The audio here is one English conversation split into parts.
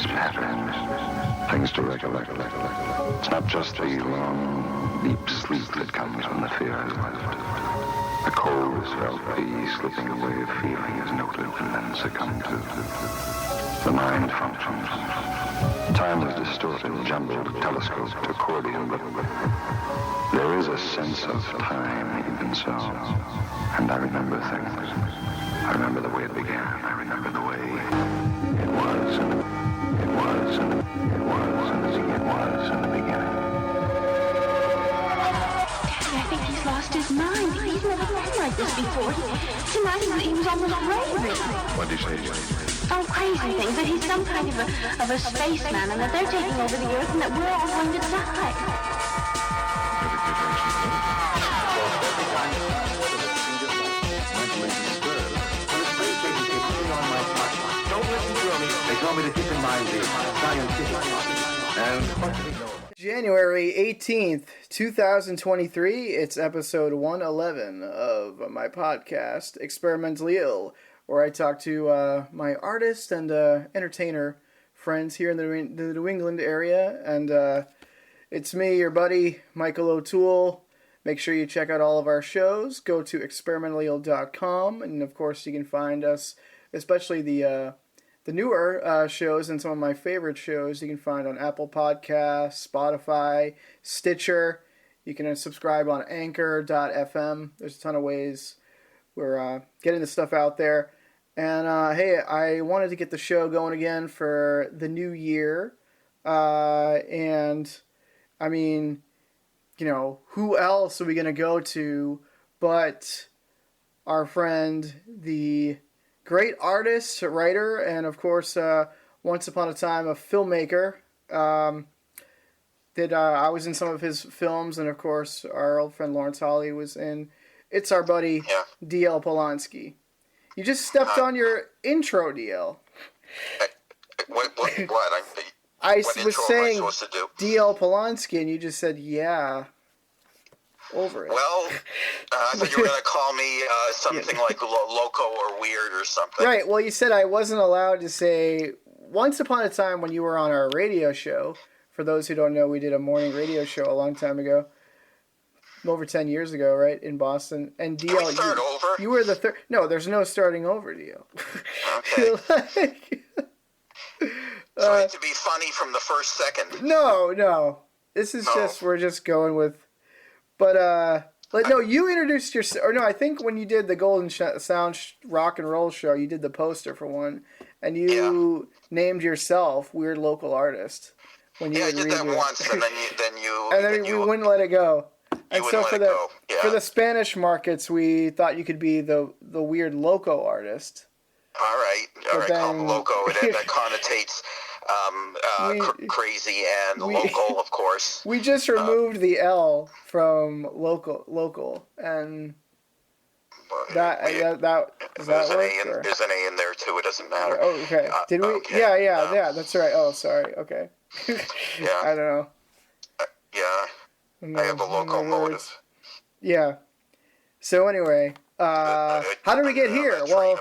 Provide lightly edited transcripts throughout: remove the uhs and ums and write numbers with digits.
just patterns, things to recollect. It's not just the long, deep sleep that comes when the fear has left. The cold is felt, the slipping away of feeling is noted and then succumbed to. The mind functions. Time is distorted, jumbled, telescoped, accordion, but there is a sense of time even so. And I remember things. I remember the way it began. I remember the way it was, and it was, and it was, and it was in the beginning. Daddy, I think he's lost his mind. He's never been like this before. Tonight he was almost raving. What did you say? Oh, crazy things, that he's some kind of a spaceman and that they're taking over the Earth and that we're all going to die. They told me to keep in mind the scientific and January 18th, 2023. It's episode 111 of my podcast, Experimentally Ill, where I talk to my artist and entertainer friends here in the New England area. And it's me, your buddy, Michael O'Toole. Make sure you check out all of our shows. Go to experimentally'ill.com. And, of course, you can find us, especially the newer shows and some of my favorite shows you can find on Apple Podcasts, Spotify, Stitcher. You can subscribe on Anchor.fm. There's a ton of ways we're getting the stuff out there. And, hey, I wanted to get the show going again for the new year. And, I mean, you know, who else are we going to go to but our friend, the great artist, writer, and of course, once upon a time, a filmmaker. I was in some of his films, and of course, our old friend Lawrence Holly was in. It's our buddy, D.L. Polonsky. You just stepped on your intro, D.L. What? I what was intro saying am I supposed to do? D.L. Polonsky, and you just said, yeah, over it. Well, I thought you were going to call me something like loco or weird or something. Right, well, you said I wasn't allowed to say, once upon a time when you were on our radio show, for those who don't know, we did a morning radio show a long time ago, over 10 years ago, right, in Boston. And Can we start over? You were the third. No, there's no starting over, D.L. Okay. So I had to be funny from the first second. No. This is just, we're just going with, but, no, you introduced yourself, or no, I think when you did the Golden Sound Rock and Roll show, you did the poster for one, and you named yourself Weird Local Artist. When you I did that once, and then we wouldn't let it go. And so for the Yeah. Spanish markets, we thought you could be the Weird Loco Artist. All right, call him loco. That connotates crazy and local, of course. We just removed the L from local, and that does that work? There's an A in there too. It doesn't matter. Oh, okay. Did we? Okay. Yeah. That's right. Oh, sorry. Okay. Yeah. I don't know. I have a locomotive. Yeah. So anyway, how did we get here? Well,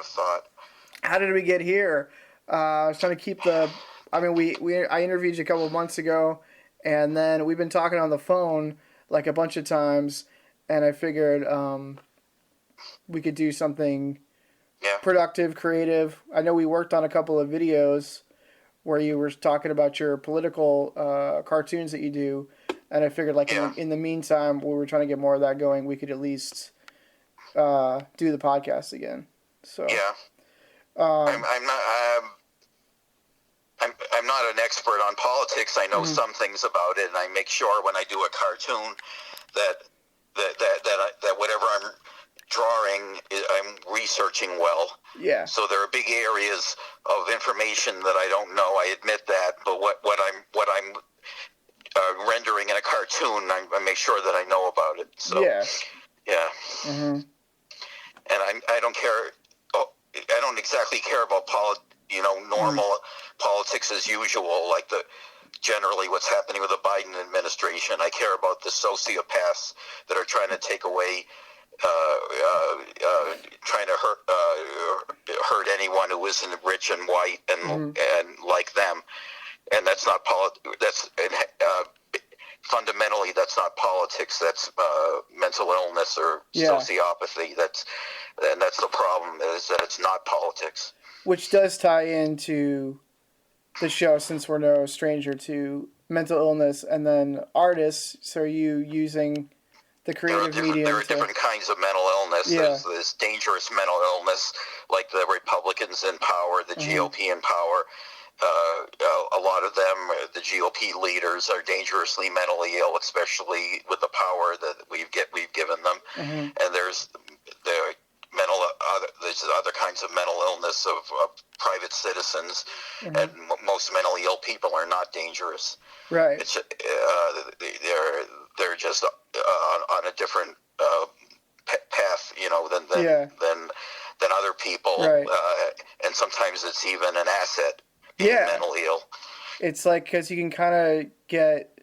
how did we get here? I was trying to keep the. I mean, I interviewed you a couple of months ago, and then we've been talking on the phone like a bunch of times, and I figured we could do something productive, creative. I know we worked on a couple of videos where you were talking about your political cartoons that you do, and I figured like in the meantime, we were trying to get more of that going, we could at least do the podcast again. So I'm not an expert on politics. I know some things about it, and I make sure when I do a cartoon that whatever I'm drawing, I'm researching well. Yeah. So there are big areas of information that I don't know. I admit that, but what I'm rendering in a cartoon, I make sure that I know about it. So yeah. Mm-hmm. And I don't care. I don't exactly care about normal politics as usual, like generally what's happening with the Biden administration. I care about the sociopaths that are trying to take away, trying to hurt anyone who isn't rich and white and like them. that's not that's fundamentally that's not politics. That's mental illness or sociopathy. That's the problem, is that it's not politics. Which does tie into the show, since we're no stranger to mental illness, and then artists. So are you using the creative medium? There are different kinds of mental illness. Yeah. There's dangerous mental illness, like the Republicans in power, the GOP in power. A lot of them, the GOP leaders, are dangerously mentally ill, especially with the power that we've given them. And there's other kinds of mental illness of private citizens, and most mentally ill people are not dangerous. Right. It's they're just on a different path, than other people. Right. And sometimes it's even an asset being mentally ill. It's like, because you can kind of get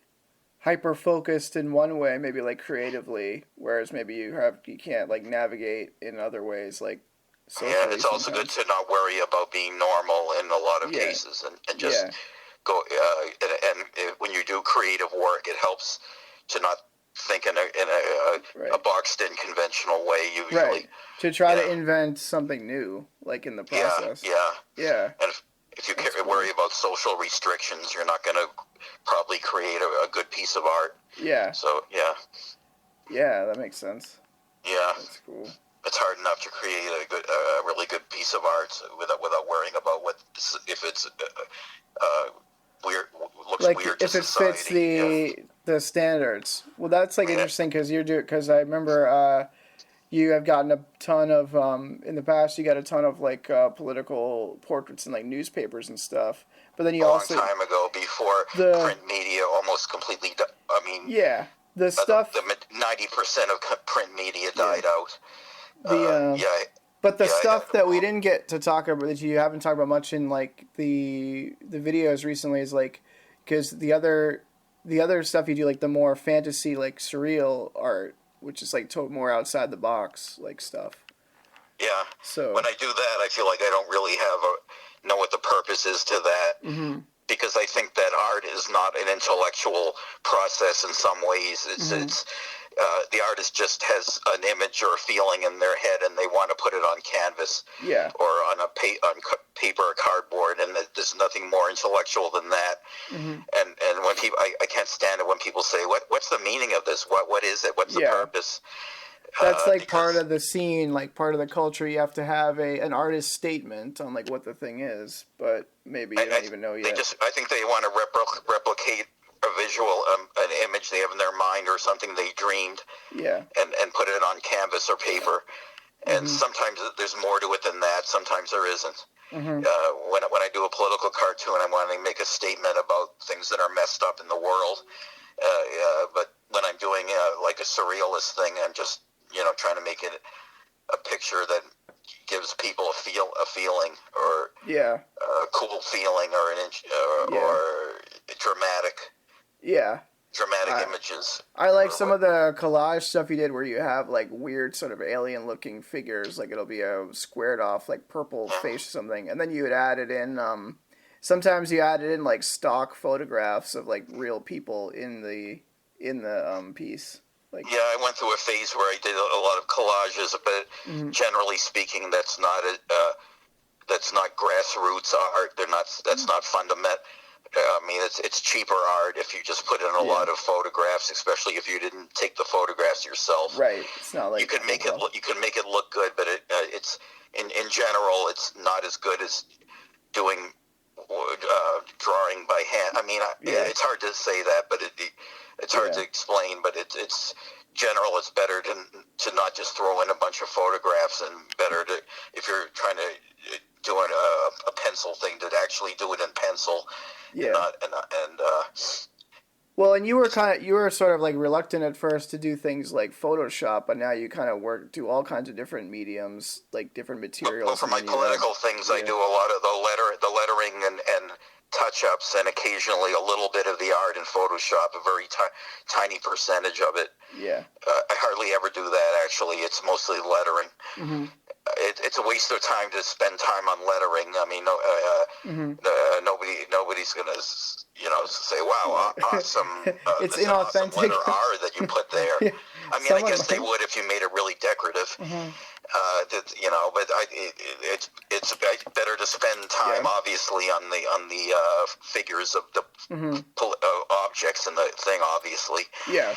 hyper focused in one way, maybe like creatively, whereas maybe you can't like navigate in other ways, like socially. Yeah, it's also good to not worry about being normal in a lot of cases, and just go. And when you do creative work, it helps to not think in a boxed-in conventional way. Usually, right. To try to invent something new, like in the process. Yeah. And if you worry about social restrictions, you're not going to probably create a good piece of art. Yeah. So, yeah, that makes sense. Yeah. That's cool. It's hard enough to create a really good piece of art without worrying about if it's weird, looks like weird to if it society. fits the standards. Well, that's like interesting, because I remember you have gotten a ton of in the past. You got a ton of like political portraits in like newspapers and stuff. But then you also a long time ago, before print media almost completely. The stuff. The 90% of print media died out. But the stuff that we didn't get to talk about, that you haven't talked about much in like the videos recently, is like, because the other stuff you do, like the more fantasy, like surreal art, which is like more outside the box, like stuff. Yeah. So when I do that, I feel like I don't really know what the purpose is to that, because I think that art is not an intellectual process in some ways. It's the artist just has an image or a feeling in their head, and they want to put it on canvas, or on paper or cardboard, and there's nothing more intellectual than that. And when people, I can't stand it when people say, "What's the meaning of this? What is it? What's the purpose?" That's like part of the scene, like part of the culture. You have to have an artist statement on like what the thing is, but maybe you don't even know yet. I think they want to replicate a visual, an image they have in their mind, or something they dreamed, and put it on canvas or paper. And sometimes there's more to it than that. Sometimes there isn't. When I do a political cartoon, I want to make a statement about things that are messed up in the world. But when I'm doing like a surrealist thing, I'm just trying to make it a picture that gives people a feeling, or a cool feeling, or or dramatic. Dramatic images. I like some of the collage stuff you did, where you have like weird sort of alien looking figures, like it'll be a squared off like purple face or something, and then you would add it in sometimes you added in like stock photographs of like real people in the piece. Like, I went through a phase where I did a lot of collages, but generally speaking, that's not grassroots art. That's not fundamental. I mean, it's cheaper art if you just put in a lot of photographs, especially if you didn't take the photographs yourself. Right. It's not like you can make it look good, but it's in general, it's not as good as doing drawing by hand. I mean, it's hard to say that, but it's hard to explain. But it's general. It's better to not just throw in a bunch of photographs, and better to, if you're trying to do a pencil thing, to actually do it in pencil. Well, and you were sort of like reluctant at first to do things like Photoshop, but now you kind of do all kinds of different mediums, like different materials. Well, for my political things, I do a lot of the lettering and touch-ups, and occasionally a little bit of the art in Photoshop, a very tiny percentage of it. I hardly ever do that, actually. It's mostly lettering. It's a waste of time to spend time on lettering. I mean, nobody's gonna, say, wow, awesome. It's this awesome inauthentic. letter R that you put there. Yeah. I mean, I guess they would if you made it really decorative. But it's better to spend time, obviously, on the figures of the objects and the thing, obviously. Yeah.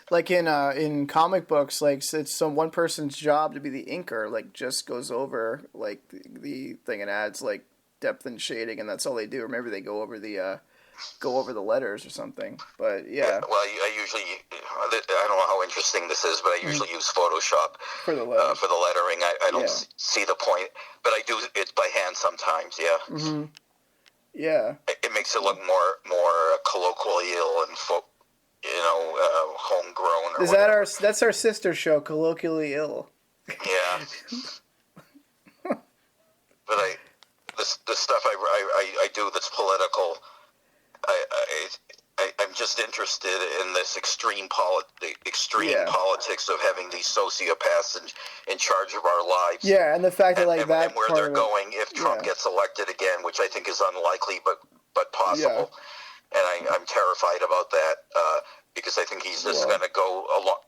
Like in comic books, like it's one person's job to be the inker, like just goes over like the thing and adds like depth and shading, and that's all they do. Or maybe they go over the letters or something. But yeah. Well, I usually, I don't know how interesting this is, but I usually use Photoshop for the lettering. I don't see the point, but I do it by hand sometimes. Yeah. Mm-hmm. Yeah. It makes it look more colloquial and homegrown. Is that that's our sister show, Colloquially Ill? Yeah. But the stuff I do that's political, I'm just interested in this extreme politics of having these sociopaths in charge of our lives. Yeah, and the fact that and where they're going if Trump gets elected again, which I think is unlikely but possible. Yeah. And I'm terrified about that because I think he's just going to go along,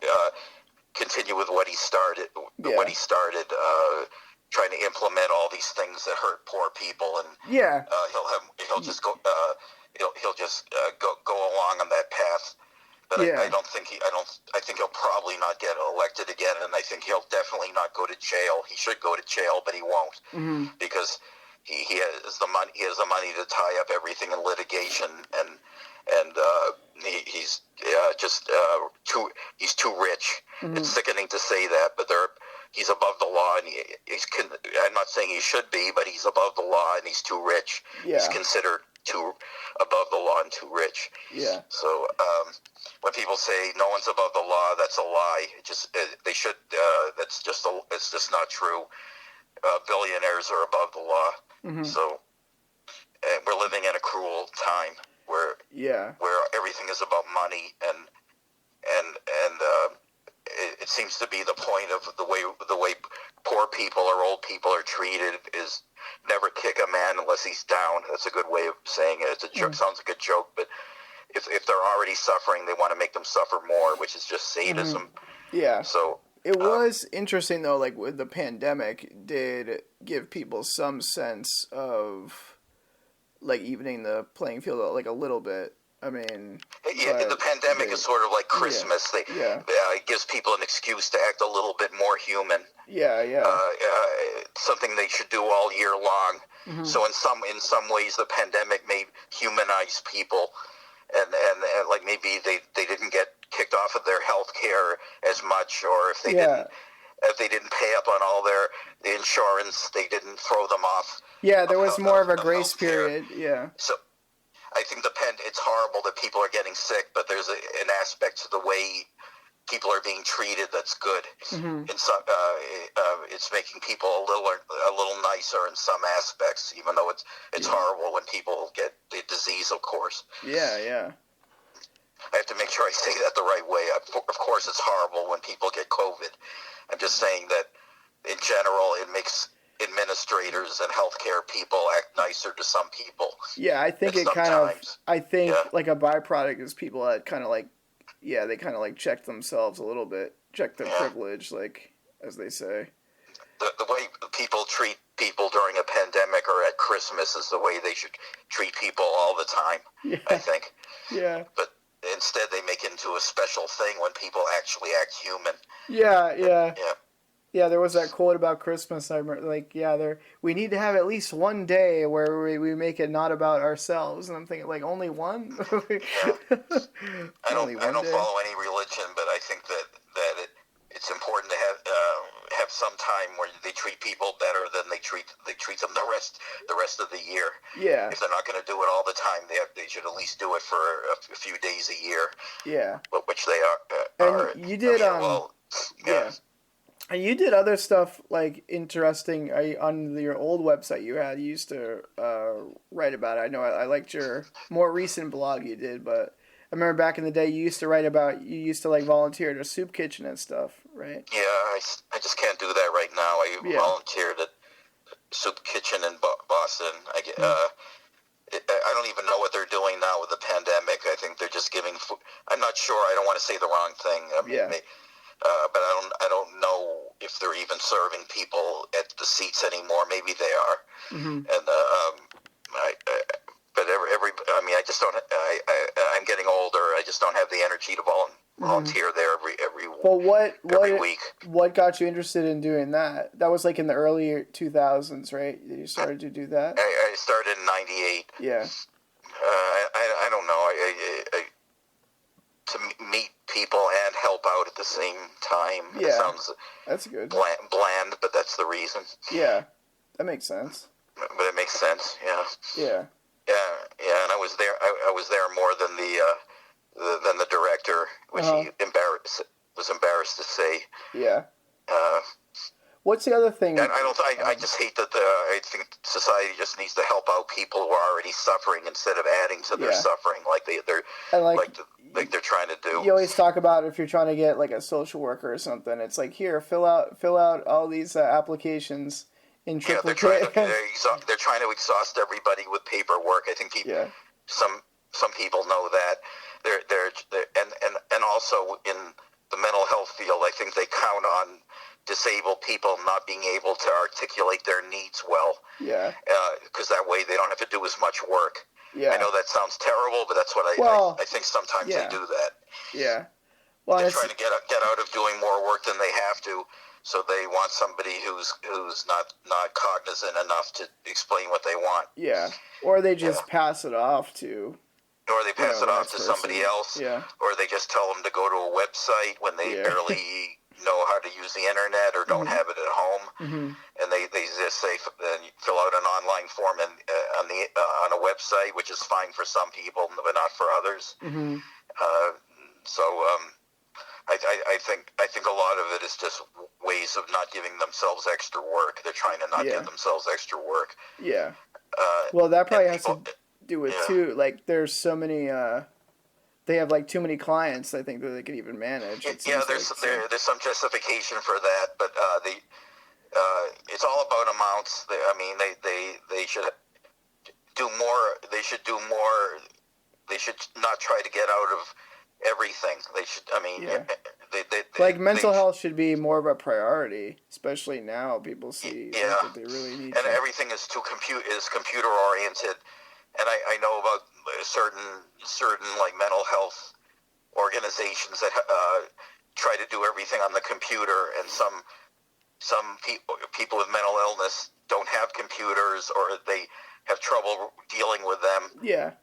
continue with what he started. Trying to implement all these things that hurt poor people, and he'll just go along on that path. But I think he'll probably not get elected again, and I think he'll definitely not go to jail. He should go to jail, but he won't because he has the money. He has the money to tie up everything in litigation, and he's too rich. It's sickening to say that, but he's above the law, and I'm not saying he should be, but he's above the law, and he's too rich. Yeah. He's considered too above the law and too rich. Yeah. So when people say no one's above the law, that's a lie. They should. It's just not true. Billionaires are above the law. So we're living in a cruel time where everything is about money and it seems to be the point of the way poor people or old people are treated is never kick a man unless he's down. That's a good way of saying it. It's a joke. Sounds like a joke, but if they're already suffering, they want to make them suffer more, which is just sadism. Yeah. So it was interesting though. Like with the pandemic, did give people some sense of like evening the playing field like a little bit. I mean, the pandemic is sort of like Christmas. It gives people an excuse to act a little bit more human. Something they should do all year long. So in some ways, the pandemic may humanize people, and like maybe they didn't get kicked off of their health care as much, or if they didn't pay up on all the insurance, they didn't throw them off. Yeah, there was more of a grace period. Yeah. So I think it's horrible that people are getting sick, but there's an aspect to the way people are being treated that's good. In some, it's making people a little nicer in some aspects, even though it's horrible when people get the disease, of course. Yeah. I have to make sure I say that the right way. Of course, it's horrible when people get COVID. I'm just saying that in general, it makes administrators and healthcare people act nicer to some people. Yeah, I think like a byproduct is people that kind of like, they kind of like check themselves a little bit, check their privilege, like, as they say. The way people treat people during a pandemic or at Christmas is the way they should treat people all the time, I think. Yeah. But instead they make it into a special thing when people actually act human. Yeah, there was that quote about Christmas. I remember, like, we need to have at least one day where we make it not about ourselves. And I'm thinking, like, only one? I don't follow any religion, but I think that it's important to have some time where they treat people better than they treat them the rest of the year. Yeah. If they're not going to do it all the time, they should at least do it for a few days a year. Yeah. Which they are. And you did. And you did other stuff, like, interesting on your old website you had. You used to write about it. I know I liked your more recent blog you did, but I remember back in the day you used to like, volunteer at a soup kitchen and stuff, right? Yeah, I just can't do that right now. I volunteered at soup kitchen in Boston. I don't even know what they're doing now with serving food. I'm not sure. I don't want to say the wrong thing. I mean, but I don't know if they're even serving people at the seats anymore. Maybe they are. Mm-hmm. And but I mean, I just don't. I'm getting older. I just don't have the energy to volunteer there every week. What got you interested in doing that? That was like in the early 2000s, right? You started to do that. I started in '98. Yeah. I don't know. To meet people and help out at the same time. Yeah. It sounds that's good. Bland, but that's the reason. Yeah, that makes sense. But it makes sense. Yeah. Yeah. Yeah, and I was there. I was there more than the director, which he was embarrassed to say. Yeah. What's the other thing? I just hate that. I think society just needs to help out people who are already suffering instead of adding to their suffering, like they're trying to do. You always talk about if you're trying to get like a social worker or something, it's like here, fill out all these applications. Yeah, they're trying to exhaust everybody with paperwork. I think some people know that. And also in the mental health field, I think they count on disabled people not being able to articulate their needs well. Yeah. Because that way they don't have to do as much work. Yeah. I know that sounds terrible, but that's what I think sometimes they do that. Yeah. Well, they're trying to get out of doing more work than they have to. So they want somebody who's not cognizant enough to explain what they want. Yeah, or they just pass it off to. Or they pass it off to somebody else. Yeah. Or they just tell them to go to a website when they barely know how to use the internet or don't have it at home. Mm-hmm. And they just say fill out an online form on a website, which is fine for some people, but not for others. Mm-hmm. I think a lot of it is just ways of not giving themselves extra work. They're trying to not give themselves extra work. Yeah. Well, that probably has to do with too. Like, there's so many. They have like too many clients. I think that they can even manage. There's some justification for that, but it's all about amounts. They should do more. They should do more. They should not try to get out of everything. They should. Mental health should be more of a priority, especially now. People see that they really need. And everything is computer oriented. And I know about certain like mental health organizations that try to do everything on the computer, and some people with mental illness don't have computers, or they have trouble dealing with them. Yeah.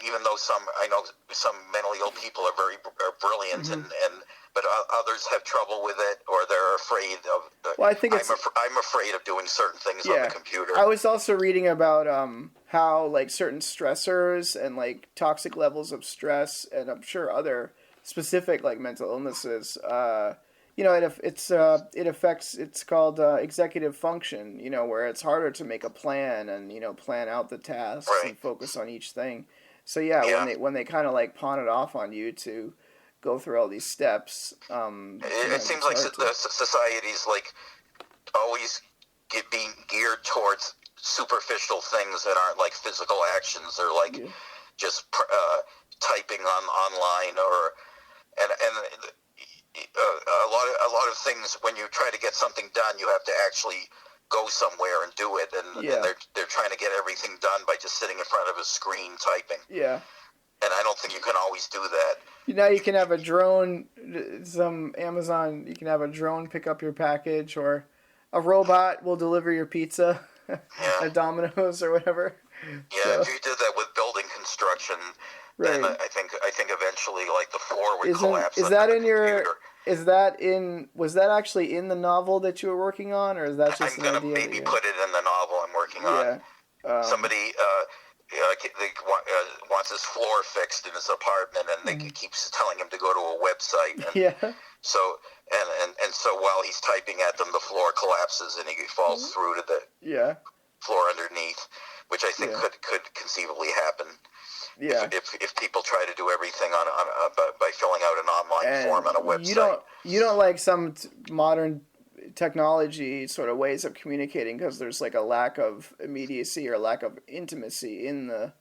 Even though I know some mentally ill people are brilliant, but others have trouble with it, or they're afraid of. Well, I think I'm afraid of doing certain things on the computer. I was also reading about how like certain stressors and like toxic levels of stress, and I'm sure other specific like mental illnesses. It affects. It's called executive function. Where it's harder to make a plan and plan out the tasks and focus on each thing. So when they kind of like pawn it off on you to go through all these steps, it seems like the society's like always being geared towards superficial things that aren't like physical actions, or like just typing online, and a lot of things. When you try to get something done, you have to actually go somewhere and do it, and they're trying to get everything done by just sitting in front of a screen typing. Yeah. And I don't think you can always do that. You can have a drone, some Amazon, you can have a drone pick up your package, or a robot will deliver your pizza at Domino's or whatever. Yeah, so, if you did that with building construction, then I think eventually like the floor would collapse. Was that actually in the novel that you were working on, or is that just I'm going to maybe put it in the novel I'm working on. Somebody wants his floor fixed in his apartment, and they keeps telling him to go to a website. And So so while he's typing at them, the floor collapses and he falls through to the floor underneath, which I think could conceivably happen. Yeah. If people try to do everything by filling out an online form on a website. You don't like some modern technology sort of ways of communicating because there's like a lack of immediacy or lack of intimacy in the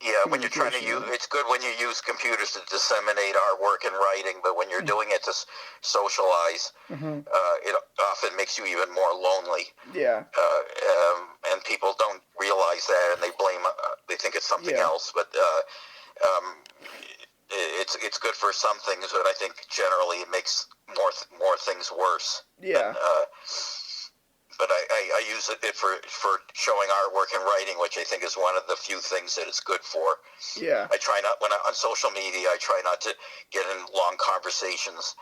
Yeah, when you're trying to use, it's good when you use computers to disseminate artwork and writing, but when you're doing it to socialize, it often makes you even more lonely. Yeah. And people don't realize that, and they blame, they think it's something else, but it's good for some things, but I think generally it makes more things worse. Yeah. But I use it for showing artwork and writing, which I think is one of the few things that it's good for. Yeah. I try not, on social media, I try not to get in long conversations.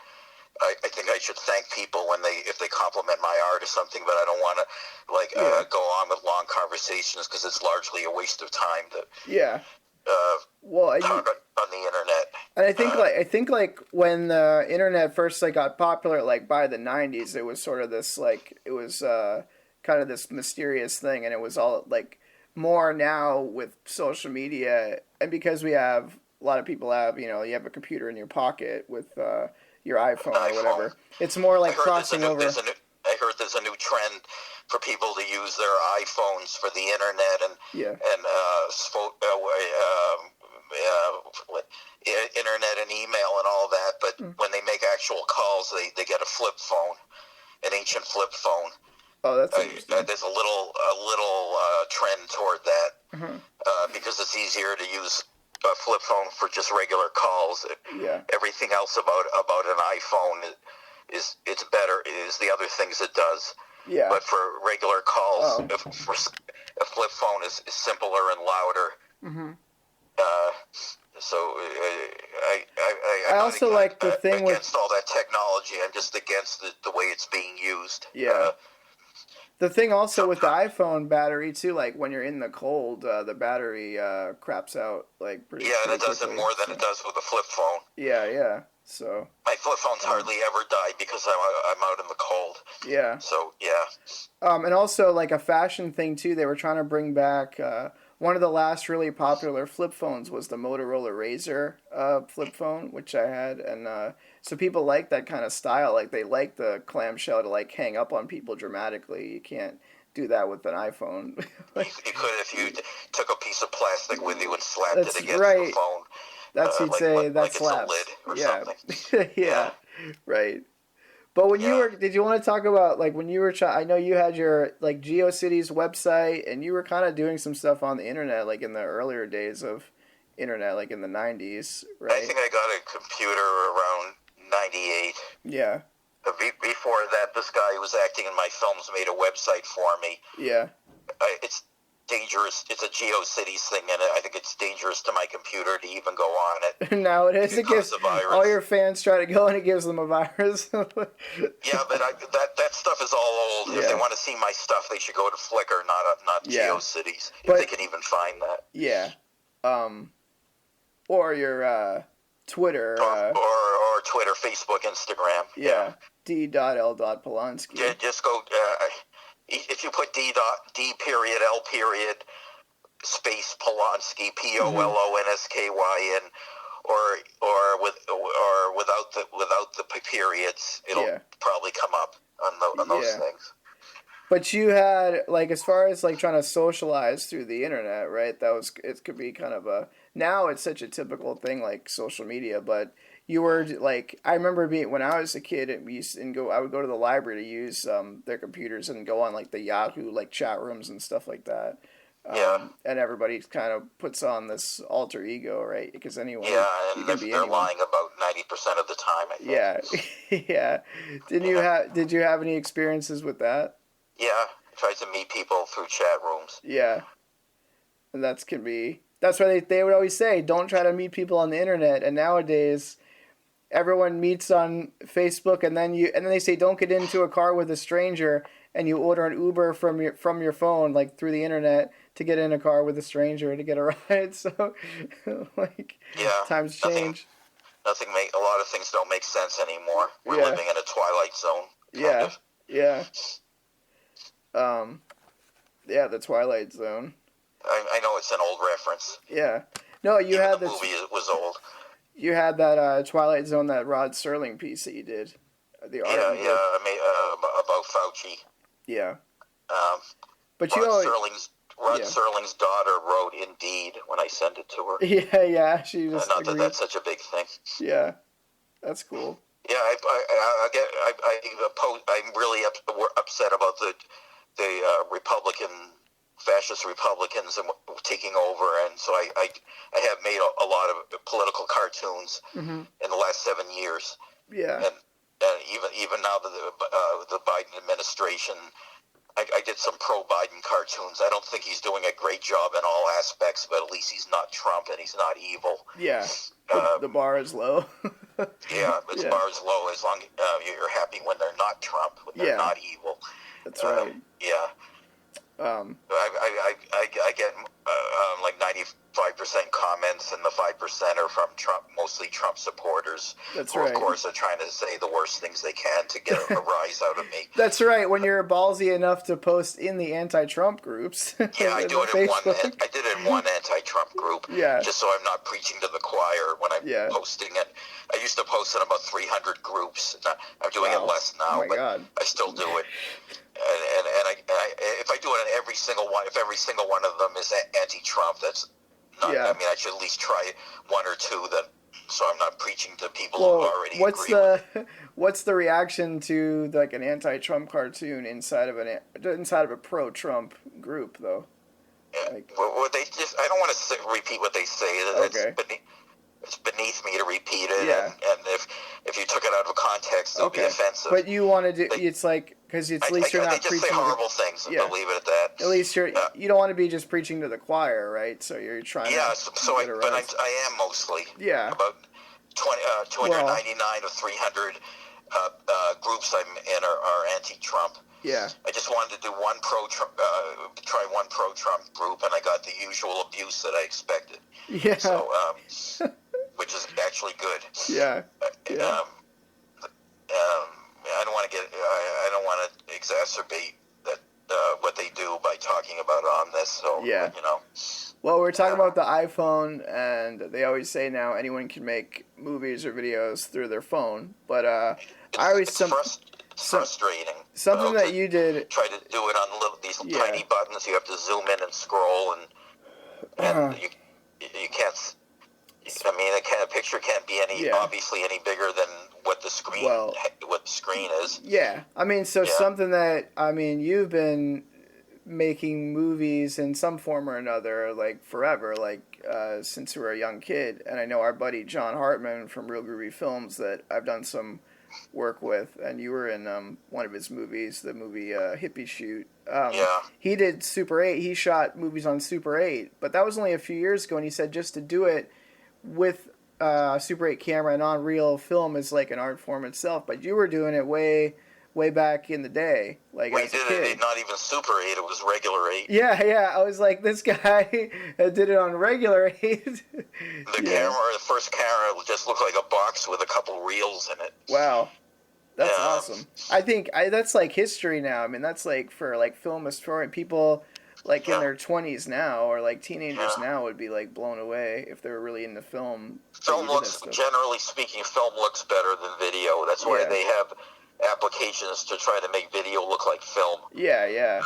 I think I should thank people if they compliment my art or something, but I don't want to go on with long conversations because it's largely a waste of time to talk on the internet. And I think when the internet first got popular, by the 90s, it was sort of this it was kind of this mysterious thing, and it was all more now with social media, and because a lot of people have you have a computer in your pocket with your iPhone or whatever. It's more crossing over. I heard there's a new trend for people to use their iPhones for the internet and internet and email and all that. But when they make actual calls, they get a flip phone, an ancient flip phone. Oh, that's interesting. There's a little trend toward that because it's easier to use a flip phone for just regular calls. Everything else about an iPhone is better. Is the other things it does. Yeah. But for regular calls, a flip phone is simpler and louder. So I also like the thing against all that technology. I'm just against the way it's being used. Yeah. The thing also with the iPhone battery too, when you're in the cold, the battery craps out pretty. Yeah, and it does it more than it does with a flip phone. Yeah. So my flip phone's hardly ever died because I'm out in the cold. Yeah. So yeah. And also a fashion thing too. They were trying to bring back one of the last really popular flip phones was the Motorola Razr flip phone, which I had, and so people like that kind of style. They like the clamshell to hang up on people dramatically. You can't do that with an iPhone. You could if you took a piece of plastic with you and slapped it against the phone. That's you'd say that slaps. It's a lid or something. Yeah, right. But when you were, did you want to talk about when you were? I know you had your GeoCities website, and you were kind of doing some stuff on the internet, in the earlier days of internet, in the 90s, right? I think I got a computer around 98. Yeah. Before that, this guy who was acting in my films made a website for me. Yeah. It's dangerous. It's a GeoCities thing, and I think it's dangerous to my computer to even go on it. No, it is. It gives all your fans try to go, and it gives them a virus. Yeah, but that stuff is all old. If they want to see my stuff, they should go to Flickr, not GeoCities, if they can even find that. Yeah. Or your Twitter. Or Twitter, Facebook, Instagram. Yeah. D.L.Polonsky. Just go. If you put D.L. space Polonsky, POLONSKYN, or without the periods, it'll probably come up on those things. But you had as far as trying to socialize through the internet, right? It could be kind of now it's such a typical thing social media, but you were I remember when I was a kid, I would go to the library to use their computers and go on the Yahoo chat rooms and stuff like that. And everybody kind of puts on this alter ego, right? Because anyone, and they're lying about 90% of the time, I think. Yeah. Did you have any experiences with that? Yeah, I tried to meet people through chat rooms. Yeah, and that's why they would always say, don't try to meet people on the internet. And nowadays, everyone meets on Facebook, and then they say, don't get into a car with a stranger, and you order an Uber from your phone through the internet to get in a car with a stranger to get a ride. So times change. A lot of things don't make sense anymore. We're living in a twilight zone. Yeah. The Twilight Zone. I know it's an old reference. Yeah. No, you had the movie was old. You had that Twilight Zone, that Rod Serling piece that you did. I made about Fauci. Yeah. But Rod Serling's Rod Serling's daughter wrote Indeed when I sent it to her. Yeah, she just Not agreed. that that's such a big thing. Yeah, that's cool. Yeah, I'm really upset about the fascist Republicans and taking over, and so I have made a lot of political cartoons in the last 7 years. Yeah, and even now the Biden administration, I did some pro-Biden cartoons. I don't think he's doing a great job in all aspects, but at least he's not Trump and he's not evil. Yeah, the bar is low. Yeah, the bar is low as long as you're happy when they're not Trump, when they're not evil. That's right. Yeah. I get like 95% comments, and the 5% are from Trump, mostly Trump supporters. That's who, right. Of course, are trying to say the worst things they can to get a rise out of me. That's right. When you're ballsy enough to post in the anti-Trump groups. Yeah, I do it in one. I did it in one anti-Trump group. Yeah. Just so I'm not preaching to the choir when I'm posting it. I used to post in about 300 groups. I'm doing it less now, but I still do it. And if I do it in every single one, if every single one of them is anti-Trump, that's not. I mean, I should at least try one or two so I'm not preaching to people who already agree. What's the reaction to like an anti-Trump cartoon inside of a pro-Trump group though? Yeah. Well, they just. I don't want to repeat what they say. Okay. It's beneath me to repeat it, and if you took it out of context, it would be offensive. But you want to do it's like because at least you're not preaching. They just say horrible things. And leave it at that. At least you don't want to be just preaching to the choir, right? So you're trying. Yeah, but I am mostly. Yeah. About 299 or 300 groups I'm in are anti-Trump. Yeah. I just wanted to do try one pro-Trump group, and I got the usual abuse that I expected. Yeah. So, which is actually good. Yeah. I don't want to exacerbate that what they do by talking about it on this. So, Well, we're talking about the iPhone, and they always say now anyone can make movies or videos through their phone. But it's frustrating. Something that you did. Try to do it on these tiny buttons. You have to zoom in and scroll, and you can't. I mean, a picture can't be obviously any bigger than what the screen is. Yeah, I mean, something that you've been making movies in some form or another, like forever, like since we were a young kid. And I know our buddy John Hartman from Real Groovy Films that I've done some work with, and you were in one of his movies, the movie Hippie Shoot. He did Super 8. He shot movies on Super 8, but that was only a few years ago, and he said just to do it with Super 8 camera and on real film is like an art form itself, but you were doing it way back in the day. Like we did it not even Super 8, it was regular 8. Yeah, I was like, this guy did it on regular 8. The first camera just looked like a box with a couple reels in it. Wow. That's awesome. I think that's like history now. I mean, that's like for like film historian people like in their 20s now, or like teenagers now would be like blown away if they were really into film. Generally speaking, film looks better than video. That's why they have applications to try to make video look like film. Yeah.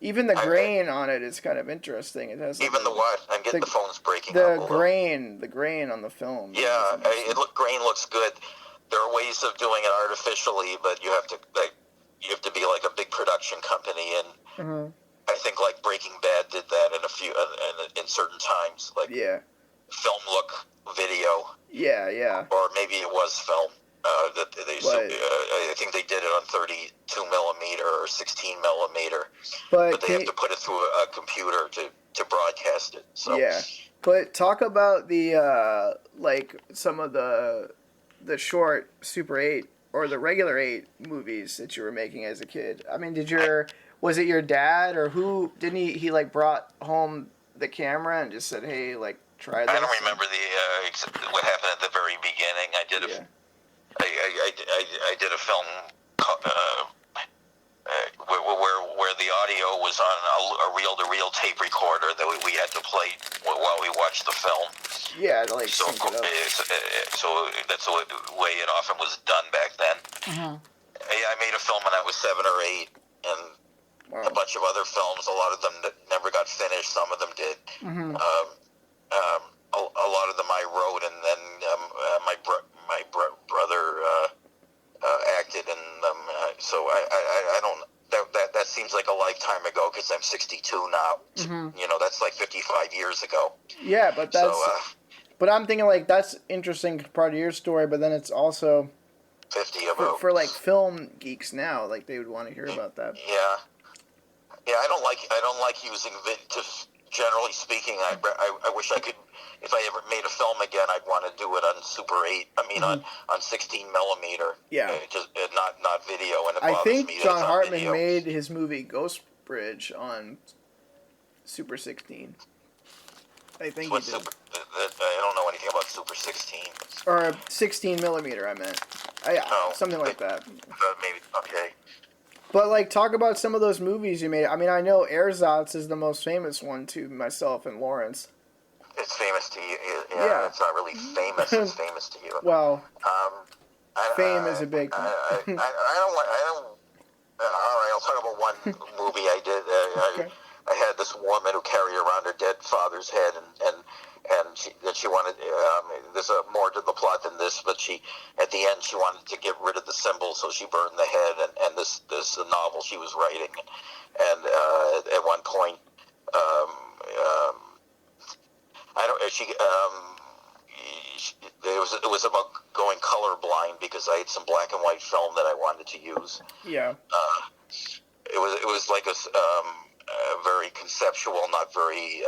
Even the grain on it is kind of interesting. It has like even the what? I'm getting the phone's breaking up. The grain on the film. Yeah, grain looks good. There are ways of doing it artificially, but you have to be like a big production company, and I think like Breaking Bad did that in certain times, like film look video. Yeah. Or maybe it was film. I think they did it on 32 millimeter or 16 millimeter, but they have to put it through a computer to broadcast it. So but talk about the like some of the short Super 8 or the regular 8 movies that you were making as a kid. I mean, was it your dad or who? Didn't he like brought home the camera and just said, "Hey, like try this"? I don't remember what happened at the very beginning. I did I did a film where the audio was on a reel-to-reel tape recorder that we had to play while we watched the film. Yeah, to like so sync it up. So that's the way it often was done back then. I made a film when I was 7 or 8, and Wow. a bunch of other films. A lot of them that never got finished. Some of them did. Mm-hmm. A lot of them I wrote, and then my brother acted in them. So I don't. That seems like a lifetime ago because I'm 62 now. Mm-hmm. You know, that's like 55 years ago. Yeah, but that's. So, but I'm thinking like that's interesting part of your story, but then it's also 50 about for like film geeks now, like they would want to hear about that. Yeah. I don't like using just generally speaking. I wish I could. If I ever made a film again, I'd want to do it on Super 8. I mean, on 16 millimeter. Yeah. Just not video. And it I bothers think me that John it's on Hartman video. made his movie Ghost Bridge on Super 16. I think What's he did. I don't know anything about Super 16. Or 16 millimeter, I meant. Something like that. Maybe okay. But like, talk about some of those movies you made. I mean, I know Ersatz is the most famous one to myself and Lawrence. It's famous to you. Yeah. It's not really famous. It's famous to you. Well, fame is a big. I don't. All right, I'll talk about one movie I did. Okay. I had this woman who carried around her dead father's head, and she wanted. There's more to the plot than this, but at the end she wanted to get rid of the symbol, so she burned the head. And this novel she was writing, and at one point, I don't. It was about going colorblind because I had some black and white film that I wanted to use. Yeah. It was like a very conceptual, not very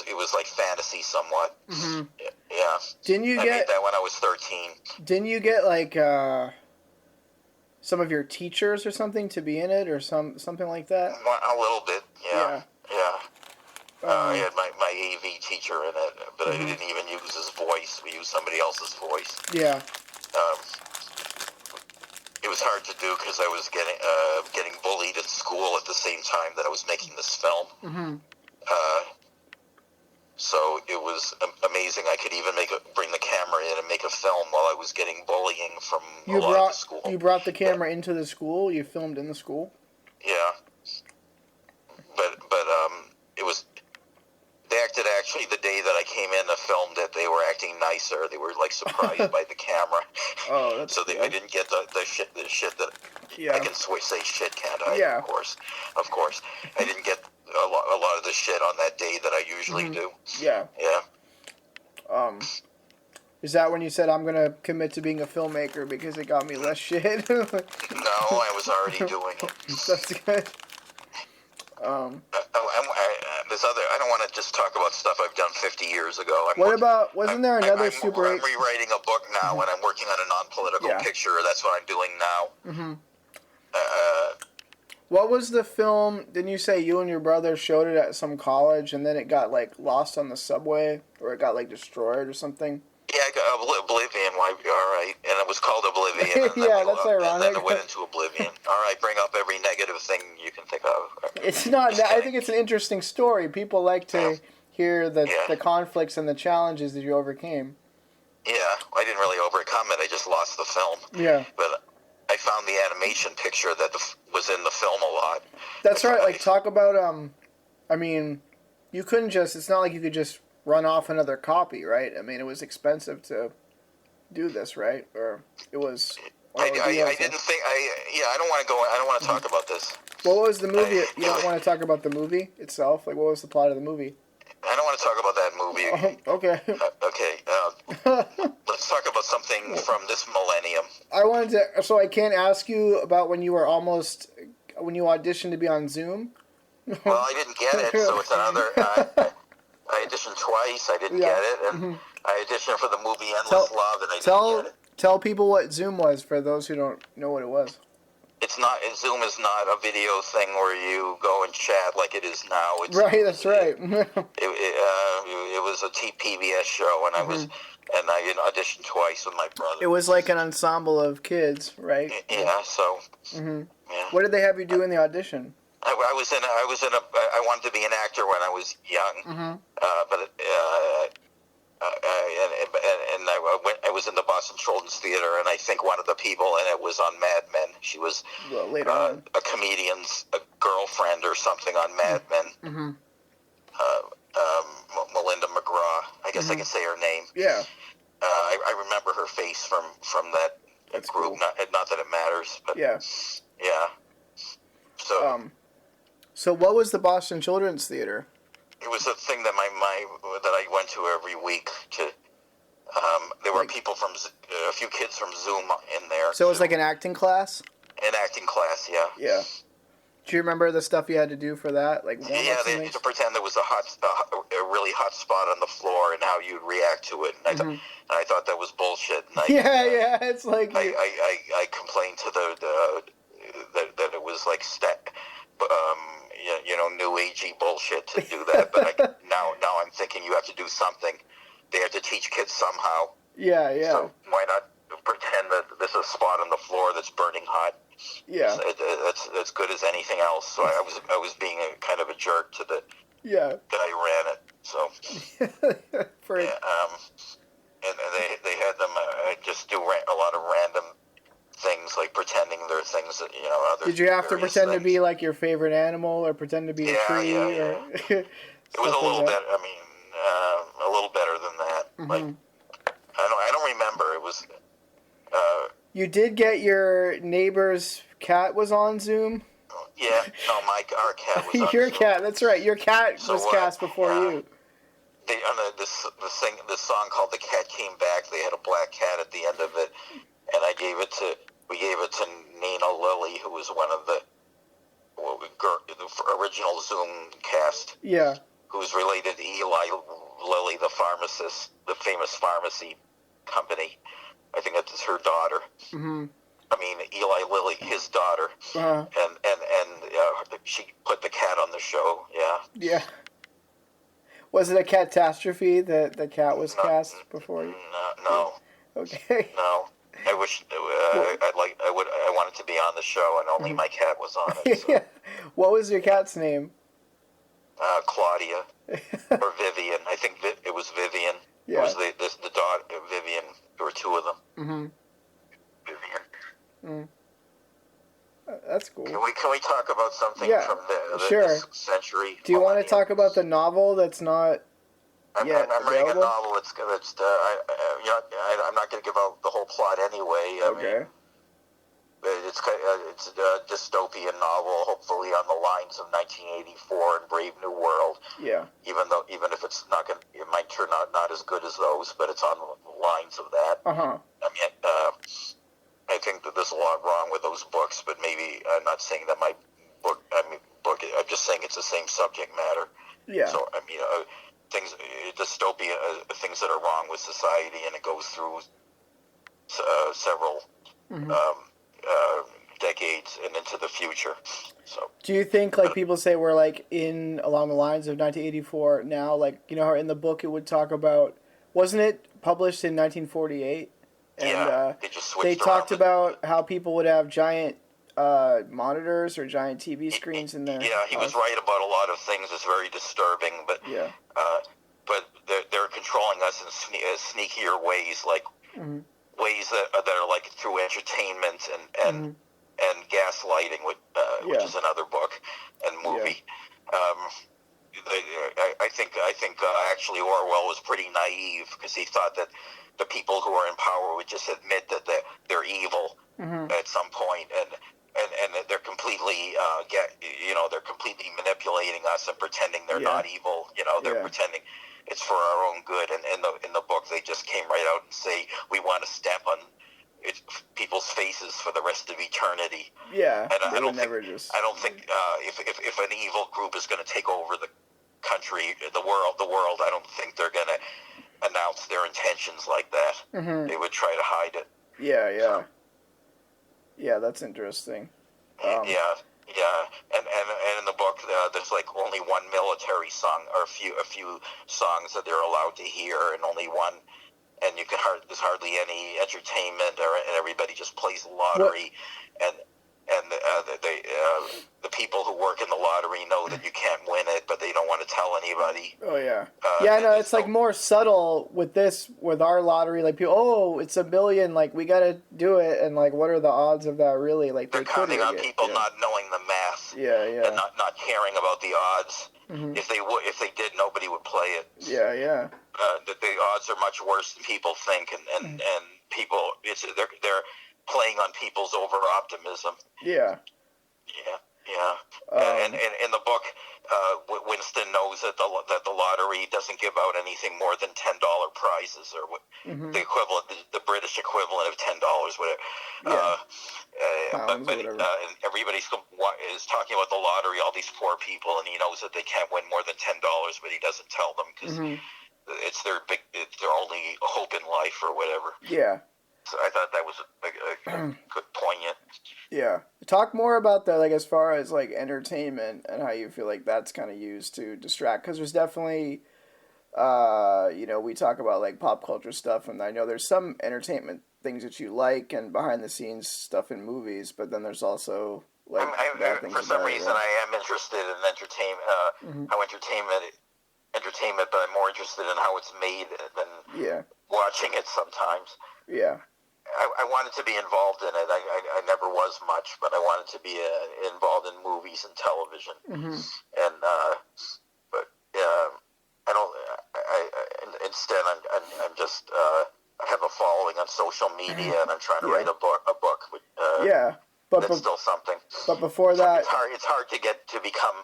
it was like fantasy somewhat. Mm-hmm. Yeah. Didn't you I get made that when I was 13. Didn't you get like some of your teachers or something to be in it, or something like that? A little bit, yeah. I had my AV teacher in it, but I didn't even use his voice. We used somebody else's voice. Yeah. It was hard to do because I was getting bullied at school at the same time that I was making this film. Mm-hmm. So it was amazing. I could even bring the camera in and make a film while I was getting bullying from a lot of the school. You brought the camera into the school? You filmed in the school? Yeah. But it was. They acted actually the day that I came in and filmed it. They were acting nicer. They were like surprised by the camera. Oh, that's so cool. I didn't get the shit that Yeah. I can say shit, can't I? Yeah. Of course. I didn't get a lot of the shit on that day that I usually do. Yeah. Yeah. Is that when you said I'm gonna commit to being a filmmaker because it got me less shit? No, I was already doing it. That's good. I don't want to just talk about stuff I've done 50 years ago. Wasn't there another I'm Super 8? rewriting a book now, and I'm working on a non-political picture. That's what I'm doing now. Mm-hmm. What was the film? Didn't you say you and your brother showed it at some college, and then it got like lost on the subway, or it got like destroyed or something? Yeah, I got Oblivion. All right, and it was called Oblivion. And yeah, that's ironic. And then it went into Oblivion. All right, bring up every negative thing you can think of. It's not. I think it's an interesting story. People like to hear the conflicts and the challenges that you overcame. Yeah, I didn't really overcome it. I just lost the film. Yeah. But I found the animation picture that was in the film a lot. That's right. Like, talk about, I mean, you couldn't just, it's not like you could just run off another copy, right? I mean, it was expensive to do this, right? Or it was... I didn't think, I don't want to talk about this. What was the movie? You don't want to talk about the movie itself? Like, what was the plot of the movie? I don't want to talk about that movie. Okay. Let's talk about something from this millennium. I wanted to, so I can't ask you about when you auditioned to be on Zoom? Well, I didn't get it, so it's another, I auditioned twice, I didn't get it, and I auditioned for the movie Endless Love, and I didn't get it. Tell people what Zoom was for those who don't know what it was. Zoom is not a video thing where you go and chat like it is now. Right, that's right. It was a PBS show, and I auditioned twice with my brother. It was like an ensemble of kids, right? Yeah. So. Mm-hmm. Yeah. What did they have you do in the audition? I wanted to be an actor when I was young, but I was in the Boston Children's Theater, and I think one of the people in it was on Mad Men. She was later on. a comedian's girlfriend or something on Mad Men. Mm-hmm. Melinda McGraw. I guess I can say her name. Yeah. I remember her face from that That's group. cool. Not that it matters, but Yeah. yeah. So So what was the Boston Children's Theater? it was a thing that that I went to every week. There were people from a few kids from Zoom in there. So it was like an acting class? An acting class, yeah. Yeah. Do you remember the stuff you had to do for that? Like Yeah, they had to pretend there was a really hot spot on the floor and how you'd react to it. And I thought that was bullshit. And it's like I complained to that it was like new agey bullshit to do that. But now I'm thinking you have to do something. They have to teach kids somehow. Yeah. So why not pretend that there's a spot on the floor that's burning hot? Yeah. That's good as anything else. So I was being a kind of a jerk to the guy who ran it. So and they had them just do a lot of random things, like pretending they're things that other. Did you have to pretend things. to be like your favorite animal, or pretend to be a tree? Yeah. Or It was a little bit. I mean, a little better than that. Like I don't remember. It was. You did get your neighbor's cat was on Zoom? Yeah, no, our cat was on Your Zoom. cat, that's right. Your cat was cast before you. They on this song called "The Cat Came Back." They had a black cat at the end of it, and we gave it to Nina Lilly, who was one of the original Zoom cast. Yeah. Who's related to Eli Lilly, the pharmacist, the famous pharmacy company. I think that's her daughter. Mm-hmm. I mean, Eli Lilly, his daughter. Uh-huh. And she put the cat on the show, yeah. Yeah. Was it a catastrophe that the cat was cast before you? No. Okay. No. I wish I wanted to be on the show, and only my cat was on it. So. Yeah. What was your cat's name? Claudia or Vivian. I think it was Vivian. Yeah. It was the daughter Vivian. There were two of them. Mm-hmm. Vivian. That's cool. Can we talk about something from this century? Do you want to talk about the novel that's not I'm writing a novel that's I'm not going to give out the whole plot anyway. I mean, it's a dystopian novel, hopefully on the lines of 1984 and Brave New World. Yeah. Even if it's not going, it might turn out not as good as those, but it's on the lines of that. Uh-huh. I mean, I think that there's a lot wrong with those books, but maybe I'm not saying that my book. I'm just saying it's the same subject matter. Yeah. So I mean, dystopia, things that are wrong with society, and it goes through several. Decades and into the future. So, do you think, like people say, we're like in along the lines of 1984 now? Like, how in the book it would talk about, wasn't it published in 1948? And they talked about how people would have giant monitors or giant TV screens in there. Yeah, he was right about a lot of things. It's very disturbing, but but they're controlling us in sneakier ways, like ways that are like through entertainment and gaslighting, which is another book and movie. I think actually Orwell was pretty naive, because he thought that the people who are in power would just admit that they're evil at some point, and that they're completely they're completely manipulating us and pretending they're not evil. They're pretending it's for our own good. And in the book, they just came right out and say, we want to stamp on people's faces for the rest of eternity. Yeah, and I don't think if an evil group is going to take over the country, the world, I don't think they're going to announce their intentions like that. They would try to hide it. Yeah, that's interesting. And in the book, there's like only one military song, or a few songs that they're allowed to hear, and only one. And there's hardly any entertainment, and everybody just plays lottery. And the people who work in the lottery know that you can't win it, but they don't want to tell anybody. everybody. Oh yeah, yeah. No, it's like more subtle with this, with our lottery. Like people, oh, it's $1 billion. Like we gotta do it, and like, what are the odds of that really? Like they're counting on people not knowing the math. Yeah, yeah. And not caring about the odds. Mm-hmm. If they did, nobody would play it. Yeah, yeah. That the odds are much worse than people think, and people, they're playing on people's over optimism. Yeah. Yeah. Yeah, and in the book, Winston knows that the lottery doesn't give out anything more than $10 prizes, or the equivalent, the British equivalent of $10, whatever. Yeah. But and everybody is talking about the lottery, all these poor people, and he knows that they can't win more than $10, but he doesn't tell them because it's their only hope in life or whatever. Yeah. So I thought that was a good poignant. Yeah. Talk more about that, like as far as like entertainment and how you feel like that's kind of used to distract. Because there's definitely, we talk about like pop culture stuff, and I know there's some entertainment things that you like and behind the scenes stuff in movies, but then there's also like for some reason I am interested in entertainment, how entertainment, but I'm more interested in how it's made than watching it sometimes. Yeah. I wanted to be involved in it. I never was much, but I wanted to be involved in movies and television. And but I don't. Instead, I'm just I have a following on social media, and I'm trying to write a book. But that's still something. But before that, it's hard to become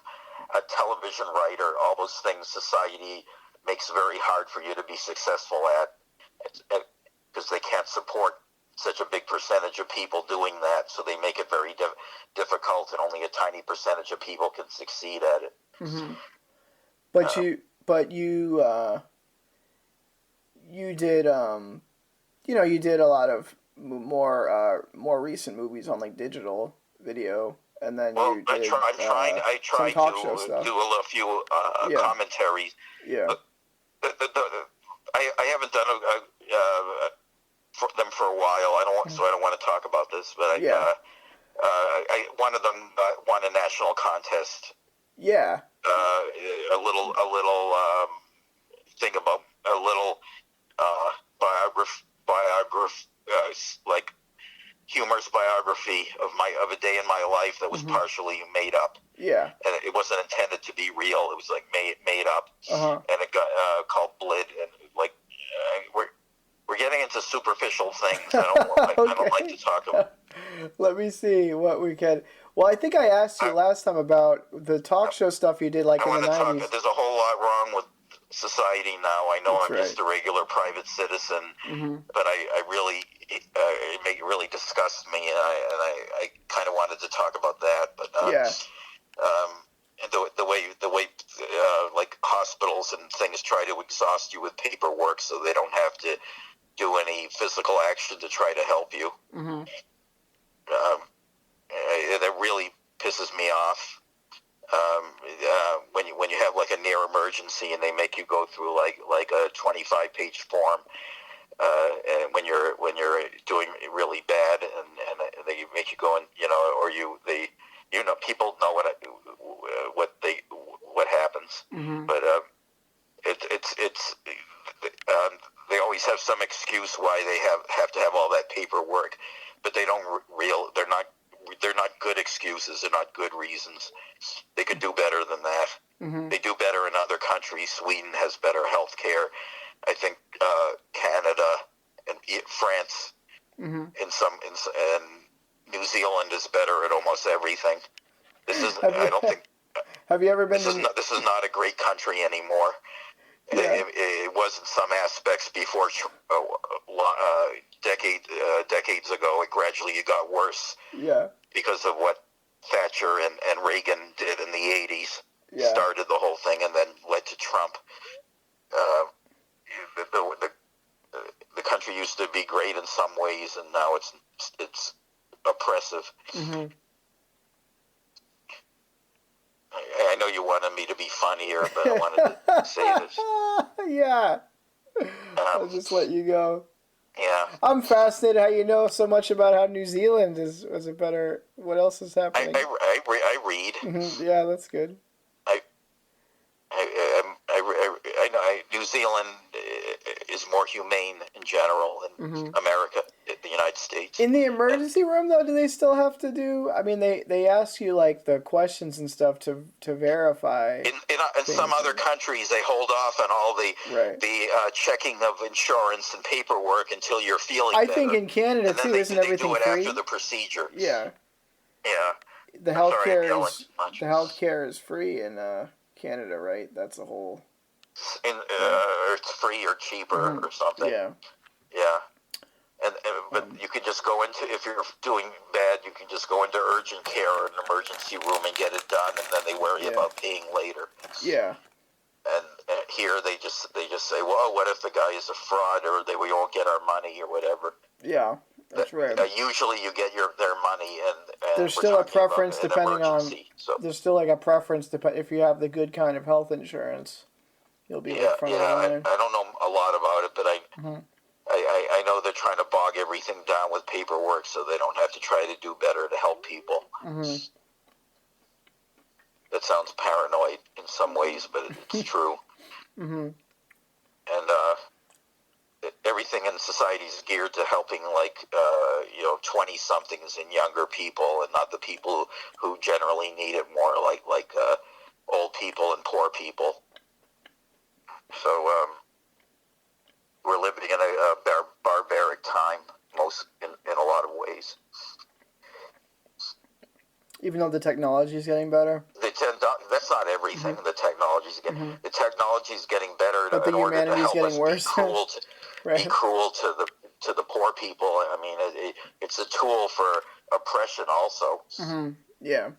a television writer. All those things society makes very hard for you to be successful at, because they can't support such a big percentage of people doing that, so they make it very difficult, and only a tiny percentage of people can succeed at it. But you did you did a lot of more recent movies on like digital video, and then I tried to do a few commentaries. Yeah. I haven't done for them for a while. I don't want to talk about this, but one of them won a national contest. Yeah. A little thing about a little like humorous biography of a day in my life that was partially made up. Yeah. And it wasn't intended to be real. It was like made up. And it got called Blid, and like we're getting into superficial things. I don't like to talk about. Let me see what we can. Well, I think I asked you last time about the talk show stuff you did like in the 90s. There's a whole lot wrong with society now. I know I'm just a regular private citizen, but I really it really disgusts me, and I kind of wanted to talk about that. But and the way like hospitals and things try to exhaust you with paperwork so they don't have to do any physical action to try to help you. That really pisses me off. When you have like a near emergency and they make you go through like a 25-page form, and when you're doing really bad, and they make you go and people know what happens, but it's they always have some excuse why they have to have all that paperwork, but they're not good excuses. They're not good reasons. They could do better than that. They do better in other countries. Sweden has better health care. I think Canada and France and New Zealand is better at almost everything. Have you ever been? This is not a great country anymore. Yeah. It was in some aspects before decades ago. It gradually got worse. Yeah. Because of what Thatcher and Reagan did in the 80s. Yeah. Started the whole thing and then led to Trump. The country used to be great in some ways, and now it's oppressive. I know you wanted me to be funnier, but I wanted to say this. Yeah. I'll just let you go. Yeah. I'm fascinated how you know so much about how New Zealand is a better. What else is happening? I read. Yeah, that's good. I New Zealand is more humane in general than America, the United States. In the emergency room, though, do they still have to do? I mean, they ask you like the questions and stuff to verify. In some other countries, they hold off on all the checking of insurance and paperwork until you're feeling better. I think in Canada too, isn't everything free? They do it after the procedure. Yeah. Yeah. The healthcare is free in Canada, right? That's the whole. It's free or cheaper or something. Yeah. Yeah. But you can just go into, if you're doing bad, you can just go into urgent care or an emergency room and get it done, and then they worry about paying later. Yeah. And here they just say, well, what if the guy is a fraud, or we won't get our money or whatever. Yeah, that's right. Usually you get their money, and there's still a preference depending on. So. There's still like a preference if you have the good kind of health insurance, you'll be front of the line. I don't know a lot about it, but I know they're trying to bog everything down with paperwork so they don't have to try to do better to help people. That sounds paranoid in some ways, but it's true. And everything in society is geared to helping, 20-somethings and younger people, and not the people who generally need it more, like old people and poor people. So we're living in a barbaric time, in a lot of ways. Even though the technology is getting better? That's not everything. The technology is getting better. But the humanity is getting worse. Be cruel to the poor people. I mean, it's a tool for oppression also. Yeah.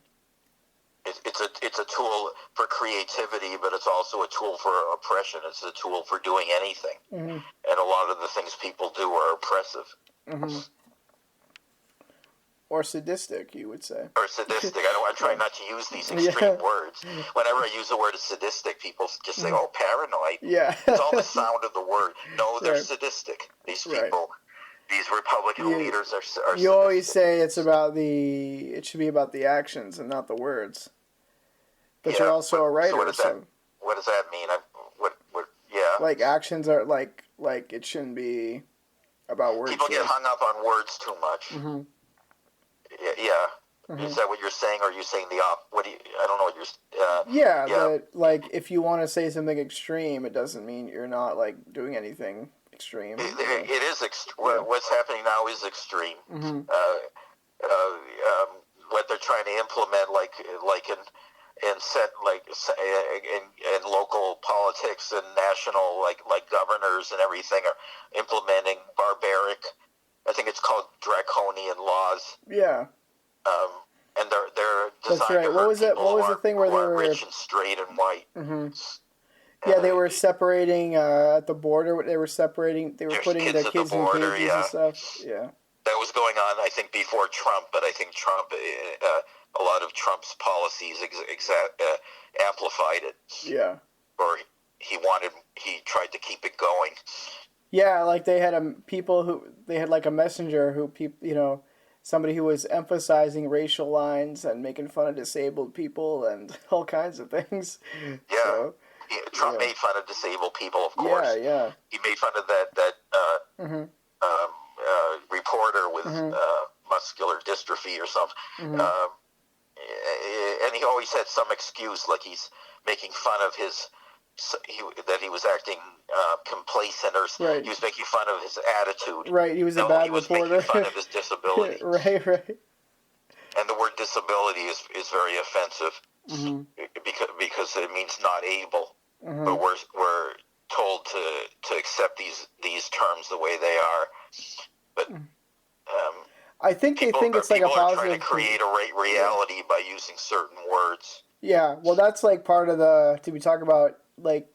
It's a tool for creativity, but it's also a tool for oppression. It's a tool for doing anything. And a lot of the things people do are oppressive. Or sadistic, you would say. Or sadistic. I try not to use these extreme words. Whenever I use the word sadistic, people just say, oh, paranoid. Yeah. It's all the sound of the word. No, they're sadistic. These people, these Republican leaders are sadistic. You always say it should be about the actions and not the words. But you're also a writer. So what does that mean? Like actions are like it shouldn't be about words. People get hung up on words too much. Yeah. Is that what you're saying, or are you saying the opposite? I don't know what you're. But if you want to say something extreme, it doesn't mean you're not doing anything extreme. It is extreme. What's happening now is extreme. What they're trying to implement, in local politics and national, like governors and everything, are implementing barbaric. I think it's called draconian laws. Yeah. And they're designed That's right. to What was the thing where they were rich and straight and white? Yeah, they were separating at the border. They were putting the kids in cages and stuff. Yeah. That was going on, I think, before Trump, but I think Trump, a lot of Trump's policies amplified it. Yeah. Or he tried to keep it going. Yeah, they had a messenger who somebody who was emphasizing racial lines and making fun of disabled people and all kinds of things. Yeah. So, Trump made fun of disabled people, of course. Yeah. He made fun of that reporter with muscular dystrophy or something. And he always had some excuse, like he's making fun of that he was acting complacent, or he was making fun of his attitude. Right, he was a bad reporter. Making fun of his disability. Right. And the word disability is very offensive because it means not able. But we're told to accept these terms the way they are. But I think they think it's like a positive. People are trying to create a reality by using certain words. Yeah, well, that's part of the. Did we talk about the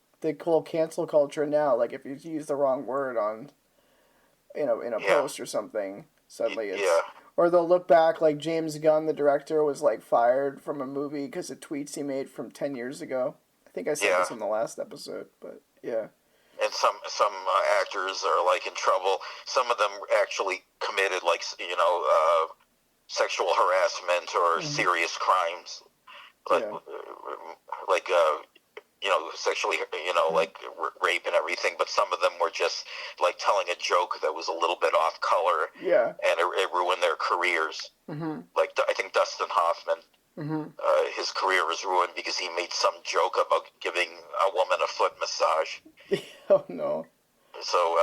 whole cancel culture now? If you use the wrong word on, in a post or something, suddenly it's. Or they'll look back, James Gunn, the director, was fired from a movie because of tweets he made from 10 years ago. I think I said this in the last episode, but yeah. And some actors are in trouble. Some of them actually committed sexual harassment or serious crimes, sexually, like rape and everything, but some of them were just like telling a joke that was a little bit off color, and it ruined their careers. Mm-hmm. Like I think Dustin Hoffman, his career was ruined because he made some joke about giving a woman a foot massage. Oh no! So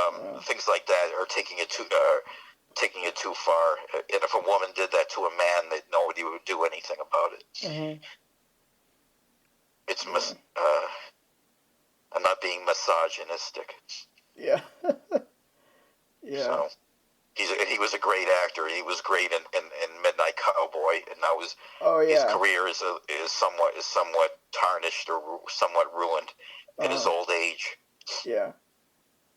things like that are taking it too far. And if a woman did that to a man, that nobody would do anything about it. Mm-hmm. It's I'm not being misogynistic. Yeah. Yeah. So he was a great actor. He was great in Midnight Cowboy, and now his career is somewhat tarnished or somewhat ruined in his old age. Yeah.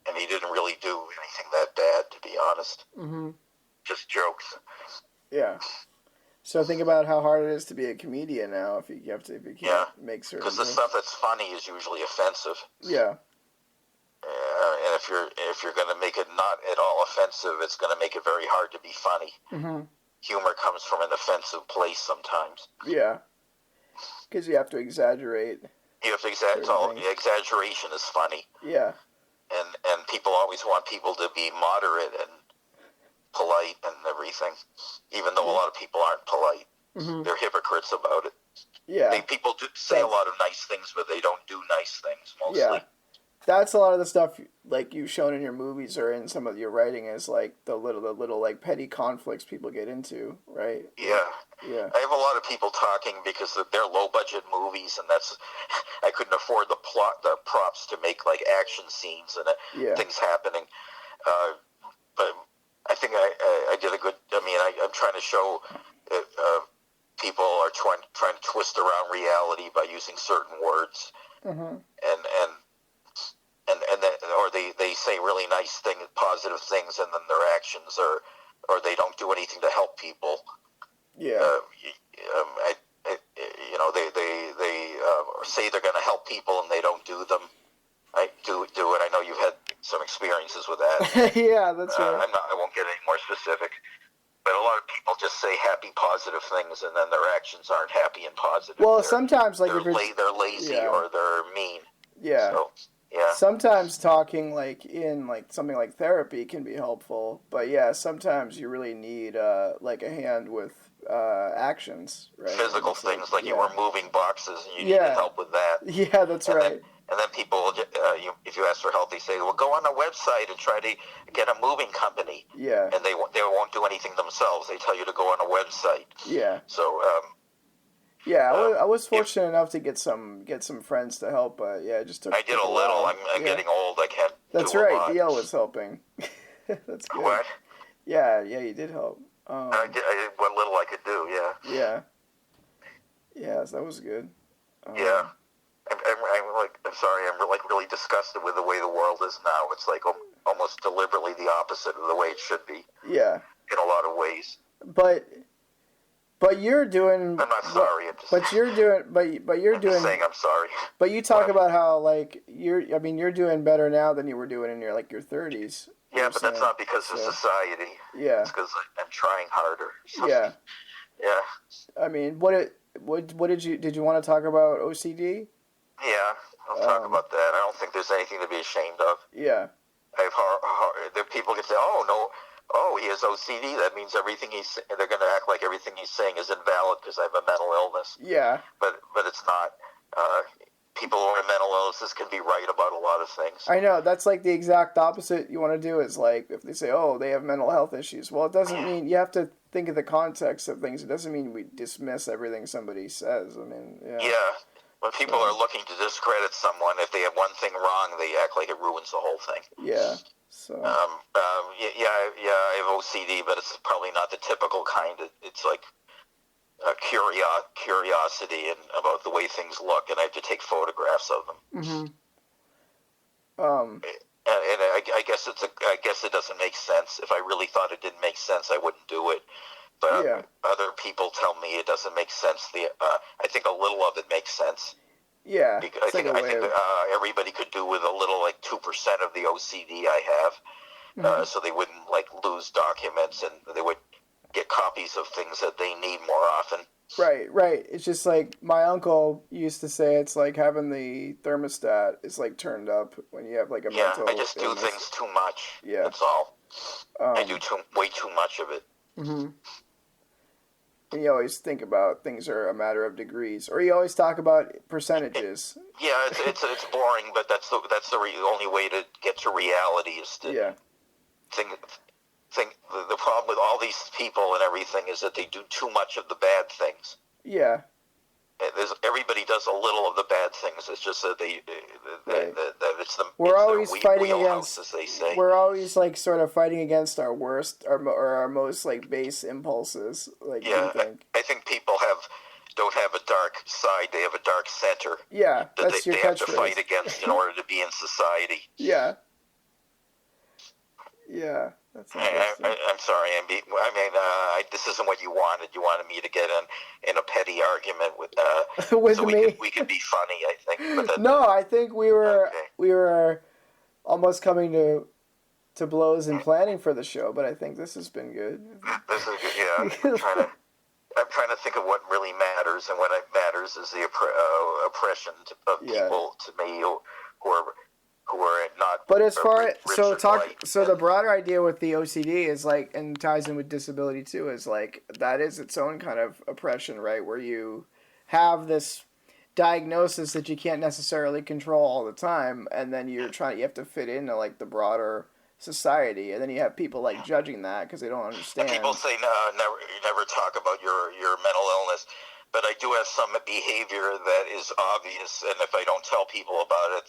And he didn't really do anything that bad, to be honest. Mm-hmm. Just jokes. Yeah. So think about how hard it is to be a comedian now if you can't make certain. Because the stuff that's funny is usually offensive. Yeah. And if you're going to make it not at all offensive, it's going to make it very hard to be funny. Mm-hmm. Humor comes from an offensive place sometimes. Yeah. Because you have to exaggerate. You have to exaggerate. Exaggeration is funny. Yeah. And people always want people to be moderate and polite and everything, even though a lot of people aren't polite. Mm-hmm. They're hypocrites about it. Yeah. People do say a lot of nice things, but they don't do nice things mostly. Yeah. That's a lot of the stuff like you've shown in your movies or in some of your writing is like the little like petty conflicts people get into, right? Yeah. Yeah. I have a lot of people talking because they're low budget movies, and I couldn't afford the props to make like action scenes and things happening. But I think I did a good. I mean, I'm trying to show people are trying to twist around reality by using certain words, and then, or they say really nice things, positive things, and then their actions or they don't do anything to help people. Yeah. They say they're going to help people and they don't do them. I do it. I know you've had some experiences with that. Yeah, that's right. I won't get any more specific, but a lot of people just say happy, positive things, and then their actions aren't happy and positive. Well, sometimes like they're lazy or they're mean. Yeah. So, yeah. Sometimes talking like in like something like therapy can be helpful, but yeah, sometimes you really need like a hand with actions, right? Physical things like you were moving boxes and you needed help with that. Yeah, that's right. And then people, if you ask for help, they say, "Well, go on a website and try to get a moving company." Yeah. And they won't do anything themselves. They tell you to go on a website. Yeah. So. I was fortunate enough to get some friends to help, but yeah, it just took. I did a little. I'm getting old. I can't. That's right. DL was helping. That's good. What? Yeah, you did help. I did what little I could do. Yeah. Yeah. Yeah, so that was good. Yeah. I'm sorry. I'm like really disgusted with the way the world is now. It's like almost deliberately the opposite of the way it should be. Yeah. In a lot of ways. But you're doing. I'm not sorry. But you're doing. But you're doing. I'm saying I'm sorry. But you talk about how like you're doing better now than you were doing in your 30s. Yeah, but that's not because of society. Yeah. It's because I'm trying harder. Yeah. Yeah. I mean, what did you want to talk about OCD? Yeah, I'll talk about that. I don't think there's anything to be ashamed of. Yeah. There people can say, he has OCD. That means they're going to act like everything he's saying is invalid because I have a mental illness. Yeah. But it's not. People who have mental illnesses can be right about a lot of things. I know. That's like the exact opposite you want to do is like if they say, they have mental health issues. Well, it doesn't mean you have to think of the context of things. It doesn't mean we dismiss everything somebody says. I mean, yeah. Yeah. When people are looking to discredit someone, if they have one thing wrong, they act like it ruins the whole thing. Yeah. So. I have OCD, but it's probably not the typical kind. It's like a curiosity about the way things look, and I have to take photographs of them. Mm-hmm. And I guess it doesn't make sense. If I really thought it didn't make sense, I wouldn't do it. But other people tell me it doesn't make sense. I think a little of it makes sense. Yeah, I think everybody could do with a little, 2% of the OCD I have, so they wouldn't lose documents, and they would get copies of things that they need more often. Right. It's just like my uncle used to say it's like having the thermostat is like turned up when you have like a mental I just illness. do things too much. Yeah. That's all. I do way too much of it. Mm-hmm. And you always think about things are a matter of degrees, or you always talk about percentages. Yeah, it's boring, but that's the only way to get to reality is to think the problem with all these people and everything is that they do too much of the bad things. Yeah. Everybody does a little of the bad things. It's just that that it's the we're always fighting wheelhouse, against, as they say. We're always like sort of fighting against our worst or our most like base impulses. Like, yeah, I think people don't have a dark side. They have a dark center. Yeah, that's your they have to fight against in order to be in society. Yeah. That's interesting. I'm sorry. This isn't what you wanted. You wanted me to get in a petty argument with with so me. We could be funny, I think. But no, I think we were almost coming to blows in planning for the show, but I think this has been good. This is good. Yeah, I'm trying to think of what really matters, and what matters is the oppression of people to me who are not. But as far as the broader idea with the OCD is like, and ties in with disability too, is like that is its own kind of oppression, right? Where you have this diagnosis that you can't necessarily control all the time, and then you have to fit into like the broader society, and then you have people like judging that because they don't understand. And people say never talk about your mental illness. But I do have some behavior that is obvious, and if I don't tell people about it,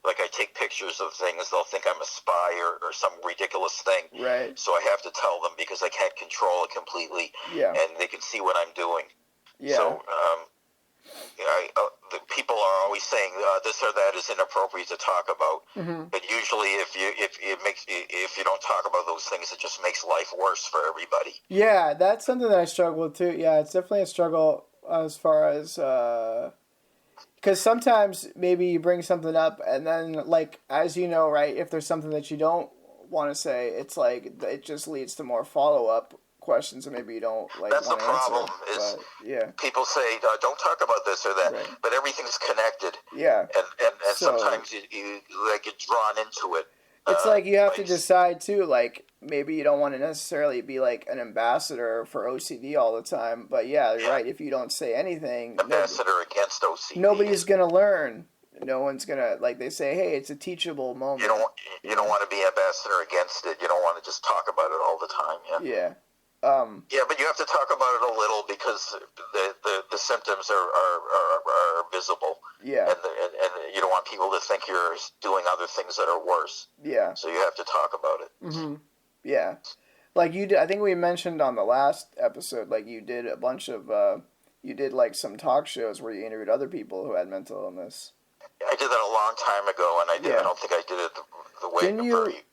I take pictures of things, they'll think I'm a spy or some ridiculous thing. Right. So I have to tell them because I can't control it completely. Yeah. And they can see what I'm doing. Yeah. So the people are always saying this or that is inappropriate to talk about. Mm-hmm. But usually, if you don't talk about those things, it just makes life worse for everybody. Yeah, that's something that I struggle with too. Yeah, it's definitely a struggle as far as because sometimes maybe you bring something up and then like, as you know, right, if there's something that you don't want to say, it's like it just leads to more follow-up questions and maybe you don't like that's the problem answer, people say don't talk about this or that, right. But everything's connected, and so, sometimes you like get drawn into it. It's like you have to decide too, like maybe you don't want to necessarily be like an ambassador for OCD all the time, but you're right, if you don't say anything, ambassador against OCD, nobody's gonna learn. No one's gonna, like they say, hey, it's a teachable moment. You don't want to be ambassador against it. You don't want to just talk about it all the time. Yeah. But you have to talk about it a little because the symptoms are visible. Yeah. And you don't want people to think you're doing other things that are worse. Yeah. So you have to talk about it. Mm-hmm. Yeah. Like you did, I think we mentioned on the last episode, like you did a bunch of, you did like some talk shows where you interviewed other people who had mental illness. I did that a long time ago, and I don't think I did it the way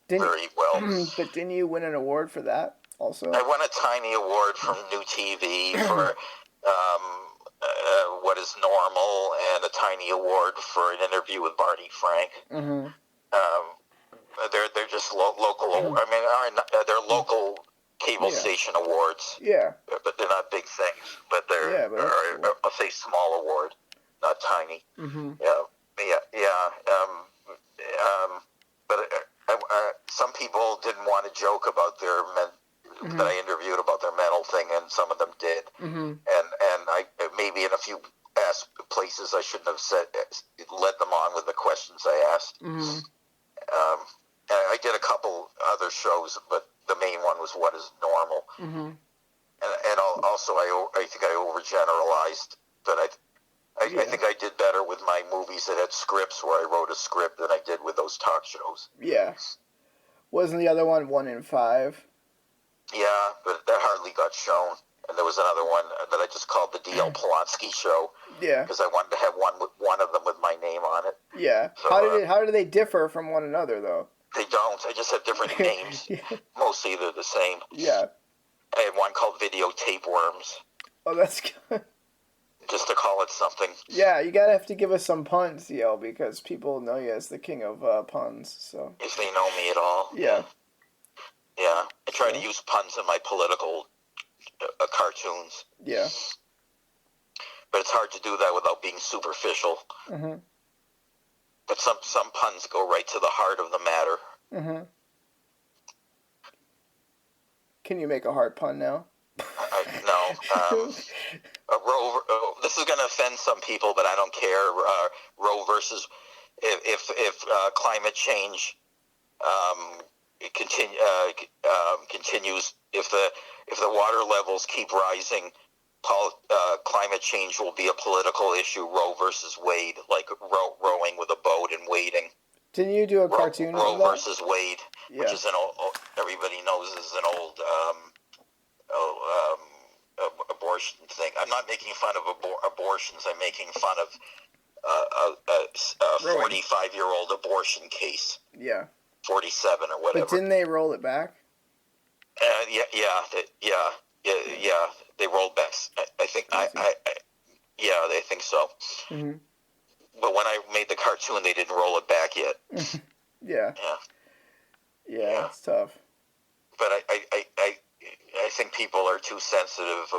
very well. But didn't you win an award for that also? I won a tiny award from New TV for What is Normal, and a tiny award for an interview with Barney Frank. Mm-hmm. They're just local. I mean, they're local cable station awards. Yeah. But they're not big things. But they're cool. I'll say small award, not tiny. Mm-hmm. But some people didn't want to joke about their that I interviewed about their mental thing, and some of them did. Mm-hmm. And I maybe in a few places I shouldn't have led them on with the questions I asked. Mm-hmm. I did a couple other shows, but the main one was What is Normal. Mm-hmm. And also I think I overgeneralized, but I think I did better with my movies that had scripts, where I wrote a script, than I did with those talk shows. Yeah. Wasn't the other one 1 in 5? Yeah, but that hardly got shown. And there was another one that I just called the D.L. Polonsky Show. Yeah. Because I wanted to have one of them with my name on it. Yeah. So, how do they differ from one another, though? They don't. They just have different names. Mostly they're the same. Yeah. I had one called Videotape Worms. Oh, that's good. Just to call it something. Yeah, you have to give us some puns, Yo, because people know you as the king of puns. So if they know me at all. Yeah. Yeah. I try to use puns in my political cartoons. Yeah. But it's hard to do that without being superficial. Mm-hmm. But some puns go right to the heart of the matter. Mm-hmm. Can you make a hard pun now? No. This is going to offend some people, but I don't care. Roe versus if climate change continues, if the water levels keep rising, climate change will be a political issue. Roe versus Wade, like rowing with a boat and wading. Didn't you do a cartoon Roe of that? versus Wade, which is an old, everybody knows is an old abortion thing. I'm not making fun of abortions. I'm making fun of a 45-year-old abortion case. Yeah. 47 or whatever. But didn't they roll it back? Yeah. They rolled back. I think. They think so. Mm-hmm. But when I made the cartoon, they didn't roll it back yet. Yeah, it's tough. But I think people are too sensitive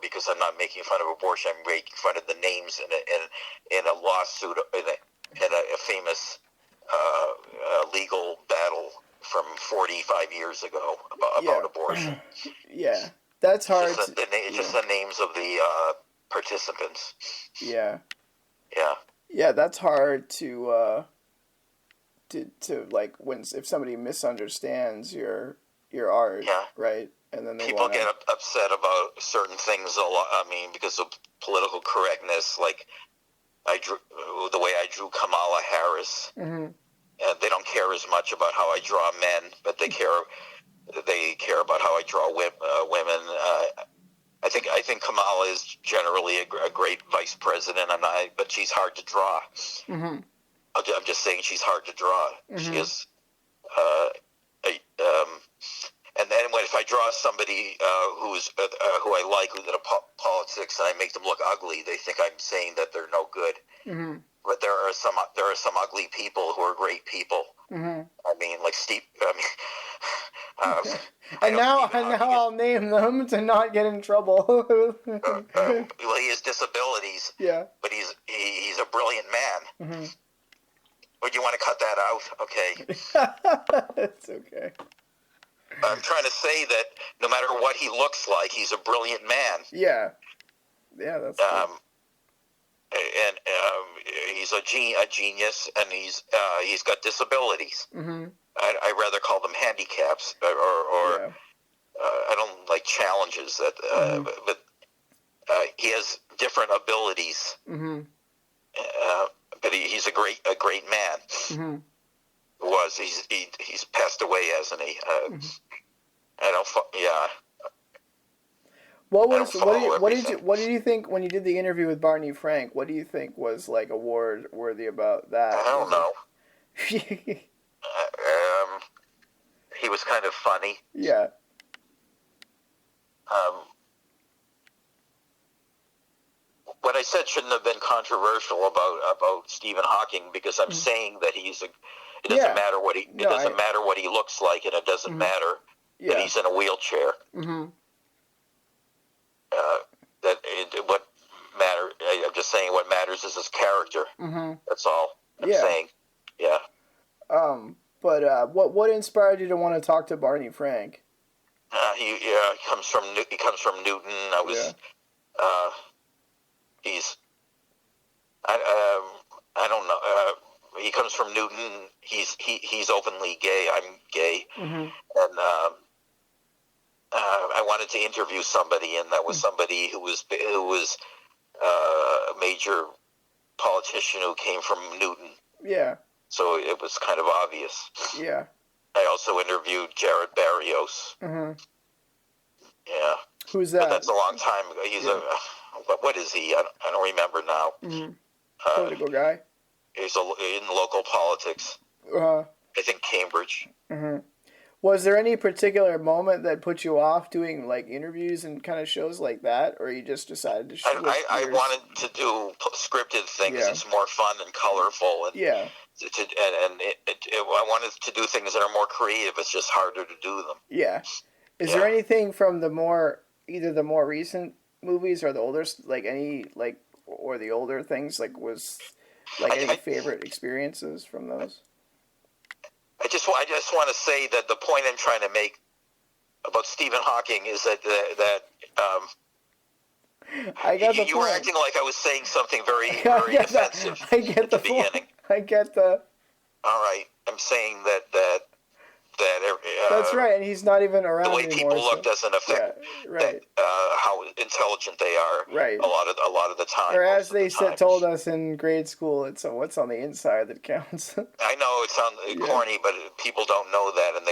because I'm not making fun of abortion. I'm making fun of the names in a lawsuit in a famous legal battle from 45 years ago about abortion. Yeah, that's hard. It's just the names of the participants. Yeah. Yeah. Yeah, that's hard to like if somebody misunderstands your art, right? And then people get upset about certain things a lot. I mean, because of political correctness, like the way I drew Kamala Harris. Mm-hmm. And they don't care as much about how I draw men, but they care about how I draw women. I think Kamala is generally a great vice president. But she's hard to draw. Mm-hmm. I'm just saying she's hard to draw. Mm-hmm. She is. And then if I draw somebody who I like who's in politics and I make them look ugly, they think I'm saying that they're no good. Mm-hmm. But there are some ugly people who are great people. Mm-hmm. I mean, like Steve. And now I'll name them to not get in trouble. Well, he has disabilities. Yeah. But he's a brilliant man. Mm-hmm. Would you want to cut that out? Okay. It's okay. I'm trying to say that no matter what he looks like, he's a brilliant man. Yeah. Yeah, that's cool. And he's a genius, and he's got disabilities. Mm-hmm. I rather call them handicaps, or I don't like challenges. But he has different abilities. Mm-hmm. But he's a great man. Mm-hmm. He's passed away, hasn't he? Mm-hmm. I don't. Yeah. What did you think when you did the interview with Barney Frank? What do you think was like award worthy about that? I don't know. He was kind of funny. Yeah. What I said shouldn't have been controversial about Stephen Hawking, because I'm saying that it doesn't matter what he looks like, and it doesn't matter that he's in a wheelchair. Mm-hmm. What matter? I'm just saying what matters is his character. Mm-hmm. That's all I'm saying. Yeah. But what inspired you to want to talk to Barney Frank? He comes from Newton. I don't know. He comes from Newton. He's openly gay. I'm gay, mm-hmm. and I wanted to interview somebody, and that was somebody who was a major politician who came from Newton. Yeah. So it was kind of obvious. Yeah. I also interviewed Jared Barrios. Mm-hmm. Yeah. Who's that? But that's a long time ago. He's what is he? I don't remember now. Mm-hmm. Political guy? He's in local politics. I think Cambridge. Mm-hmm. Was there any particular moment that put you off doing like interviews and kind of shows like that, or you just decided to? I wanted to do scripted things. Yeah. It's more fun and colorful, and I wanted to do things that are more creative. It's just harder to do them. Yeah. Is there anything from the more either the more recent movies or the older, like any like or the older things, like was like any favorite experiences from those? I just want to say that the point I'm trying to make about Stephen Hawking is that I get the you were point. acting like I was saying something very I get offensive I get at the point. beginning. I get the. All right, I'm saying that That's right, and he's not even around the way anymore. people look doesn't affect right. how intelligent they are. Right. A lot of the time. Or as they told us in grade school, it's what's on the inside that counts. I know it sounds corny, but people don't know that, and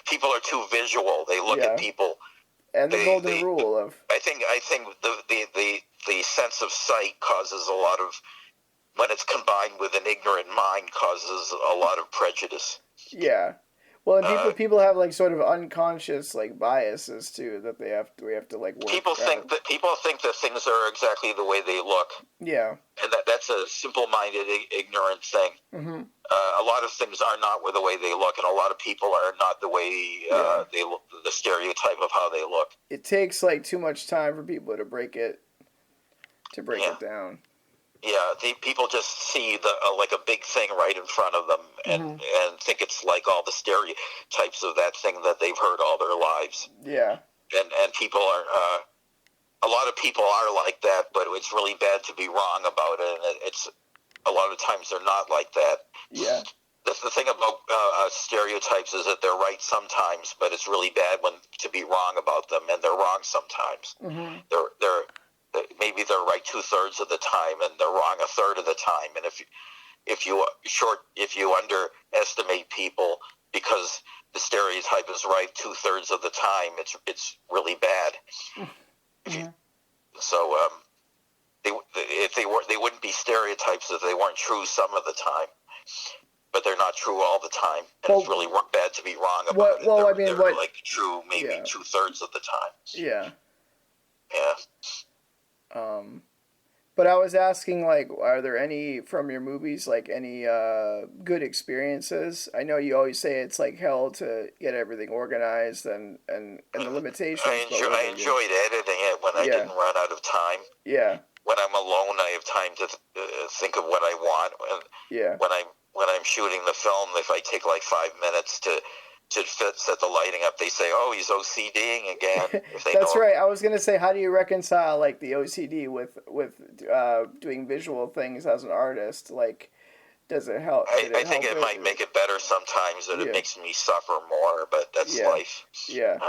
people are too visual. They look at people. And the golden rule of. I think the sense of sight causes a lot of, when it's combined with an ignorant mind, causes a lot of prejudice. Yeah. Well, and people have like sort of unconscious like biases too that we have to like work. People think that things are exactly the way they look. Yeah. And that's a simple-minded, ignorant thing. Mm-hmm. A lot of things are not the way they look, and a lot of people are not the way they look, the stereotype of how they look. It takes like too much time for people to break it down. Yeah, people just see like a big thing right in front of them, and think it's like all the stereotypes of that thing that they've heard all their lives. Yeah. And people are, a lot of people are like that, but it's really bad to be wrong about it. And it's a lot of times they're not like that. Yeah. The thing about stereotypes is that they're right sometimes, but it's really bad to be wrong about them, and they're wrong sometimes. Mm-hmm. Maybe they're right 2/3 of the time, and they're wrong 1/3 of the time. And if you underestimate people because the stereotype is right 2/3 of the time, it's really bad. Mm-hmm. They wouldn't be stereotypes if they weren't true some of the time. But they're not true all the time, and it's really bad to be wrong about it. Well, they're like true maybe 2/3 of the time. Yeah. Yeah. But I was asking, like, are there any from your movies, like any good experiences? I know you always say it's like hell to get everything organized and the limitations. I enjoyed editing it when I didn't run out of time. Yeah. When I'm alone, I have time to think of what I want. And when I'm shooting the film, if I take like 5 minutes to set the lighting up, they say, "Oh, he's OCDing again." That's right. I was gonna say, how do you reconcile like the OCD with doing visual things as an artist? Like, does it help? I think it might make it better sometimes, that it makes me suffer more, but that's life. Yeah.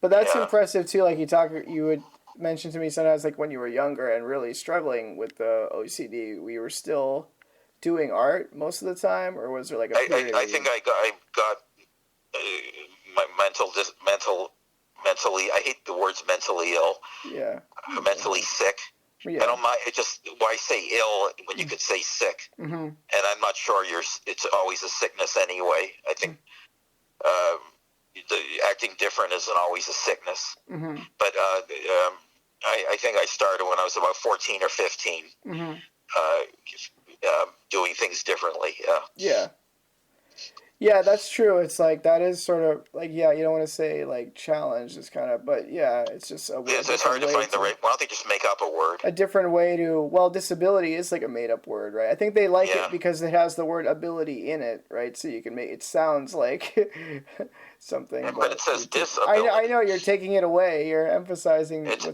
But that's impressive too. Like you would mention to me sometimes, like when you were younger and really struggling with the OCD, we were still doing art most of the time, or was there like a period? I think I got my mentally. I hate the words mentally ill. Yeah. Mentally sick. Yeah. I don't mind. It just, why say ill when you could say sick? Mm-hmm. And I'm not sure it's always a sickness anyway. I think the acting different isn't always a sickness. Mm-hmm. But I think I started when I was about 14 or 15. Mm-hmm. Doing things differently. Yeah, that's true. It's like, that is sort of like, you don't want to say like challenge, it's kind of, but it's just a it's hard to find the right. Why don't they just make up a word? A different way to, disability is like a made up word, right? I think they like it because it has the word ability in it, right? So you can make it sounds like something. But it says disability. I know you're taking it away. You're emphasizing. It's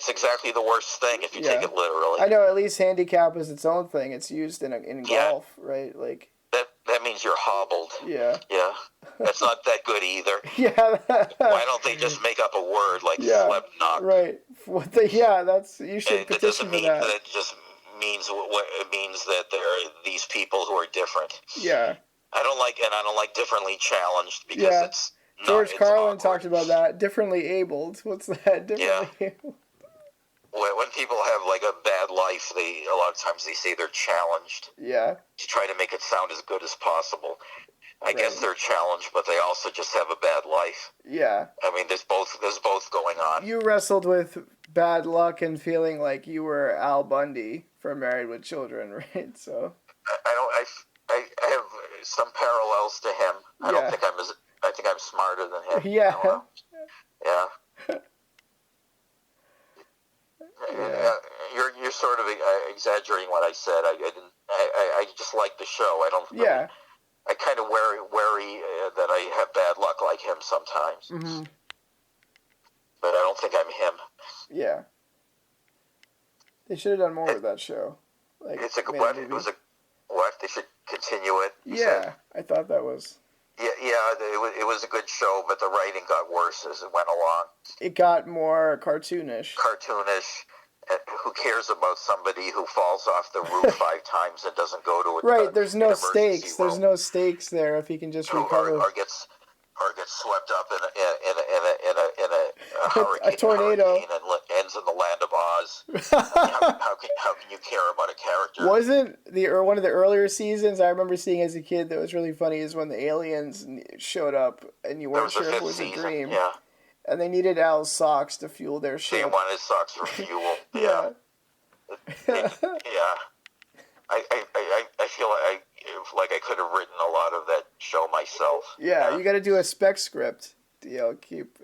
exactly the worst thing if you take it literally. I know. At least handicap is its own thing. It's used in golf, right? Like. That means you're hobbled. Yeah. Yeah. That's not that good either. Yeah. Why don't they just make up a word like slipknot? Right. You should petition for that. That just means what it means, that there are these people who are different. Yeah. I don't like differently challenged, because it's George Carlin talked about that. Differently abled. What's that? Differently abled. When people have like a bad life, a lot of times they say they're challenged. Yeah. To try to make it sound as good as possible. I guess they're challenged, but they also just have a bad life. Yeah. I mean, there's both going on. You wrestled with bad luck and feeling like you were Al Bundy from Married with Children, right? So. I have some parallels to him. I think I'm smarter than him. Yeah. Yeah. You're sort of exaggerating what I said. I just like the show. I don't. Yeah. I kind of worry that I have bad luck like him sometimes. Mm-hmm. But I don't think I'm him. Yeah. They should have done more with that show. Like, it's a what? It was a what? They should continue it. Yeah, I thought that was. Yeah, it was a good show, but the writing got worse as it went along. It got more cartoonish. Who cares about somebody who falls off the roof 5 times and doesn't go to it? Right, there's no stakes. There's no stakes there if he can just recover. Or gets swept up in a hurricane, a tornado, and ends in the land of Oz. how can you care about a character? Wasn't one of the earlier seasons I remember seeing as a kid that was really funny is when the aliens showed up and you weren't sure if it was a dream. Yeah. And they needed Al's socks to fuel their ship. They wanted socks for fuel. Yeah. Yeah. I feel like I could have written a lot of that show myself. Yeah, you got to do a spec script.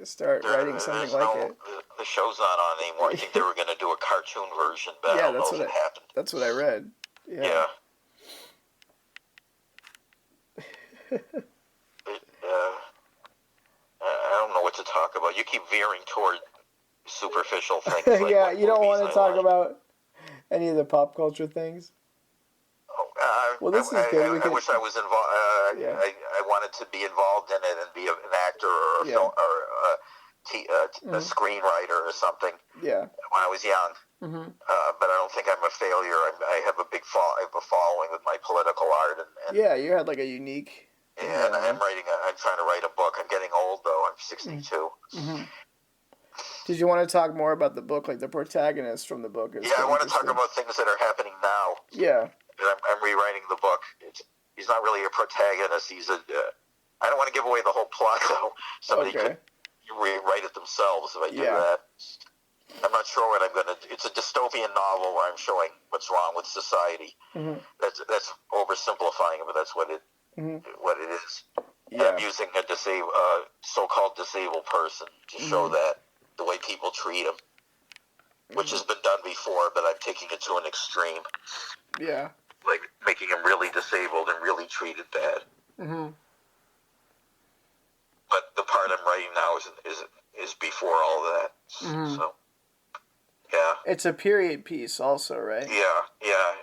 Start writing something like it. The show's not on anymore. I think they were going to do a cartoon version, but I don't know if it happened. That's what I read. Yeah. I don't know what to talk about. You keep veering toward superficial things. Like yeah, you don't want to talk about any of the pop culture things. Well, this is good. I wish I was involved. I wanted to be involved in it and be an actor or a film or a screenwriter or something. Yeah. When I was young. Mm-hmm. But I don't think I'm a failure. I have a following with my political art. And yeah, you had like a unique. Yeah, and I'm trying to write a book. I'm getting old though. I'm 62. Mm-hmm. Did you want to talk more about the book, like the protagonist from the book? I want to talk about things that are happening now. Yeah. I'm rewriting the book. He's not really a protagonist. I don't want to give away the whole plot, though. Somebody could rewrite it themselves if I do that. I'm not sure what I'm going to do. It's a dystopian novel where I'm showing what's wrong with society. Mm-hmm. That's oversimplifying it, but that's what it is. Yeah. And I'm using a so-called disabled person to show that the way people treat him, which has been done before, but I'm taking it to an extreme. Yeah. Like making him really disabled and really treated bad. Mm-hmm. But the part I'm writing now is before all that. Mm-hmm. So, yeah. It's a period piece also, right? Yeah.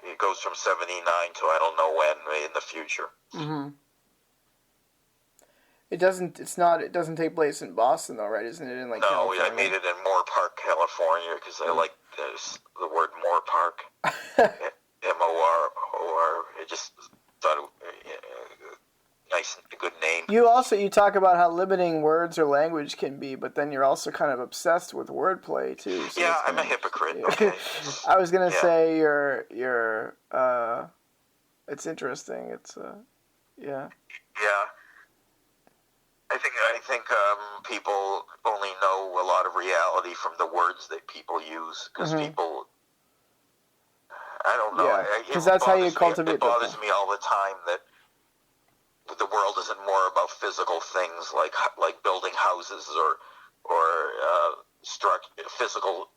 It goes from 79 to I don't know when in the future. Mm-hmm. It doesn't take place in Boston though, right? Isn't it in California? I made it in Moore Park, California, because I like the word Moore Park. MOROR. I just thought it nice, good name. You talk about how limiting words or language can be, but then you're also kind of obsessed with wordplay too. So I'm a hypocrite. Okay. I was gonna say you're it's interesting. It's yeah. Yeah. I think people only know a lot of reality from the words that people use, because people. I don't know. Yeah, because that's how you cultivate. It bothers me all the time that the world isn't more about physical things like building houses or physical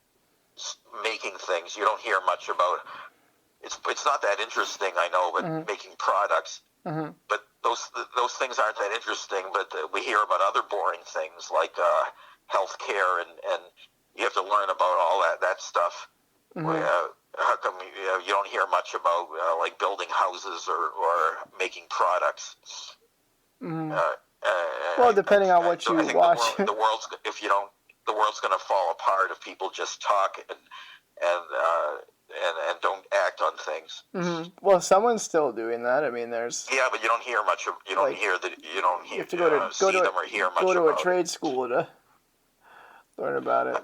making things. You don't hear much about. It's not that interesting, I know, but making products. Mm-hmm. But those things aren't that interesting. But we hear about other boring things like healthcare, and you have to learn about all that stuff. Mm-hmm. How come you don't hear much about like building houses or making products? Mm-hmm. Well, depending on what you watch, the world's going to fall apart if people just talk and don't act on things. Mm-hmm. Well, someone's still doing that. I mean, there's but you don't hear much. You don't hear that. You don't hear. You have to go to a trade school to learn about it,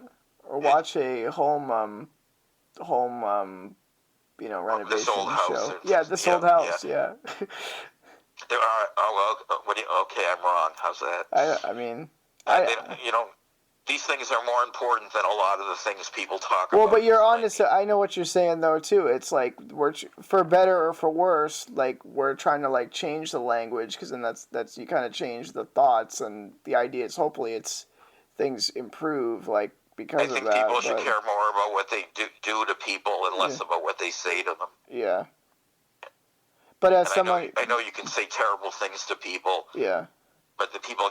or watch a home renovation show. This old house. Yeah. There are. Okay, I'm wrong. How's that? These things are more important than a lot of the things people talk about. Well, but you're honest. I know what you're saying though too. It's like we're for better or for worse. Like we're trying to change the language, because then that's you kind of change the thoughts, and the idea is hopefully things improve. Like because I think of that. people should care more about what they do to people and less about what they say to them. Yeah. But as someone, I know you can say terrible things to people. Yeah. But the people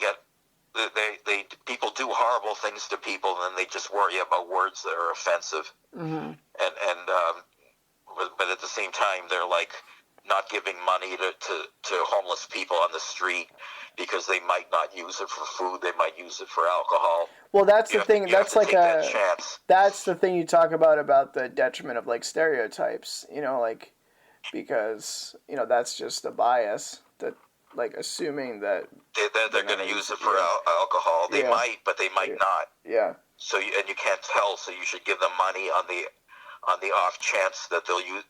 people do horrible things to people, and then they just worry about words that are offensive. Mm-hmm. But at the same time, they're like not giving money to homeless people on the street because they might not use it for food, they might use it for alcohol. Well, that's the thing. That's like that's the thing you talk about the detriment of like stereotypes. Like because that's just a bias that like assuming that they're going to use it for alcohol. They might, but they might not. Yeah. So you can't tell. So you should give them money on the off chance that they'll use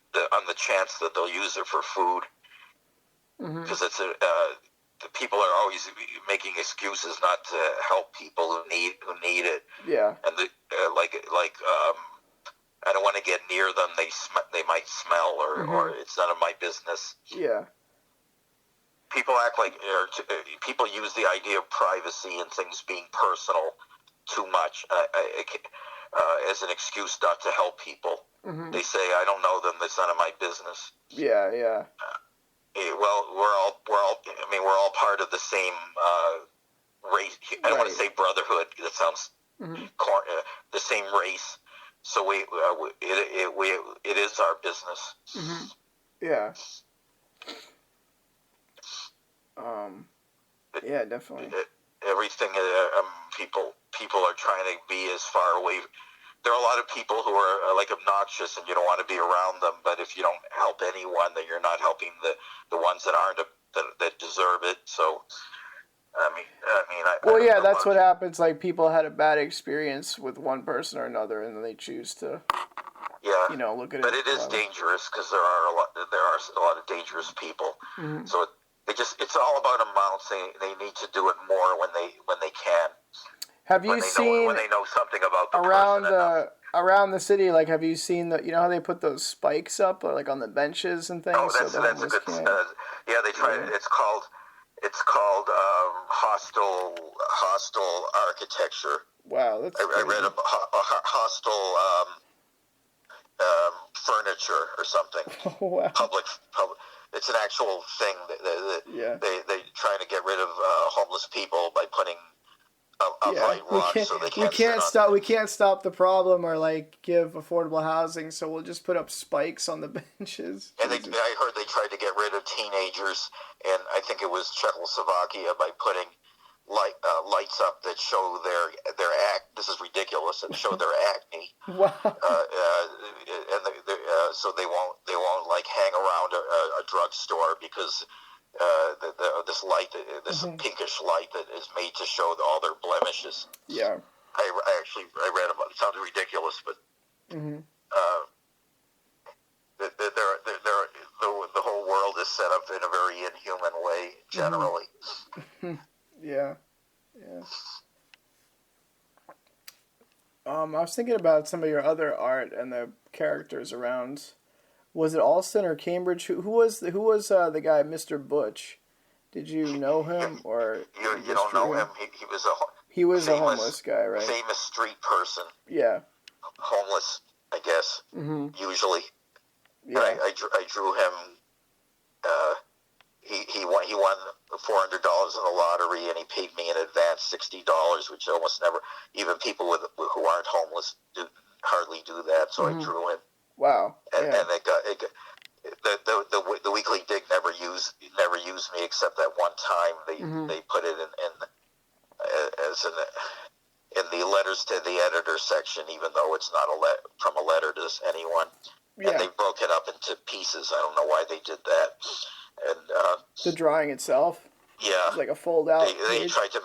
it for food. Because it's people are always making excuses not to help people who need it. Yeah. And I don't want to get near them. They might smell or it's none of my business. Yeah. People act like people use the idea of privacy and things being personal too much as an excuse not to help people. They say, "I don't know them. That's none of my business." Yeah, yeah. Well, we're all part of the same race. I don't want to say brotherhood. That sounds the same race. So it is our business. Yeah. Yeah, definitely. Everything people are trying to be as far away. There are a lot of people who are like obnoxious, and you don't want to be around them. But if you don't help anyone, then you're not helping the ones that aren't that deserve it. So, that's what happens. Like people had a bad experience with one person or another, and then they choose to, look at it. But it is dangerous because there are a lot of dangerous people. So it's all about amounts. They need to do it more when they can. Have you seen when they know something about the person around the city? Like, have you seen how they put those spikes up, like on the benches and things? Oh, that's a good. They try. It's called hostile architecture. Wow, that's. I read a hostile furniture or something. Oh, wow. Public. It's an actual thing. They trying to get rid of homeless people by putting. We can't stop the problem or like give affordable housing, so we'll just put up spikes on the benches. And I heard they tried to get rid of teenagers, and I think it was Czechoslovakia by putting lights up that show their act. This is ridiculous. That show their acne. Wow. So they won't like hang around a drugstore because. This pinkish light that is made to show all their blemishes. Yeah. I read about it. It sounded ridiculous, but the whole world is set up in a very inhuman way, generally. Yeah. I was thinking about some of your other art and the characters around. Was it Alston or Cambridge? Who was the guy, Mr. Butch? Did you know him or you don't know him? He was a homeless guy, right? Famous street person. Yeah. Homeless, I guess. Usually. Yeah. I drew him. He won $400 in the lottery, and he paid me in advance $60, which almost never. Even people who aren't homeless hardly do that. So I drew him. Wow. And it got the Weekly Dig never used me except that one time they put it in the letters to the editor section, even though it's not from a letter to anyone. Yeah. And they broke it up into pieces. I don't know why they did that. And the drawing itself. Yeah. It's like a fold out. They tried to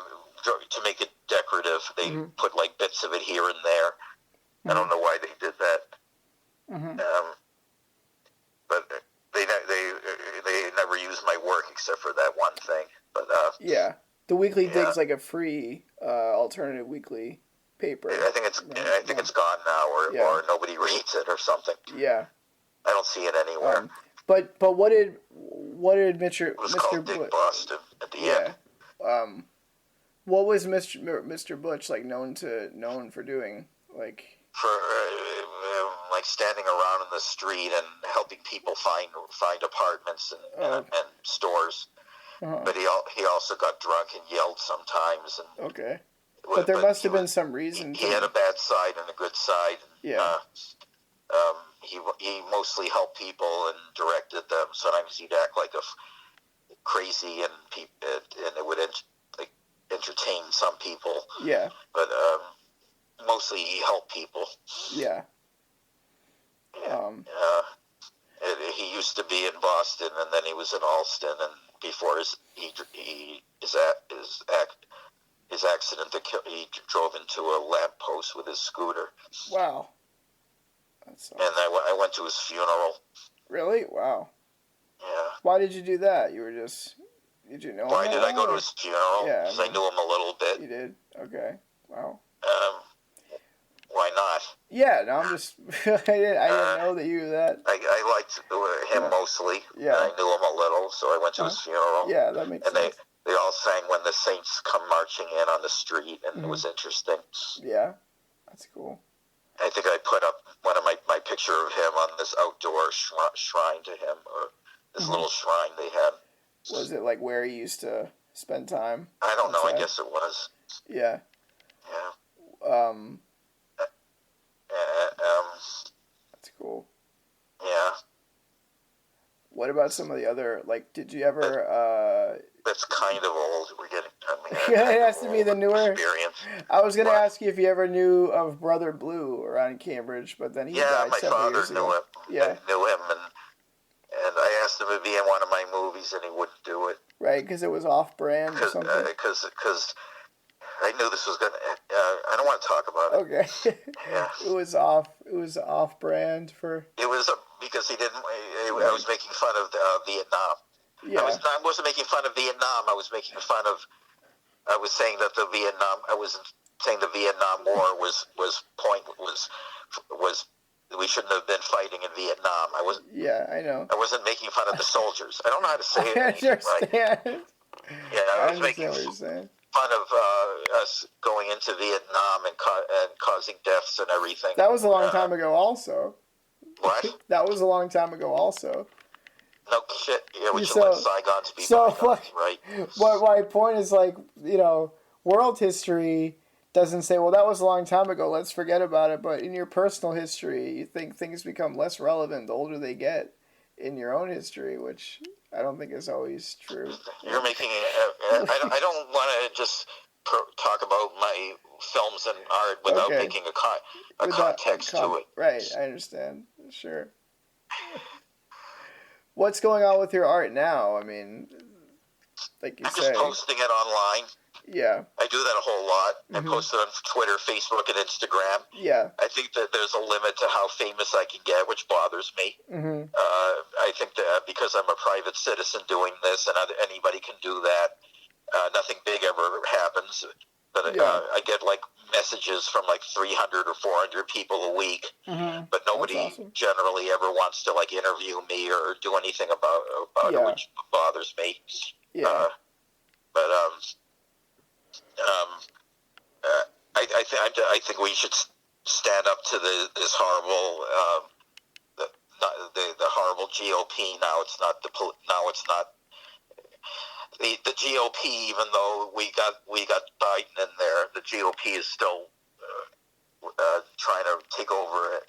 make it decorative. They put like bits of it here and there. I don't know why they did that. But they never used my work except for that one thing. But the Weekly Dig's like a free alternative weekly paper. I think it's gone now, or nobody reads it or something. Yeah, I don't see it anywhere. But what did Mr. It was called Dick Boston at the end. What was Mr. Butch like known for doing? Like for like standing around in the street and helping people find apartments and stores. Uh-huh. But he also got drunk and yelled sometimes. And okay. But there must have been some reason. He had a bad side and a good side. Yeah. He mostly helped people and directed them. Sometimes he'd act like crazy, and it would entertain some people. Yeah. But mostly he helped people. Yeah. He used to be in Boston, and then he was in Alston, and before his accident, he drove into a lamppost with his scooter. Wow. That's awesome. And I went to his funeral. Really? Wow. Yeah. Why did you do that? Did you know him? Why did I go to his funeral? Yeah. Because I knew him a little bit. You did? Okay. Wow. Why not? Yeah, no, I'm just... I didn't know that you knew that. I liked him mostly. Yeah. And I knew him a little, so I went to his funeral. Yeah, that makes sense. They all sang When the Saints Come Marching In on the street, and it was interesting. Yeah, that's cool. I think I put up one of my picture of him on this outdoor shrine to him, or this little shrine they had. Was it like where he used to spend time? I don't know. outside? I guess it was. Yeah. Yeah. That's cool. Yeah. What about some of the other, like, did you ever, That's kind of old. We're getting... yeah, it has to be the newer... Experience. I was going to ask you if you ever knew of Brother Blue around Cambridge, but then he died several years ago. My father knew him. Yeah. I knew him, and I asked him to be in one of my movies, and he wouldn't do it. Right, because it was off-brand or something? Because I knew this was going to... I don't want to talk about it. Okay. Yeah. It was off-brand for... It was because he didn't... I was making fun of Vietnam. Yeah. I wasn't making fun of Vietnam. I was making fun of... I was saying that the Vietnam... I wasn't saying the Vietnam War was we shouldn't have been fighting in Vietnam. Yeah, I know. I wasn't making fun of the soldiers. I don't know how to say it. I understand. Right? Yeah, I was making what you're saying. fun of us going into Vietnam and causing deaths and everything. That was a long time ago also. What? That was a long time ago also. No shit. Yeah, we should So- let Saigon's be so, bygones, right? What my point is, like, world history doesn't say, well, that was a long time ago, let's forget about it. But in your personal history, you think things become less relevant the older they get in your own history, which I don't think is always true. You're making I don't want to just talk about my films and art without making a context to it. Right, I understand. Sure. What's going on with your art now? I mean, like you I'm say. just posting it online. Yeah. I do that a whole lot. I post it on Twitter, Facebook, and Instagram. Yeah. I think that there's a limit to how famous I can get, which bothers me. Mm-hmm. I think that because I'm a private citizen doing this, and anybody can do that, nothing big ever happens. But I get like messages from like 300 or 400 people a week, but nobody generally ever wants to like interview me or do anything about it, which bothers me. Yeah. I think we should stand up to this horrible the horrible GOP. Now it's not the GOP. Even though we got Biden in there, the GOP is still trying to take over.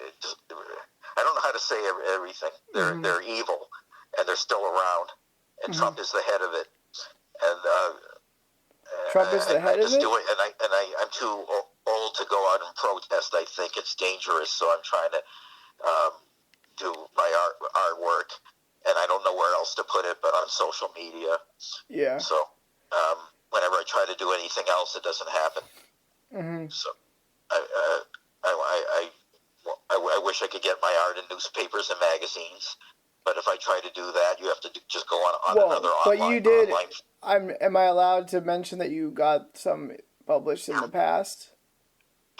I don't know how to say everything. They're evil, and they're still around. And Trump is the head of it. And Trump is the head of it? I'm too old to go out and protest. I think it's dangerous, so I'm trying to do my artwork, and I don't know where else to put it but on social media. Yeah. So whenever I try to do anything else, it doesn't happen. Mm-hmm. So I wish I could get my art in newspapers and magazines. But if I try to do that, you have to just go on another online. But you did. Online. Am I allowed to mention that you got some published in the past?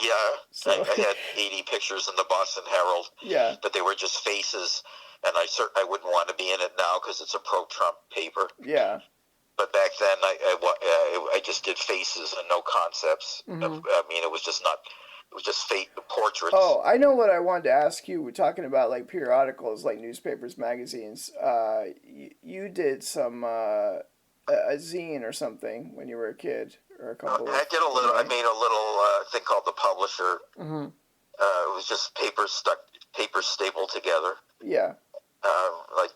Yeah, So. I had 80 pictures in the Boston Herald. Yeah. But they were just faces, and I wouldn't want to be in it now because it's a pro-Trump paper. Yeah. But back then, I just did faces and no concepts. I mean, it was just not It was just fake portraits. Oh, I know what I wanted to ask you. We're talking about like periodicals, like newspapers, magazines. You did some a zine or something when you were a kid, or a couple. I did a little. I made a little thing called the Publisher. Mm-hmm. It was just paper stapled together. Yeah. Like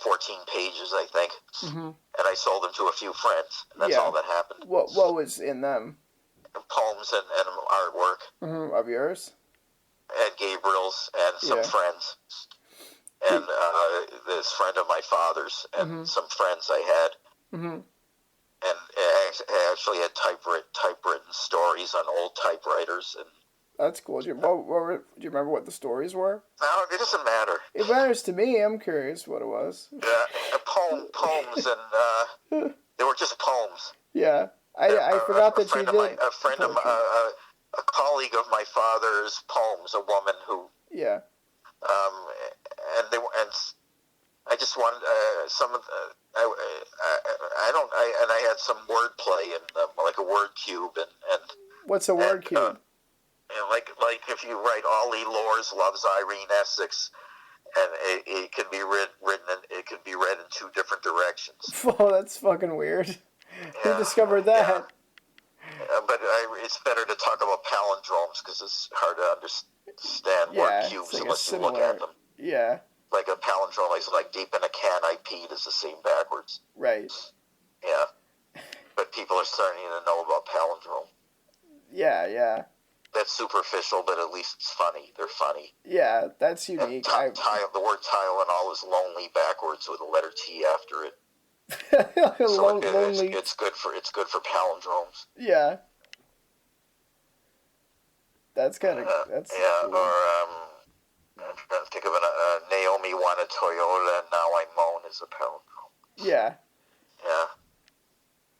14 pages, I think. Mm-hmm. And I sold them to a few friends. And that's all that happened. What was in them? Poems and artwork. Mm-hmm. Of yours? Ed Gabriel's and some friends. And this friend of my father's and some friends I had. Mm-hmm. And I actually had typewritten stories on old typewriters. And that's cool. Do you remember what the stories were? No, it doesn't matter. It matters to me. I'm curious what it was. Poems, and they were just poems. Yeah. I forgot that you did. A colleague of my father's poems, a woman who. Yeah. And I just wanted some of the. I had some wordplay in them, like a word cube, and. What's a word cube? Like if you write Ollie Lors loves Irene Essex, and it can be written and it can be read in two different directions. Oh, that's fucking weird. Who discovered that? Yeah. But it's better to talk about palindromes because it's hard to understand word cubes like unless you look at them. Yeah. Like a palindrome is like deep in a can I peed is the same backwards. Right. Yeah. But people are starting to know about palindrome. Yeah. That's superficial, but at least it's funny. They're funny. Yeah, that's unique. The word Tylenol is lonely backwards with a letter T after it. So it's good for palindromes. Yeah. That's kind of that's cool. Or I'm trying to think of Naomi wanted Toyota and now I moan is a palindrome. Yeah. Yeah.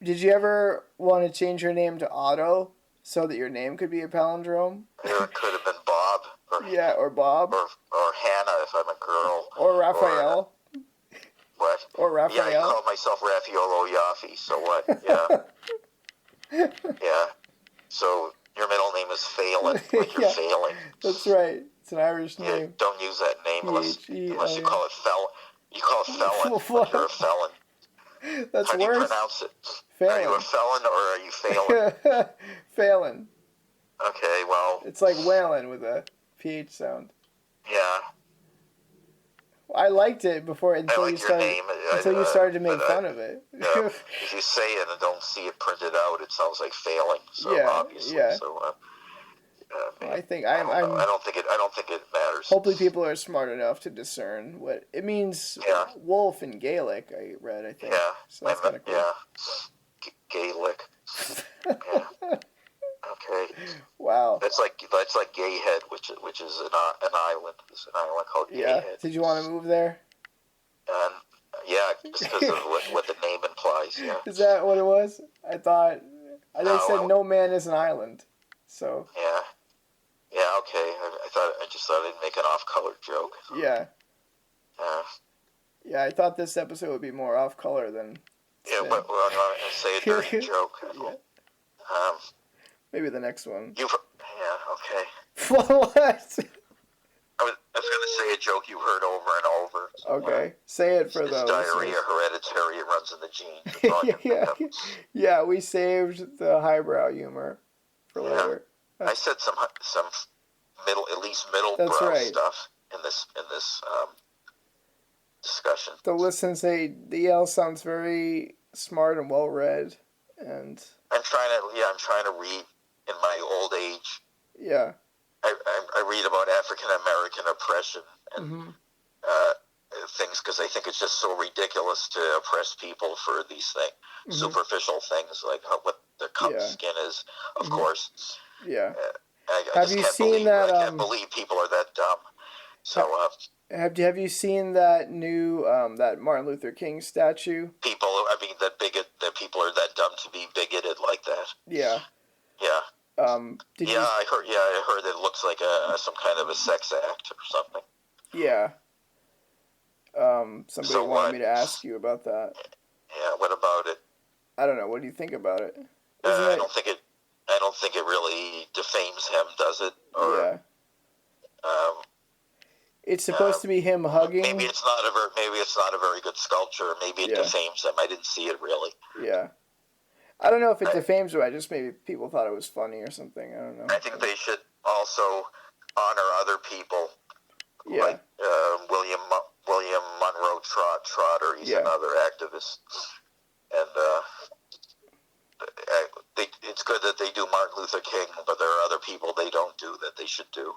Did you ever want to change your name to Otto so that your name could be a palindrome? It could have been Bob. Or Bob. Or Hannah if I'm a girl. Or Raphael. What? Or Raphael. Yeah, I call myself Raffaello Yaffe, so what? Yeah. Yeah. So your middle name is Phelan, like you're failing. That's right. It's an Irish name. Yeah, don't use that name unless you call it felon. You call it felon when you're a felon. That's How worse. do you pronounce it? Phelan. Are you a felon or are you failing? Phelan. Okay, well. It's like whalen with a PH sound. Yeah. I liked it before until you started to make fun of it. If you say it and don't see it printed out, it sounds like failing. So obviously, so I think I don't think it matters. Hopefully, people are smart enough to discern what it means. Wolf in Gaelic, I read. I think. Yeah. So that's kind of cool. Yeah. Gaelic. Yeah. Okay. Wow. That's like Gayhead, which is an island. It's an island called Gayhead. Yeah. Did you want to move there? Yeah, just because of what the name implies. Yeah. Is that what it was? I thought they said no man is an island. So. Yeah. Yeah. Okay. I just thought I'd make an off-color joke. Yeah. Yeah. Yeah, I thought this episode would be more off-color than. Yeah. Well, I'm going to say a dirty joke. Yeah. Maybe the next one. Yeah, okay. What? I was going to say a joke you heard over and over. Okay. Say it for those. Diarrhea hereditary. It runs in the genes. Yeah, we saved the highbrow humor for later. I said some at least middle brow stuff in this discussion. The listeners say DL sounds very smart and well read, and I'm trying to read in my old age. Yeah. I read about African American oppression and things because I think it's just so ridiculous to oppress people for these things, superficial things like what their cup skin is, of course. Yeah. I can't believe people are that dumb. So. Have you seen that new that Martin Luther King statue? That people are that dumb to be bigoted like that. Yeah. Yeah. I heard it looks like some kind of a sex act or something. Yeah. Somebody wanted me to ask you about that. Yeah. What about it? I don't know. What do you think about it? I don't think think it really defames him, does it? Or, yeah. It's supposed to be him hugging. Maybe it's not a very good sculpture. Maybe it defames him. I didn't see it really. Yeah. I don't know if it defames him. I just maybe people thought it was funny or something. I don't know. I think they should also honor other people. Yeah. Like William Monroe Trotter. He's another activist. And it's good that they do Martin Luther King, but there are other people they don't do that they should do.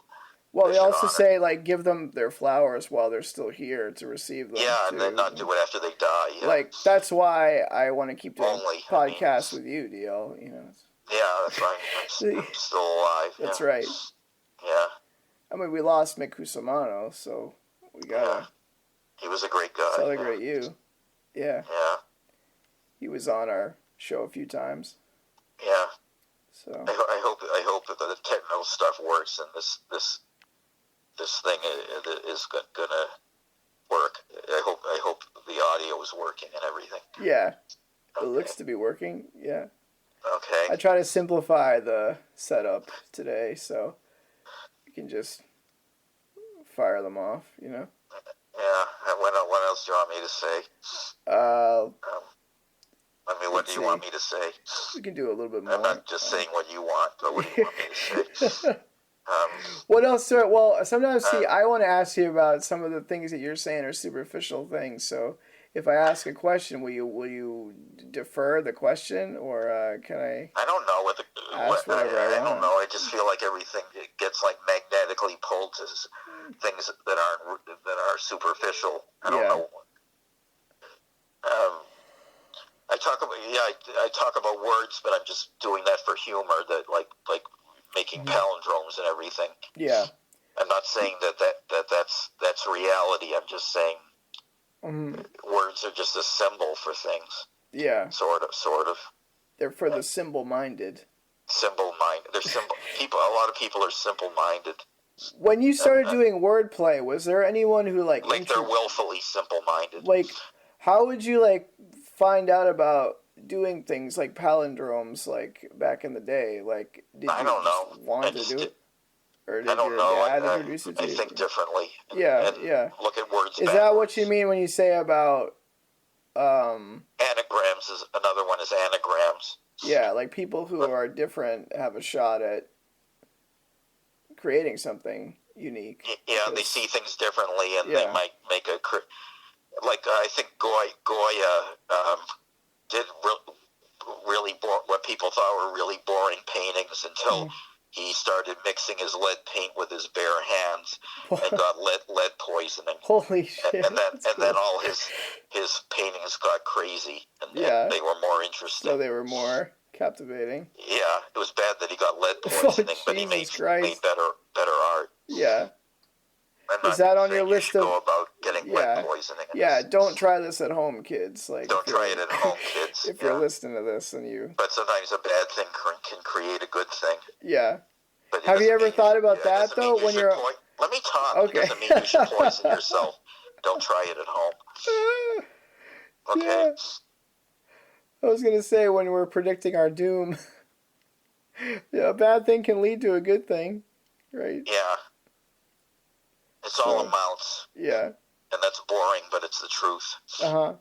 Well, they also say, like, give them their flowers while they're still here to receive them. Yeah, and then not do it after they die. Yeah. Like, that's why I want to keep doing podcasts with you, DL. You know. Yeah, that's right. I'm still alive. That's right. Yeah. I mean, we lost Mick Cusimano, so we gotta. He was a great guy. Celebrate you. Yeah. Yeah. He was on our show a few times. Yeah. So. I hope that the technical stuff works and this thing is gonna work. I hope the audio is working and everything. Yeah. Okay. It looks to be working. Yeah. Okay. I try to simplify the setup today, so you can just fire them off, you know? Yeah. What else do you want me to say? What do you want me to say? We can do a little bit more. I'm not just saying what you want, but what do you want me to say? What else, sir? Well, sometimes, I want to ask you about some of the things that you're saying are superficial things. So, if I ask a question, will you defer the question, or can I? I don't know ask whatever I want? I don't know. I just feel like everything gets like magnetically pulled to things that are superficial. I don't know. I talk about words, but I'm just doing that for humor. That like making palindromes and everything. Yeah. I'm not saying that's reality. I'm just saying words are just a symbol for things. Yeah. Sort of. They're for the simple-minded. Simple-minded. They're simple people. A lot of people are simple-minded. When you started doing wordplay, was there anyone who like they're willfully simple-minded? Like, how would you find out about doing things like palindromes back in the day? Like, did you want to do it? Or did your dad introduce it to you? I think differently. Yeah. Look at words. Is that what you mean when you say about anagrams? Is another one is anagrams. Yeah, like people who are different have a shot at creating something unique. Yeah, they see things differently, and they might make I think Goya did really what people thought were really boring paintings until he started mixing his lead paint with his bare hands and got lead poisoning. Holy shit! And then all his paintings got crazy, and they were more interesting. So they were more captivating. Yeah, it was bad that he got lead poisoning, but he made better art. Yeah. Is that on your list of? Go about getting lead poisoning. Yeah, don't try this at home, kids. Don't try it at home, kids. If you're listening to this and you. But sometimes a bad thing can create a good thing. Yeah. But have you ever thought about that though? When you're. Let me talk. Okay. It doesn't mean you should poison yourself. Don't try it at home. Okay. Yeah. I was gonna say when we're predicting our doom, a bad thing can lead to a good thing, right? Yeah. It's all amounts. Yeah. And that's boring, but it's the truth. Uh-huh.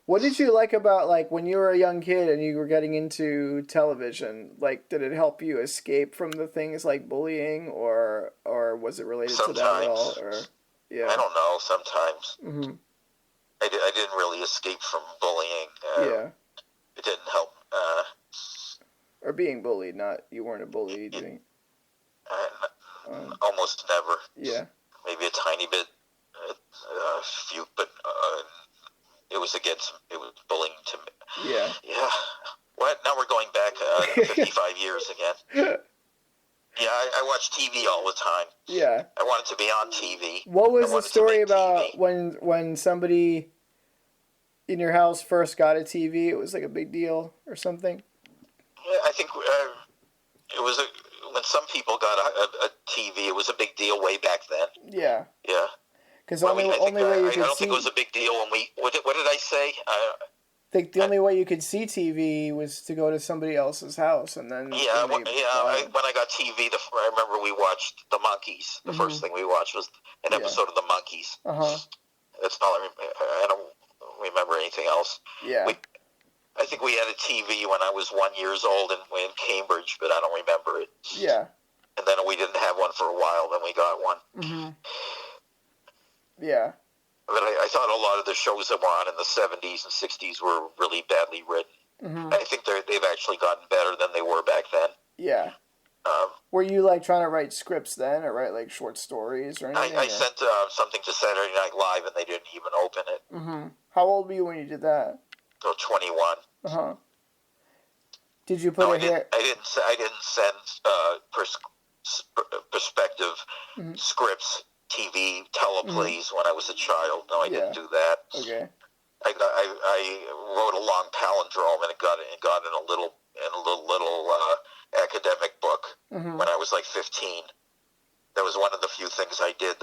What did you like about, when you were a young kid and you were getting into television? Did it help you escape from the things like bullying, or was it related to that at all? Or, yeah. I don't know, sometimes. Mm-hmm. I didn't really escape from bullying. Yeah. It didn't help. Or being bullied, you weren't a bully. Almost never. Yeah. Maybe a tiny bit, a few, but it was bullying to me. Yeah. Yeah. What? Now we're going back 55 years again. Yeah, I watch TV all the time. Yeah. I wanted to be on TV. What was the story about when somebody in your house first got a TV? It was like a big deal or something? Yeah, I think it was when some people got a TV, it was a big deal way back then. Yeah. Yeah. Because only way you could see... I don't think it was a big deal when we... What did I say? think the only way you could see TV was to go to somebody else's house, and then When I got TV, I remember we watched The Monkees. The first thing we watched was an episode of The Monkees. That's all I remember. I don't remember anything else. Yeah. I think we had a TV when I was 1 year old in Cambridge, but I don't remember it. Yeah. And then we didn't have one for a while. Then we got one. Yeah. But I thought a lot of the shows that were on in the 70s and 60s were really badly written. I think they've actually gotten better than they were back then. Yeah. Were you like trying to write scripts then, or write like short stories or anything? I sent something to Saturday Night Live, and they didn't even open it. How old were you when you did that? So 21. Did you put I didn't send perspective scripts, TV teleplays when I was a child. No, I didn't do that. Okay. I wrote a long palindrome, and it got in a little academic book when I was like 15. That was one of the few things I did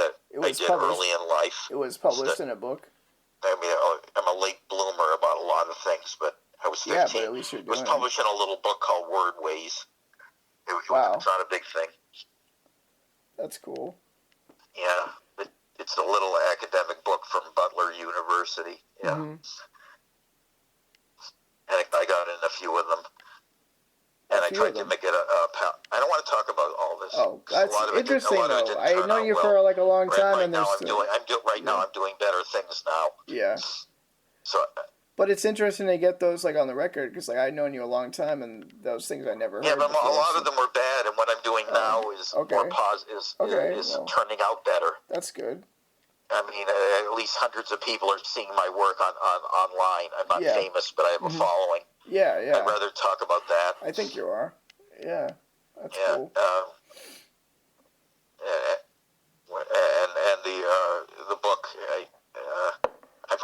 early in life. It was published in a book. I mean, I'm a late bloomer about a lot of things, but I was 15. Yeah, but at least you're doing it. Was published in a little book called Wordways. It's not a big thing. That's cool. Yeah, it's a little academic book from Butler University. Yeah, and I got in a few of them. And I tried to make it I don't want to talk about all this. Oh, that's interesting though. I know you for like a long time, and now I'm doing better things now. Yeah. So. But it's interesting to get those like on the record, because like I've known you a long time, and those things I never heard. Yeah, but before, a lot of them were bad, and what I'm doing now is more positive. Is turning out better. That's good. I mean, at least hundreds of people are seeing my work online. I'm not famous, but I have a following. Yeah. I'd rather talk about that. I think you are. Yeah, that's cool. And the book,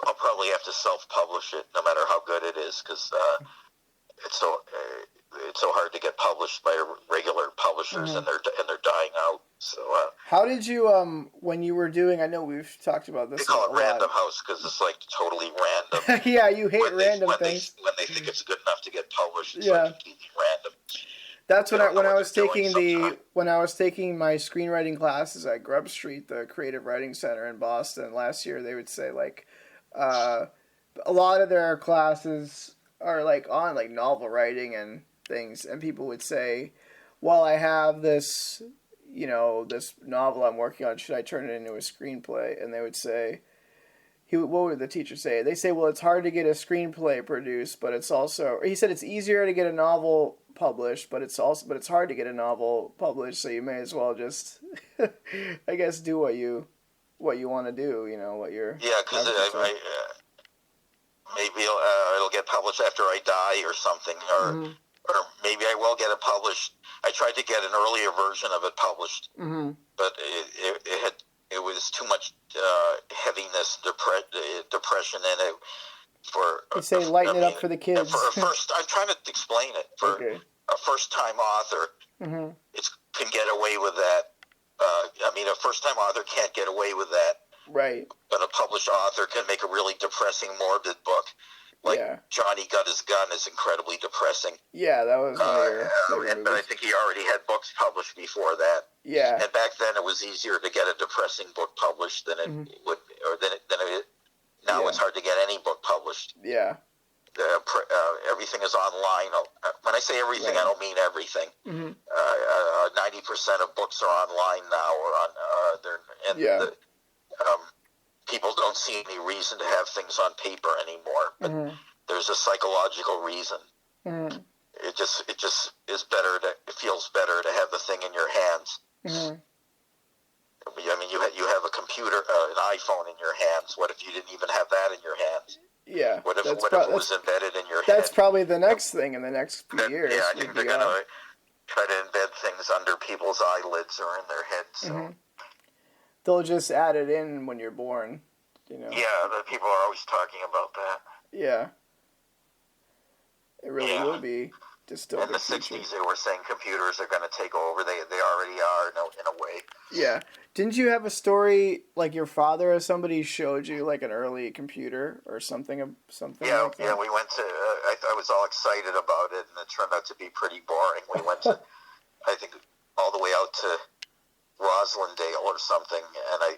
I'll probably have to self-publish it, no matter how good it is, because it's so hard to get published by regular publishers, and they're dying out. So how did you when you were doing? I know we've talked about this. They call it Random House because it's like totally random. Yeah, you hate random things. When they think it's good enough to get published, it's like completely random. That's when I was taking my screenwriting classes at Grub Street, the Creative Writing Center in Boston. Last year, they would say like a lot of their classes are like on like novel writing and things, and people would say, "Well, I have this, this novel I'm working on. Should I turn it into a screenplay?" And they would say, what would the teacher say? They say, "Well, it's hard to get a screenplay produced, but it's also," he said, "it's easier to get a novel published, but it's hard to get a novel published. So you may as well just, I guess, do what you want to do. What you're." Yeah, because maybe it'll get published after I die or something, or maybe I will get it published. I tried to get an earlier version of it published, but it was too much heaviness, depression in it. You say lighten it up for the kids. I'm trying to explain it. For a first-time author, it can get away with that. A first-time author can't get away with that. Right. But a published author can make a really depressing, morbid book. Like Johnny Got His Gun is incredibly depressing. Yeah, that was but I think he already had books published before that. Yeah. And back then it was easier to get a depressing book published than it would, or than it. Now it's hard to get any book published. Yeah. Everything is online. When I say everything, I don't mean everything. 90% of books are online now, or people don't see any reason to have things on paper anymore. But there's a psychological reason. It just is better. It feels better to have the thing in your hands. I mean, you have a computer, an iPhone in your hands. What if you didn't even have that in your hands? Yeah. What if it was embedded in your head? That's probably the next thing in the next few years. Yeah, I think they're going to try to embed things under people's eyelids or in their heads. So. They'll just add it in when you're born, Yeah, the people are always talking about that. Yeah. It really will be. In the 60s, they were saying computers are going to take over. They already are, in a way. Yeah. Didn't you have a story like your father or somebody showed you like an early computer or something? Yeah, Like that? yeah. We went to. I was all excited about it, and it turned out to be pretty boring. We went to, I think, all the way out to Roslindale or something, and I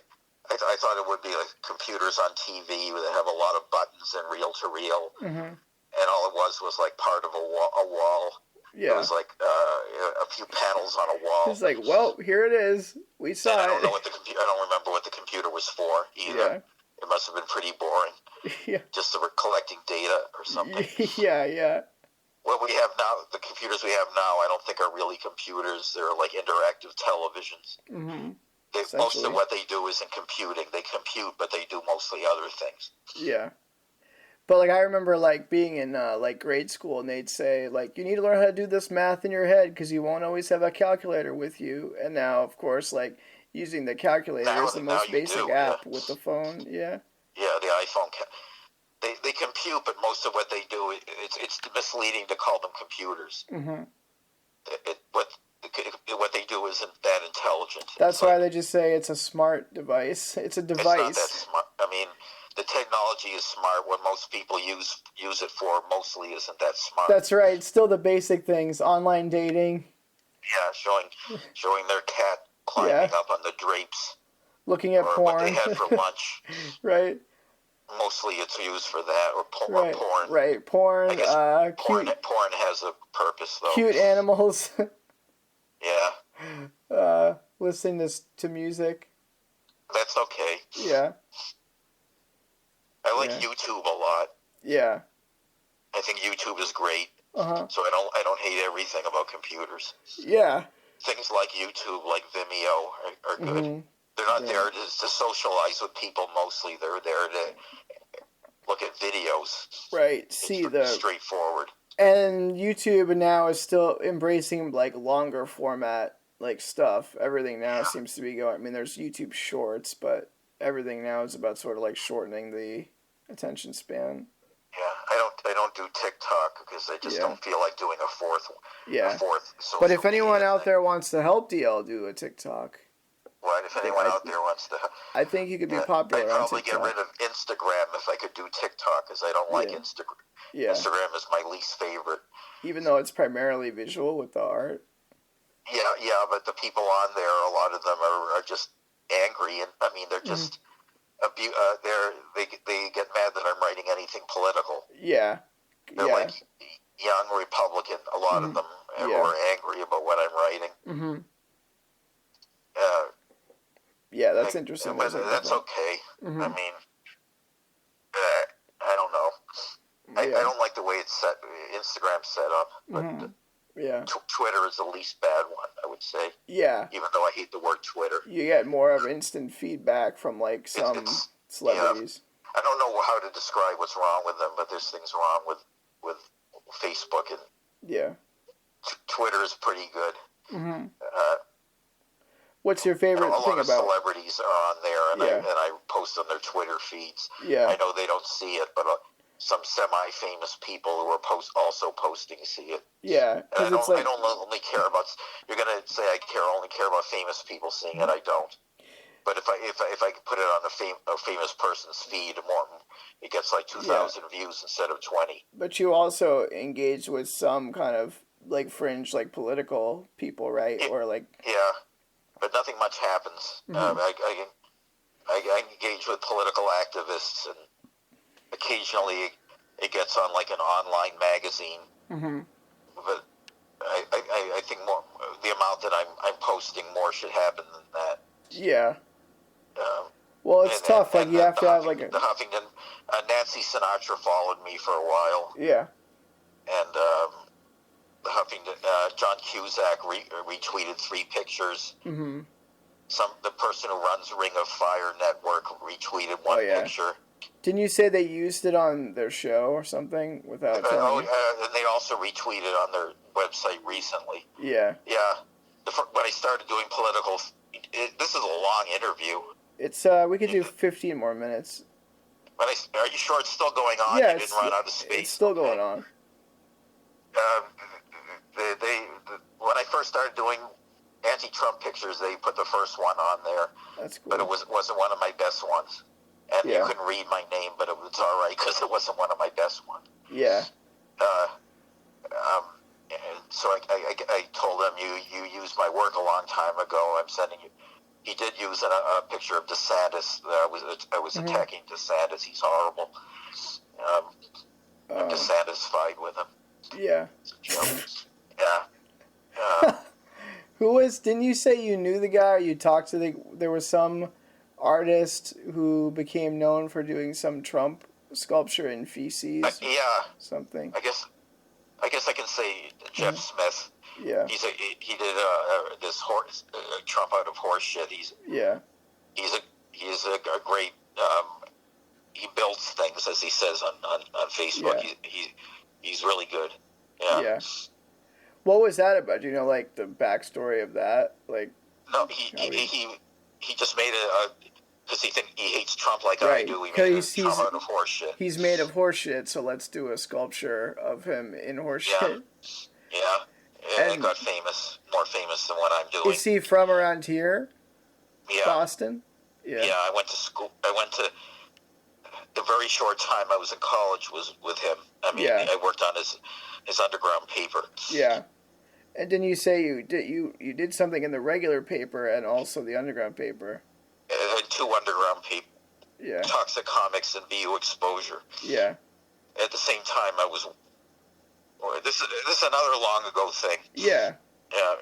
thought it would be like computers on TV that have a lot of buttons and reel to reel, and all it was like part of a wall. Yeah. It was like a few panels on a wall. It's like, well, here it is. We saw and it. I don't know what I don't remember what the computer was for either. Yeah. It must have been pretty boring. Yeah. Just they were collecting data or something. Yeah. What we have now, the computers we have now, I don't think are really computers. They're like interactive televisions. Mm-hmm. Most of what they do is in computing. They compute, but they do mostly other things. Yeah. But like I remember like being in like grade school, and they'd say like you need to learn how to do this math in your head because you won't always have a calculator with you. And now, of course, like using the calculator is the most basic app with the phone. Yeah. Yeah, the iPhone. They compute, but most of what they do, it's misleading to call them computers. Mm-hmm. What they do isn't that intelligent. That's why they just say it's a smart device. It's a device. It's not that smart. I mean, the technology is smart. What most people use it for mostly isn't that smart. That's right. It's still the basic things. Online dating. Yeah, showing their cat climbing up on the drapes. Looking at porn. What they had for lunch. Right. Mostly it's used for that, or porn. Right, porn. I guess porn has a purpose, though. Cute animals. Yeah. Listening to music. That's okay. Yeah. I like YouTube a lot. Yeah. I think YouTube is great. Uh-huh. So I don't hate everything about computers. Yeah. Things like YouTube, like Vimeo, are good. Mm-hmm. They're not there to socialize with people mostly. They're there to look at videos. Right. It's straightforward. And YouTube now is still embracing like longer format like stuff. Everything now seems to be going. I mean, there's YouTube Shorts, but everything now is about sort of like shortening the attention span. Yeah, I don't do TikTok because I just don't feel like doing a fourth. Yeah. But if anyone out there wants to help DL do a TikTok. What if anyone out there wants to? I think you could be popular. I'd probably get rid of Instagram if I could do TikTok because I don't like Instagram. Yeah. Instagram is my least favorite. Even though it's primarily visual with the art. Yeah, but the people on there, a lot of them are just angry, and I mean they're just they get mad that I'm writing anything political. Yeah. They're like young Republican. A lot of them are angry about what I'm writing. Mm-hmm. Yeah, that's interesting. But that's okay. Mm-hmm. I mean, I don't know. I don't like the way it's set. Instagram's set up, but Twitter is the least bad one, I would say. Yeah. Even though I hate the word Twitter. You get more of instant feedback from like some celebrities. I don't know how to describe what's wrong with them, but there's things wrong with Facebook and Twitter is pretty good. Mm-hmm. What's your favorite thing about? A lot of celebrities are on there, and I post on their Twitter feeds. Yeah. I know they don't see it, but some semi-famous people who are also posting see it. Yeah. And I don't only care about. You're gonna say I only care about famous people seeing it. I don't. But if I put it on a famous person's feed, it gets like 2,000 views instead of 20. But you also engage with some kind of like fringe, like political people, right? Or like but nothing much happens. Mm-hmm. I engage with political activists, and occasionally it gets on like an online magazine. Mm-hmm. But I think more the amount that I'm posting more should happen than that. Yeah. Well, it's tough. Like you have to have like the Huffington. Nancy Sinatra followed me for a while. Yeah. And the Huffington. John Cusack retweeted 3 pictures. Mm-hmm. The person who runs Ring of Fire Network retweeted 1 picture. Didn't you say they used it on their show or something without telling you? And they also retweeted on their website recently. Yeah. Yeah. When I started doing political, this is a long interview. It's we could do 15 more minutes. Are you sure it's still going on? Yeah, you didn't run out of space. It's still going on. When I first started doing Trump pictures. They put the first one on there. That's cool. But it wasn't one of my best ones. And Yeah. you couldn't read my name, but it's all right because it wasn't one of my best ones. Yeah. And so I told him, you used my work a long time ago. I'm sending you. He did use a picture of DeSantis. I was attacking DeSantis. He's horrible. I'm dissatisfied with him. Yeah. Yeah. Who was? Didn't you say you knew the guy? Or you talked to there was some artist who became known for doing some Trump sculpture in feces. Yeah. Something. I guess I can say Jeff Smith. Yeah. He did this horse Trump out of horse shit. He's a great. He builds things, as he says on Facebook. Yeah. He's really good. Yeah. Yeah. What was that about? Do you know, like, the backstory of that? Like, no, he just made it because he hates Trump like right. I do. He made he's Trump out of horse shit. He's made of horse shit, so let's do a sculpture of him in horse shit. Yeah. And it got more famous than what I'm doing. Is he from around here? Yeah. Boston? Yeah. Yeah, I went to school. The very short time I was in college was with him. I mean, I worked on his underground paper. Yeah. And didn't you say you did something in the regular paper and also the underground paper? Two underground paper. Yeah. Toxic Comics and BU Exposure. Yeah. At the same time, I was. This is another long ago thing. Yeah. Yeah.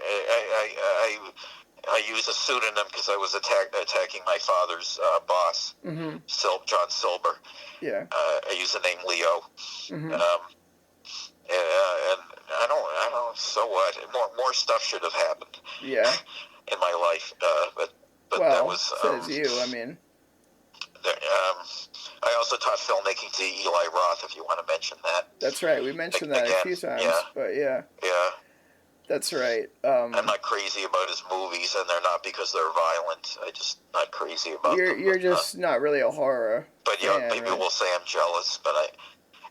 I used a pseudonym because I was attacking my father's boss, John Silber. Yeah. I used the name Leo. And I don't. So what? More stuff should have happened. Yeah. In my life, but well, that was. Says you. I mean. I also taught filmmaking to Eli Roth. If you want to mention that. That's right. We mentioned that a few times. Yeah. But yeah. Yeah. That's right. I'm not crazy about his movies, and they're not because they're violent. I'm just not crazy about them. You're just not really a horror. But fan, maybe right? we'll say I'm jealous. But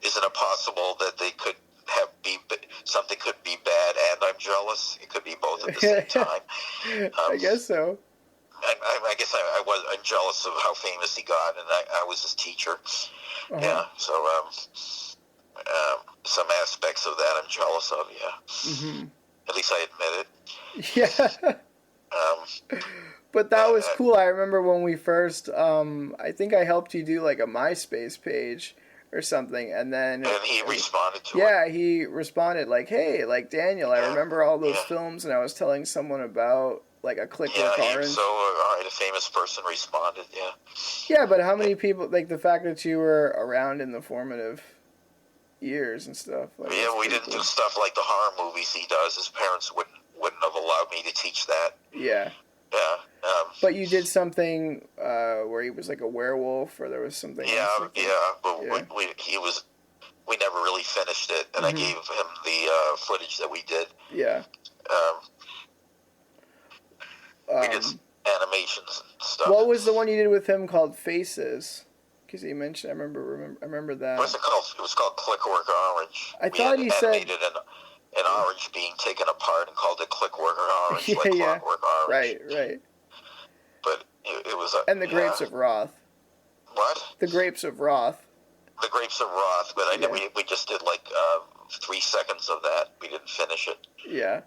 isn't it possible that they could something could be bad and I'm jealous? It could be both at the same time. I guess so. I guess I'm jealous of how famous he got, and I was his teacher. Uh-huh. Yeah, so some aspects of that I'm jealous of. Yeah, Mm-hmm. At least I admit it. Yeah. But that was cool. I remember when we first. I think I helped you do like a MySpace page or something, and then. And he responded to it. Yeah, he responded like, "Hey, like Daniel, I remember all those films, and I was telling someone about." Like a Clickwork Orange. So all right, a famous person responded. Yeah. Yeah, but how many people? Like the fact that you were around in the formative years and stuff. Like, yeah, we didn't do stuff like the horror movies he does. His parents wouldn't have allowed me to teach that. Yeah. Yeah. But you did something where he was like a werewolf, or there was something. Yeah, else like but we never really finished it, and I gave him the footage that we did. Yeah. We did animations and stuff. What was the one you did with him called Faces? Because he mentioned, I remember that. What's it called? It was called Clickwork Orange. I thought he said animated an orange being taken apart and called it Clickwork Orange, like Clockwork Orange. Right. But it was and the Grapes of Wrath. What? The Grapes of Wrath. The Grapes of Wrath, but we just did like 3 seconds of that. We didn't finish it. Yeah.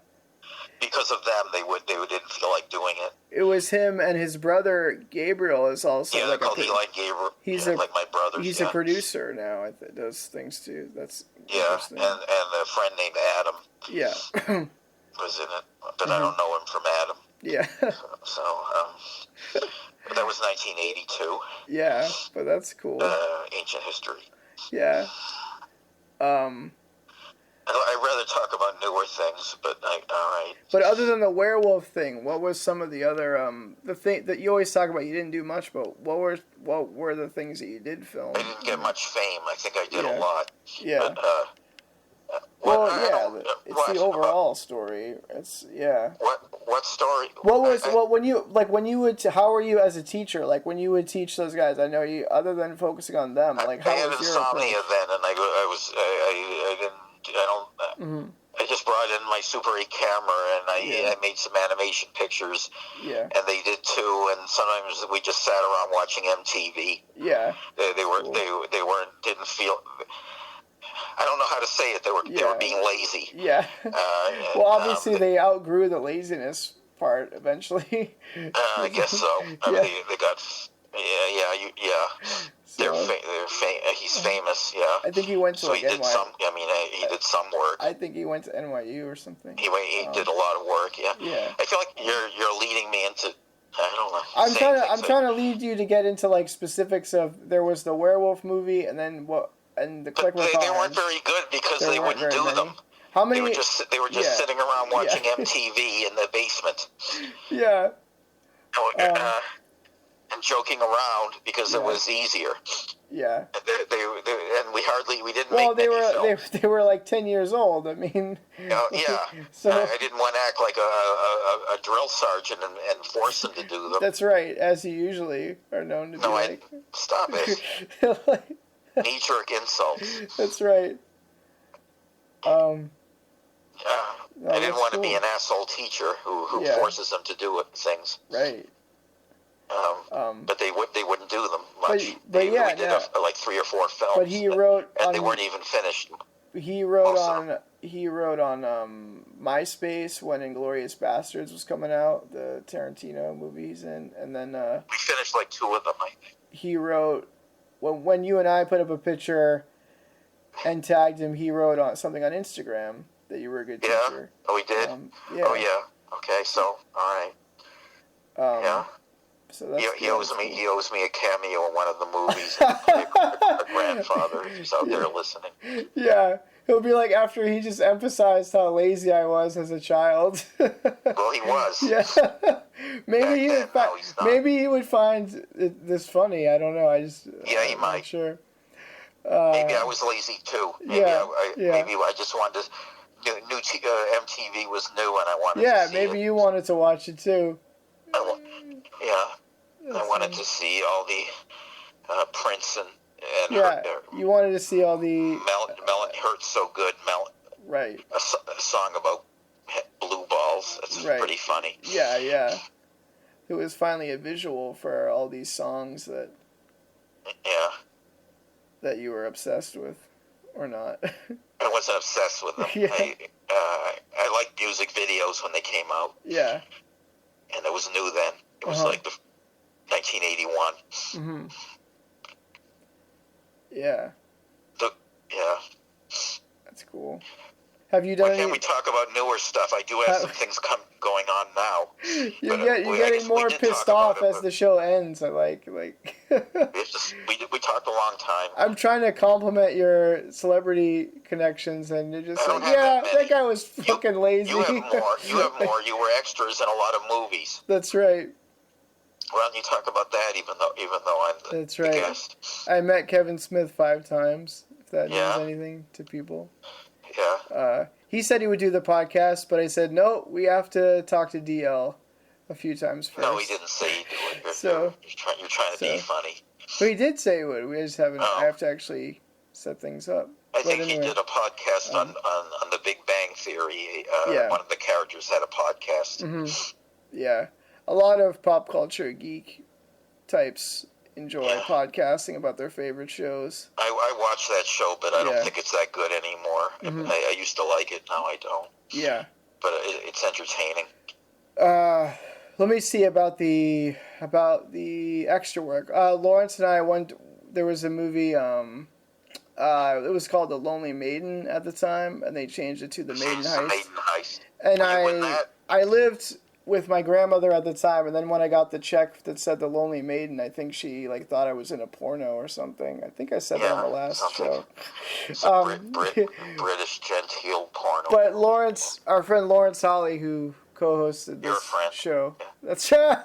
Because of them, they didn't feel like doing it. It was him, and his brother Gabriel is also they're called Eli Gabriel. He's like my brothers. He's a producer now. Does things too. That's and a friend named Adam. Yeah. Was in it, but I don't know him from Adam. Yeah. So but that was 1982. Yeah, but that's cool. Ancient history. Yeah. I'd rather talk about newer things, but all right. But other than the werewolf thing, what was some of the other the thing that you always talk about? You didn't do much, but what were the things that you did film? I didn't get much fame. I think I did a lot. Yeah. But, it's the overall story. It's What story? When you would how were you as a teacher? Like when you would teach those guys, I know you. Other than focusing on them, like how I had was your insomnia approach? then, and I just brought in my Super 8 camera, and I made some animation pictures. Yeah. And they did too. And sometimes we just sat around watching MTV. Yeah. They weren't didn't feel. I don't know how to say it. They were being lazy. Yeah. Well, obviously they outgrew the laziness part eventually. I guess so. I mean, they got. Yeah. So, He's famous. Yeah. I think he went to he did some. I mean, he did some work. I think he went to NYU or something. He did a lot of work. Yeah. Yeah. I feel like you're leading me into. I don't know. I'm trying to lead you to get into like specifics of there was the werewolf movie and then what and the Click with they weren't very good because they wouldn't do them. How many? They were just sitting around watching MTV in the basement. Yeah. And joking around because it was easier. Yeah. And we didn't. Well, make many films. they were like 10 years old. I mean. Yeah. So I didn't want to act like a drill sergeant and force them to do them. That's right, as you usually are known to be. Like. Stop it. Knee-jerk insults. That's right. I didn't want to be an asshole teacher who forces them to do things. Right. But they wouldn't do them much. But we did like 3 or 4 films. But he wrote, and they weren't even finished. He wrote on MySpace when Inglourious Bastards was coming out, the Tarantino movies, and then we finished like 2 of them. I think he wrote when you and I put up a picture and tagged him. He wrote on something on Instagram that you were a good teacher. Oh, he did. Oh, yeah. Okay, so all right. Yeah. So that's he owes me a cameo in one of the movies. Our grandfather, who's out there listening. Yeah, he'll be like after he just emphasized how lazy I was as a child. Well, he was. Yeah, maybe he would find this funny. I don't know. He might. Not sure. Maybe I was lazy too. Maybe I just wanted to. New MTV was new, and I wanted. Yeah, to see maybe it. you wanted to watch it too. I wanted to see all the Prince and you wanted to see all the Melon Hurts So Good. Right. A song about blue balls. That's pretty funny. Yeah. It was finally a visual for all these songs that you were obsessed with, or not. I wasn't obsessed with them. Yeah. I liked music videos when they came out. Yeah. And it was new then. It was like the 1981. Mm-hmm. Yeah. That's cool. Have you done? Why can't we talk about newer stuff? I do have some things going on now. You're getting more pissed off as the show ends. I like. we talked a long time. I'm trying to compliment your celebrity connections, and you're just like, that guy was fucking lazy. You have more. You were extras in a lot of movies. That's right. Why don't you talk about that? Even though I'm the guest. I met Kevin Smith 5 times. If that means anything to people. Yeah. He said he would do the podcast, but I said no. We have to talk to DL a few times first. No, he didn't say he'd do it. You're trying to be funny. But he did say he would. We just haven't. I have to actually set things up. I think he did a podcast on the Big Bang Theory. One of the characters had a podcast. Mm-hmm. Yeah. A lot of pop culture geek types enjoy podcasting about their favorite shows. I watch that show, but I don't think it's that good anymore. Mm-hmm. I used to like it, now I don't. Yeah. But it's entertaining. Let me see about the extra work. Lawrence and I went. There was a movie. It was called The Lonely Maiden at the time, and they changed it to The Maiden Heist. Maiden Heist. And I lived with my grandmother at the time, and then when I got the check that said The Lonely Maiden, I think she thought I was in a porno or something. I think I said that on the last show. British genteel porno. But Lawrence, our friend Lawrence Holly, who co-hosted this show. Yeah.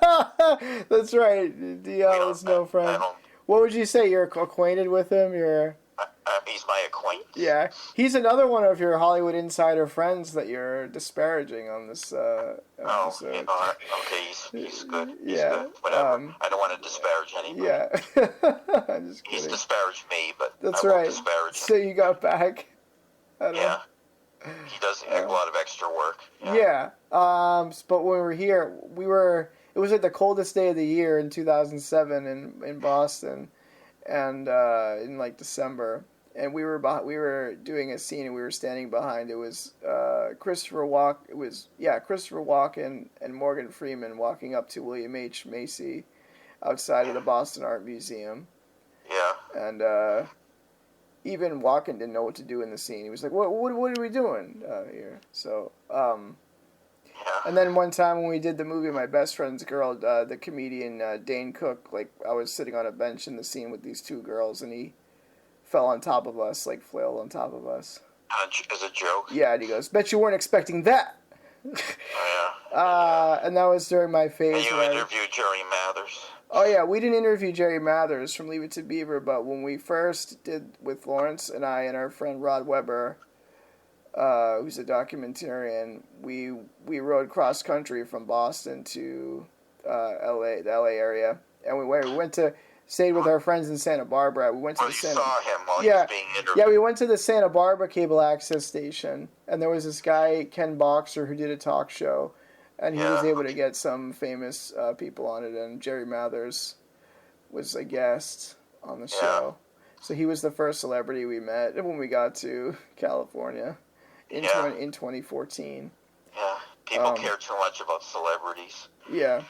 That's right. DL is no friend. What would you say? You're acquainted with him? He's my acquaintance. Yeah. He's another one of your Hollywood insider friends that you're disparaging on this episode. Okay, he's good. He's good. Whatever. I don't want to disparage anybody. Yeah. I'm just kidding. He's disparaged me, but that's I won't right. disparage him. So you got back. He does a lot of extra work. Yeah. But when we were here, it was like the coldest day of the year in 2007 in Boston, and in like December, and we were doing a scene and we were standing behind. It was Christopher Walken and Morgan Freeman walking up to William H. Macy outside of the Boston Art Museum. Yeah. And even Walken didn't know what to do in the scene. He was like, "What are we doing here?" So, and then one time when we did the movie My Best Friend's Girl, the comedian Dane Cook, like I was sitting on a bench in the scene with these two girls, and he fell on top of us, like flailed on top of us. As a joke? Yeah, and he goes, "Bet you weren't expecting that." And that was during my phase. And you interviewed Jerry Mathers. Oh yeah, we didn't interview Jerry Mathers from Leave It to Beaver, but when we first did with Lawrence and I and our friend Rod Weber, who's a documentarian, we rode cross country from Boston to L.A., the L.A. area, and we stayed with our friends in Santa Barbara. We went to you saw him while he was being interviewed. Yeah, we went to the Santa Barbara cable access station, and there was this guy, Ken Boxer, who did a talk show, and he was able to get some famous people on it, and Jerry Mathers was a guest on the show. So he was the first celebrity we met when we got to California in 2014. Yeah, people care too much about celebrities. Yeah.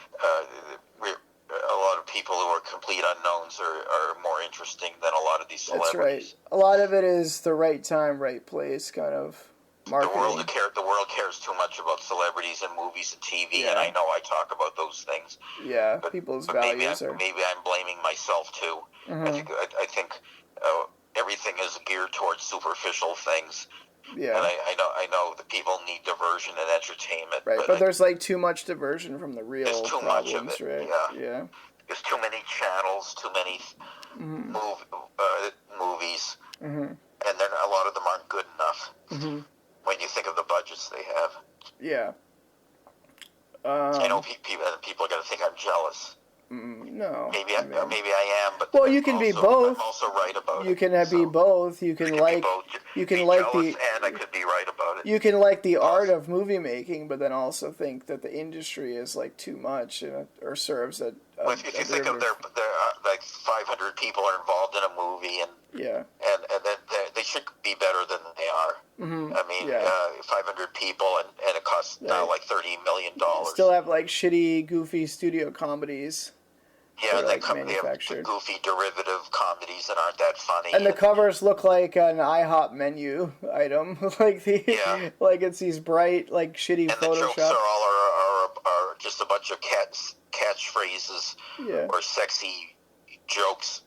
A lot of people who are complete unknowns are more interesting than a lot of these celebrities. That's right. A lot of it is the right time, right place kind of marketing. The world cares too much about celebrities and movies and TV, and I know I talk about those things. Yeah, people's values maybe I'm blaming myself too. Mm-hmm. I think everything is geared towards superficial things. Yeah. And I know that people need diversion and entertainment. Right, but there's like too much diversion from the real there's too problems, much of it, right? Yeah. There's too many channels, too many movies, and then a lot of them aren't good enough when you think of the budgets they have. Yeah. I know people are going to think I'm jealous. No. Maybe I am, but well, you can be both. I'm also right about it. You can be both. You can like be like jealous the and I could be right about it. You can like the art of movie making, but then also think that the industry is like too much or serves a if you think of there like 500 people are involved in a movie and then they should be better than they are. Mm-hmm. I mean, 500 people and it costs now like $30 million. Still have like shitty, goofy studio comedies. Yeah, and they have the goofy derivative comedies that aren't that funny. And the covers look like an IHOP menu item, like it's these bright, like shitty Photoshop. And the jokes are just a bunch of catchphrases or sexy jokes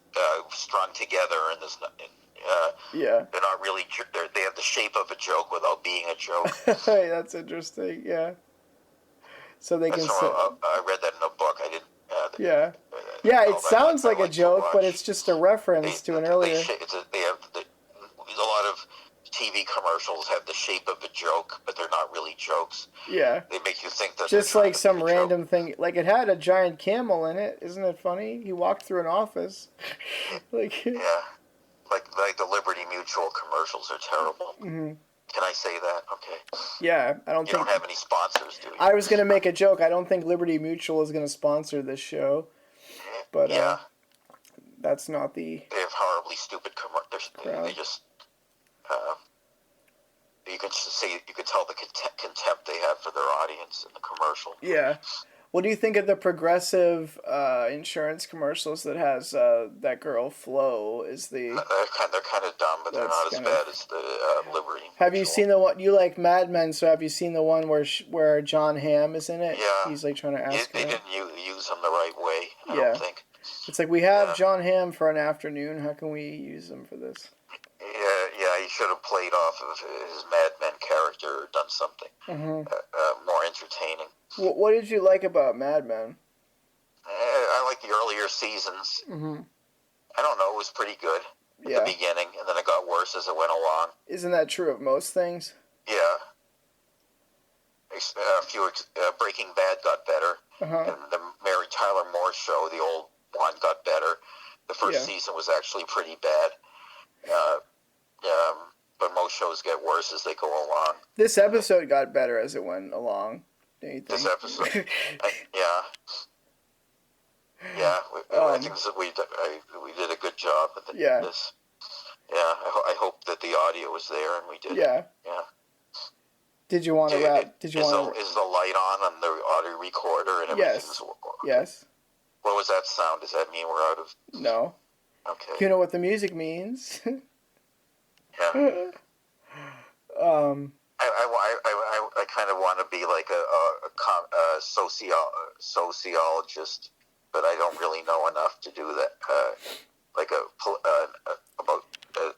strung together, and there's they're not really. They have the shape of a joke without being a joke. That's interesting. Yeah. So they can. I read that in a book. I didn't. It sounds like a joke, but it's just a reference to an earlier. A lot of TV commercials have the shape of a joke, but they're not really jokes. Yeah. They make you think that. Just like some random thing, like it had a giant camel in it. Isn't it funny? He walked through an office. Like the Liberty Mutual commercials are terrible. Mm-hmm. Can I say that? Okay. Yeah, I don't think... You don't have any sponsors, do you? I was going to make a joke. I don't think Liberty Mutual is going to sponsor this show. But that's not the... They have horribly stupid commercials. They just... you could tell the contempt they have for their audience in the commercial. Yeah. What do you think of the Progressive insurance commercials that has that girl Flo? They're kind of dumb, but they're not as bad as the Liberty. Have you seen the one? You like Mad Men, so have you seen the one where John Hamm is in it? Yeah. He's like trying to ask. They didn't use him the right way. I don't think. It's like we have John Hamm for an afternoon. How can we use him for this? Yeah. He should have played off of his Mad Men character or done something more entertaining. What did you like about Mad Men? I like the earlier seasons. Mm-hmm. I don't know. It was pretty good at the beginning, and then it got worse as it went along. Isn't that true of most things? Yeah. Breaking Bad got better, and the Mary Tyler Moore show, the old one, got better. The first season was actually pretty bad. but most shows get worse as they go along. This episode got better as it went along. Don't you think? This episode, yeah. I think we did a good job with this. Yeah, I hope that the audio was there, and we did. Yeah. Yeah. Did you want to wrap? Is the light on the audio recorder and everything's? Yes. What was that sound? Does that mean we're out of? No. Okay. You know what the music means? Yeah. I kind of want to be like a sociologist, but I don't really know enough to do that.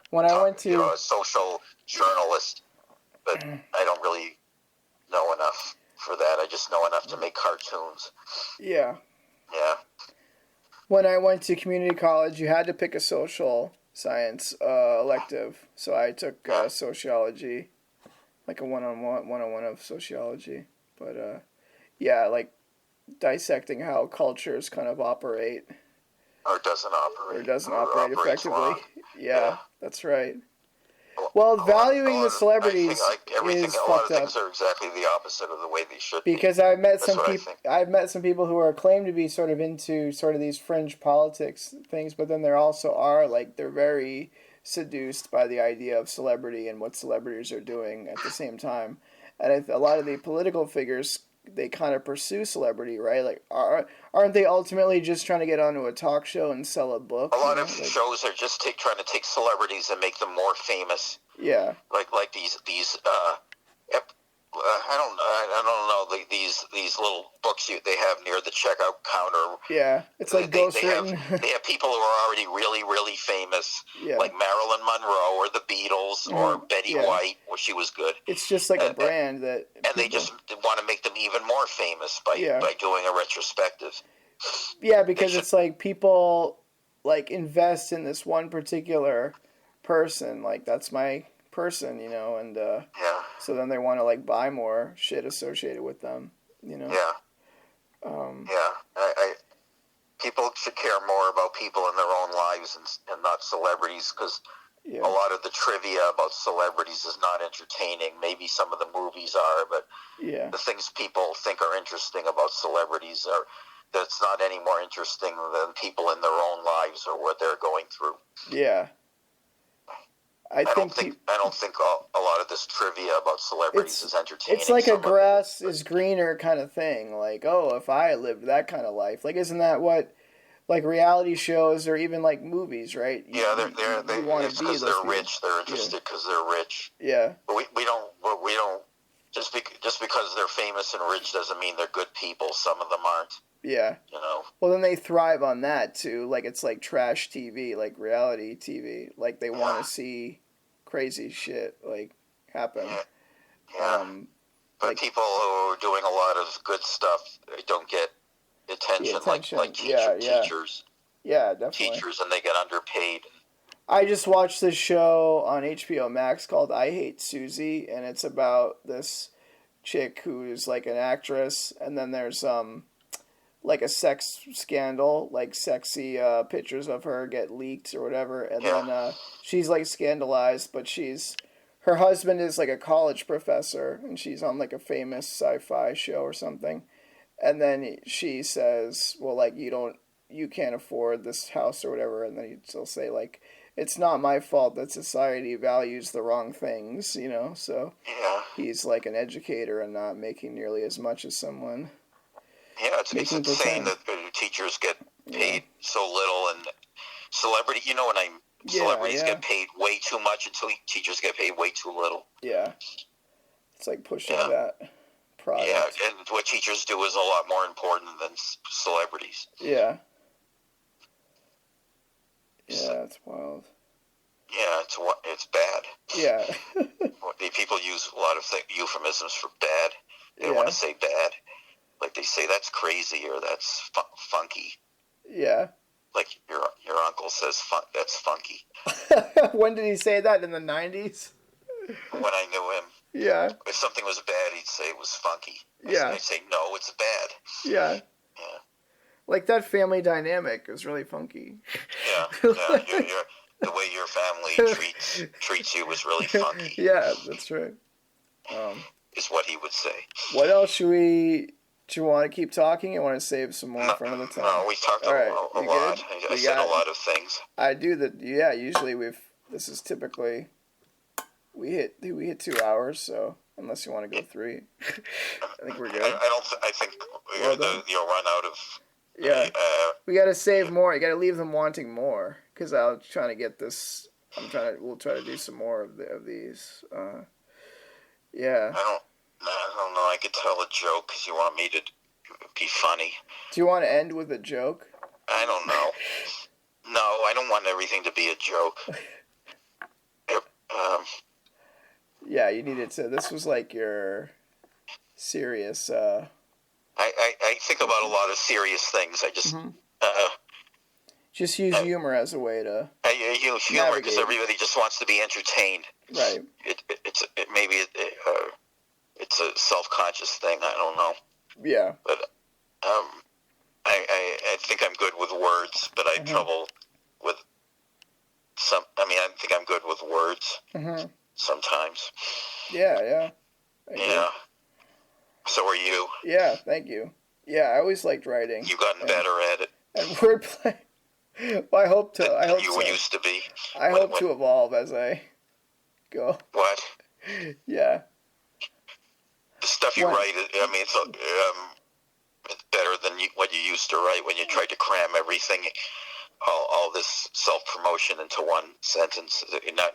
When I went to a social journalist, but I don't really know enough for that. I just know enough to make cartoons. Yeah. Yeah. When I went to community college, you had to pick a social science elective, so I took sociology, like a one-on-one of sociology. But like dissecting how cultures kind of operate. Or doesn't operate effectively. Wrong. Yeah, that's right. Well, valuing the celebrities is fucked up. A lot of things are exactly the opposite of the way they should be. Because I've met some people who are claimed to be sort of into sort of these fringe politics things, but then there also are they're very seduced by the idea of celebrity and what celebrities are doing at the same time. And a lot of the political figures, they kind of pursue celebrity, right? Like, aren't they ultimately just trying to get onto a talk show and sell a book? A lot of shows are just trying to take celebrities and make them more famous. Yeah. Like these I don't know these little books they have near the checkout counter. Yeah, it's like ghostwritten. They have people who are already really, really famous, like Marilyn Monroe or the Beatles or Betty White, where she was good. It's just like a brand that. And they just want to make them even more famous by doing a retrospective. Yeah, because it's like people invest in this one particular person. Like, that's my person, and so then they want to buy more shit associated with them, people should care more about people in their own lives and not celebrities, because a lot of the trivia about celebrities is not entertaining. Maybe some of the movies are, but the things people think are interesting about celebrities that's not any more interesting than people in their own lives or what they're going through. Yeah. I don't think a lot of this trivia about celebrities is entertaining. It's like a grass is greener kind of thing. Like, oh, if I lived that kind of life, isn't that what reality shows or even movies, right? They it's because they're rich. They're interested because they're rich. Yeah. But we don't just because they're famous and rich doesn't mean they're good people. Some of them aren't. Yeah. Well, then they thrive on that too. It's like trash TV, like reality TV. They want to see crazy shit happen. Yeah. But people who are doing a lot of good stuff, they don't get attention. Like teachers. Yeah, definitely. Teachers, and they get underpaid. I just watched this show on HBO Max called I Hate Susie, and it's about this chick who's an actress, and then there's a sex scandal, sexy pictures of her get leaked or whatever, and then she's scandalized, but her husband is a college professor, and she's on a famous sci-fi show or something, and then she says, well, you can't afford this house or whatever, and then he'll say it's not my fault that society values the wrong things, so he's an educator and not making nearly as much as someone. Yeah, it's insane that teachers get paid so little, and celebrities get paid way too much until teachers get paid way too little. Yeah. It's pushing that product. Yeah, and what teachers do is a lot more important than celebrities. Yeah. Yeah, it's wild. Yeah, it's bad. Yeah. People use a lot of euphemisms for bad. They don't want to say bad. They say that's crazy or that's funky. Yeah. Your uncle says that's funky. When did he say that? In the 90s? When I knew him. Yeah. If something was bad, he'd say it was funky. I'd say, no, it's bad. Yeah. Yeah. That family dynamic is really funky. Yeah. the way your family treats you is really funky. Yeah, that's right. Is what he would say. What else should we? Do you want to keep talking? You want to save some more for another time? No, we talked All right, a you lot. good? I said a lot of things. I do that. Yeah, usually this is typically we hit 2 hours. So unless you want to go 3, I think we're good. I think you'll run out of. Yeah, we got to save more. You got to leave them wanting more because I'm trying to get this. We'll try to do some more of these. Yeah. I don't know. I could tell a joke because you want me to be funny. Do you want to end with a joke? I don't know. No, I don't want everything to be a joke. Yeah, you needed to. This was like your serious. I think about a lot of serious things. I just. Just use humor as a way to. I use humor because everybody just wants to be entertained. Right. Maybe it's a self-conscious thing. I don't know. Yeah. But I think I'm good with words, but I have trouble with some. I mean, I think I'm good with words sometimes. Yeah. Yeah. So are you. Yeah. Thank you. Yeah, I always liked writing. You've gotten better at it. And wordplay. Well, I hope you used to be. I hope to evolve as I go. What? Yeah. The stuff you write, I mean, it's better than what you used to write when you tried to cram everything, all this self-promotion into one sentence.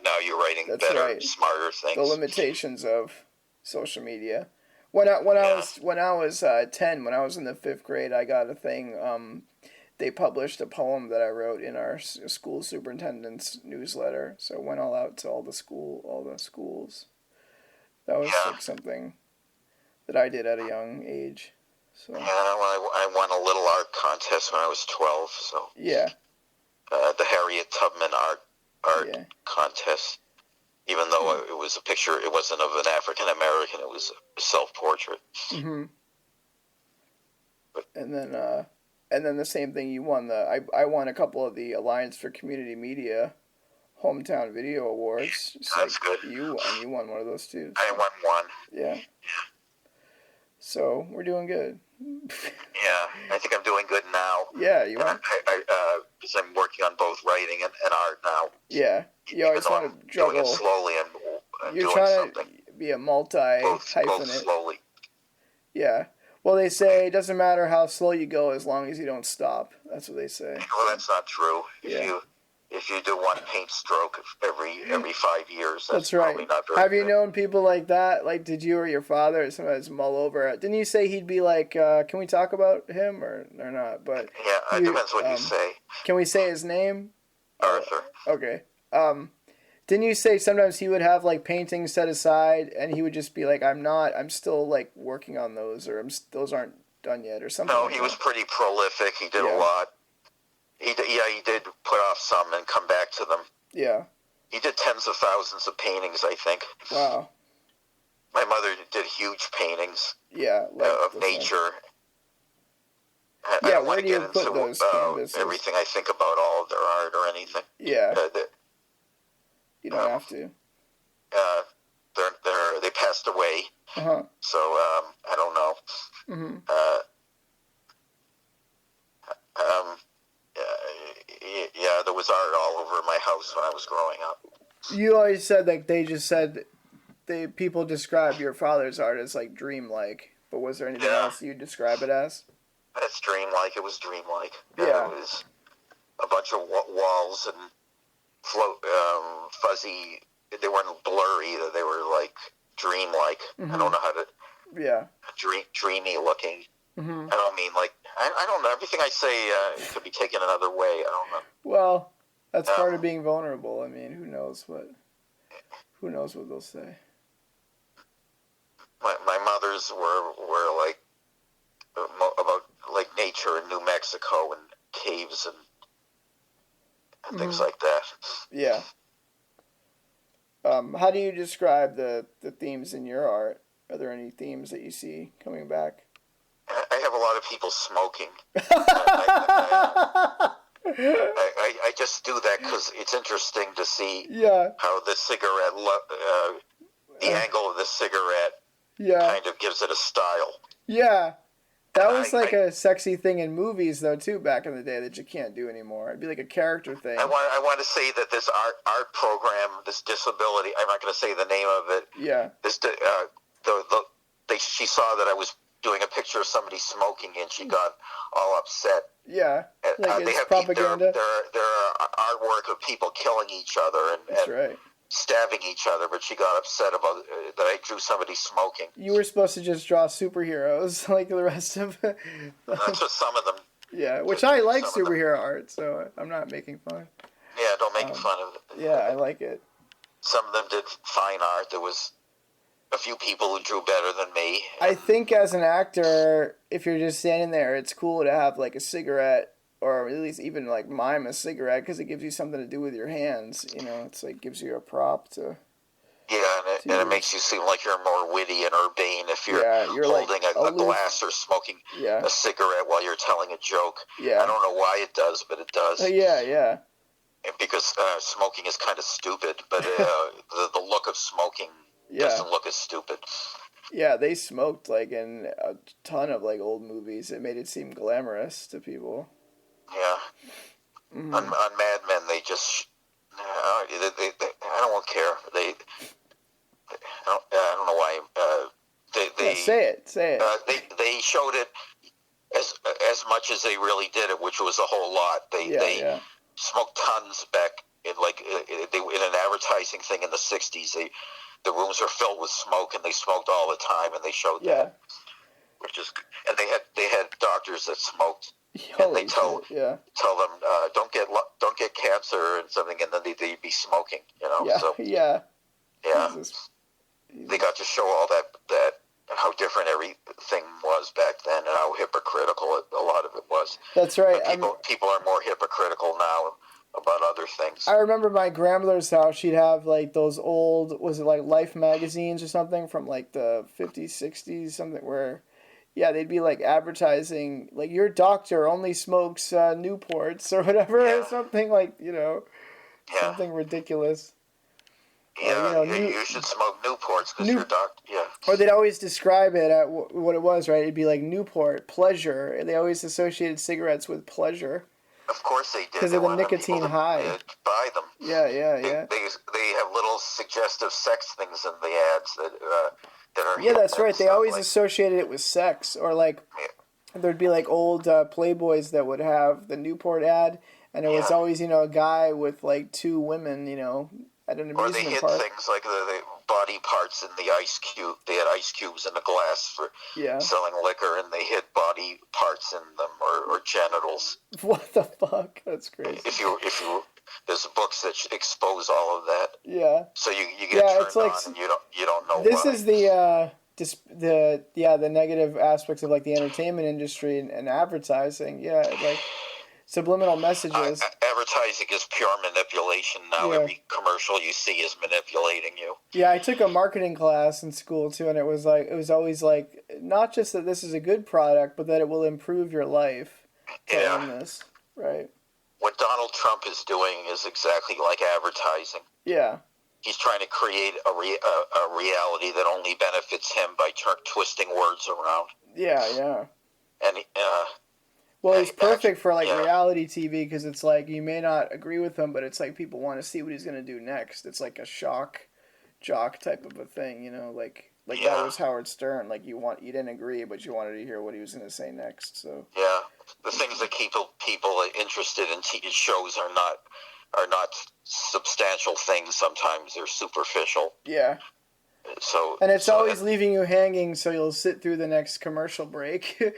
Now you're writing better, smarter things. The limitations of social media. When I was 10, when I was in the 5th grade, I got a thing. They published a poem that I wrote in our school superintendent's newsletter, so it went all out to all the schools. That was like something that I did at a young age. So. Yeah, I won a little art contest when I was 12. So yeah, the Harriet Tubman art contest. Even though it was a picture, it wasn't of an African American. It was a self-portrait. Mm-hmm. And then the same thing you won. I won a couple of the Alliance for Community Media Hometown Video Awards. That's good. You won one of those too. I won one. Yeah. So we're doing good. Yeah, I think I'm doing good now. Yeah, you are. Because I'm working on both writing and art now. Yeah, you always want to juggle. Doing it slowly and You're doing trying something. to be a multi-hyphenate. Both slowly. Yeah. Well, they say it doesn't matter how slow you go as long as you don't stop. That's what they say. Well, that's not true. If you do one paint stroke every 5 years, that's right. Probably not very Have you good. known people like that? Like, did you or your father sometimes mull over it? Didn't you say he'd be like, can we talk about him or not? But yeah, it depends what you say. Can we say his name? Arthur. Okay. Didn't you say sometimes he would have like paintings set aside and he would just be like, I'm still like working on those, or those aren't done yet, or something? No, like he that. was pretty prolific. He did a lot. He did put off some and come back to them. Yeah. He did tens of thousands of paintings, I think. Wow. My mother did huge paintings. Yeah. Of nature. I don't want to get into everything I think about all of their art or anything. Yeah. You don't have to. They passed away. Uh-huh. So I don't know. Mm-hmm. Yeah, there was art all over my house when I was growing up. You always said like people describe your father's art as like dreamlike, but was there anything else you'd describe it as? It's dreamlike. It was dreamlike. Yeah. It was a bunch of walls and fuzzy. They weren't blurry. They were like dreamlike. Mm-hmm. I don't know how to. Yeah. Dreamy looking. Mm-hmm. I don't mean like I don't know. Everything I say could be taken another way. I don't know. Well, that's part of being vulnerable. I mean, who knows what they'll say. My mother's were like about like nature in New Mexico and caves and things like that. Yeah. How do you describe the themes in your art? Are there any themes that you see coming back? I have a lot of people smoking. I just do that because it's interesting to see Yeah. how the cigarette, the angle of the cigarette Yeah. kind of gives it a style. Yeah. That And was like a sexy thing in movies, though, too, back in the day that you can't do ananymore. It'd be like a character thing. I want to say that this art program, this disability, I'm not going to say the name of it. Yeah. This she saw that I was doing a picture of somebody smoking, and she got all upset. Yeah. Like they it's have propaganda. there are artwork of people killing each other That's and right. stabbing each other, but she got upset about that I drew somebody smoking. You were supposed to just draw superheroes like the rest of it. That's what some of them. Yeah, which I like superhero art, so I'm not making fun. Yeah, don't make fun of it. Yeah, I like it. Some of them did fine art. There was a few people who drew better than me. I think as an actor, if you're just standing there, it's cool to have like a cigarette, or at least even like mime a cigarette, because it gives you something to do with your hands. You know, it's like gives you a prop to. Yeah, and it makes you seem like you're more witty and urbane if you're, holding like a glass or smoking a cigarette while you're telling a joke. Yeah. I don't know why it does, but it does. Yeah. Because smoking is kind of stupid, but the look of smoking doesn't look as stupid. Yeah, they smoked like in a ton of like old movies. It made it seem glamorous to people. Yeah. Mm-hmm. On Mad Men, they just I don't care. I don't know why. Say it. They showed it as much as they really did it, which was a whole lot. They smoked tons back in in an advertising thing in the '60s. The rooms were filled with smoke, and they smoked all the time, and they showed that. Which is, and they had doctors that smoked. And they tell them don't get cancer and something, and then they'd be smoking, you know. Yeah. They got to show all that how different everything was back then, and how hypocritical a lot of it was. That's right. People are more hypocritical now about other things. I remember my grandmother's house. She'd have like those old, was it like Life magazines or something from like the 50s, 60s, something where. Yeah, they'd be like advertising, like your doctor only smokes Newports or whatever, or something like, something ridiculous. Yeah, or, you should smoke Newports because your doctor, Or they'd always describe it at what it was, right? It'd be like Newport, pleasure. And they always associated cigarettes with pleasure. Of course they did. Because of the nicotine high. Buy them. Yeah. They have little suggestive sex things in the ads that are... Yeah, that's right. They always associated it with sex. Or like, there'd be like old Playboys that would have the Newport ad, and it was always, a guy with like two women, at an amusement park. Or they hid things like the body parts in the ice cube. They had ice cubes in a glass for selling liquor, and they hid body parts in them, or genitals. What the fuck? That's crazy. If you there's books that expose all of that. Yeah. So you get turned on, and you don't know. This why. is the negative aspects of like the entertainment industry and advertising. Yeah, like subliminal messages. Advertising is pure manipulation now. Yeah. Every commercial you see is manipulating you. Yeah, I took a marketing class in school too, and it was always like not just that this is a good product, but that it will improve your life. This, right? What Donald Trump is doing is exactly like advertising. Yeah. He's trying to create a reality that only benefits him by twisting words around. Yeah. And well, he's perfect for like reality TV because it's like you may not agree with him, but it's like people want to see what he's going to do next. It's like a shock jock type of a thing, like that was Howard Stern. Like you didn't agree, but you wanted to hear what he was going to say next. So the things that keep people interested in TV shows are not substantial things. Sometimes they're superficial. Yeah. And it's always leaving you hanging, so you'll sit through the next commercial break and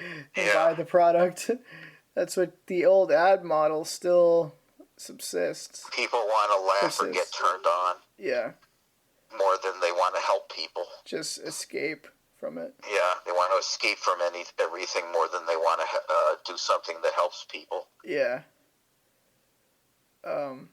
buy the product. That's what the old ad model still subsists. People want to laugh or get turned on. Yeah. More than they want to help people. Just escape from it. Yeah, they want to escape from everything more than they want to do something that helps people. Yeah. And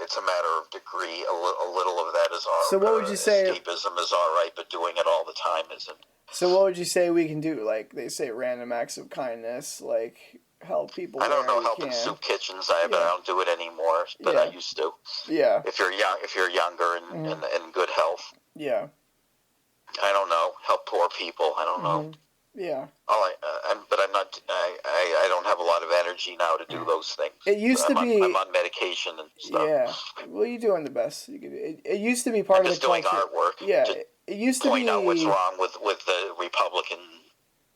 it's a matter of degree. A little of that is all right. So what would you say? Escapism is all right, but doing it all the time isn't. So what would you say we can do? Like they say, random acts of kindness. Like help people. I don't know, where you helping can. soup kitchens. I don't do it anymore, but I used to. Yeah. If you're younger and in good health. Yeah. I don't know. Help poor people. I don't know. Yeah. But I'm not. I don't have a lot of energy now to do those things. It used to be. I'm on medication and stuff. Yeah. Well, you're doing the best you could do. It used to be part of the doing culture. artwork. Yeah. It used to point be. Out what's wrong with the Republican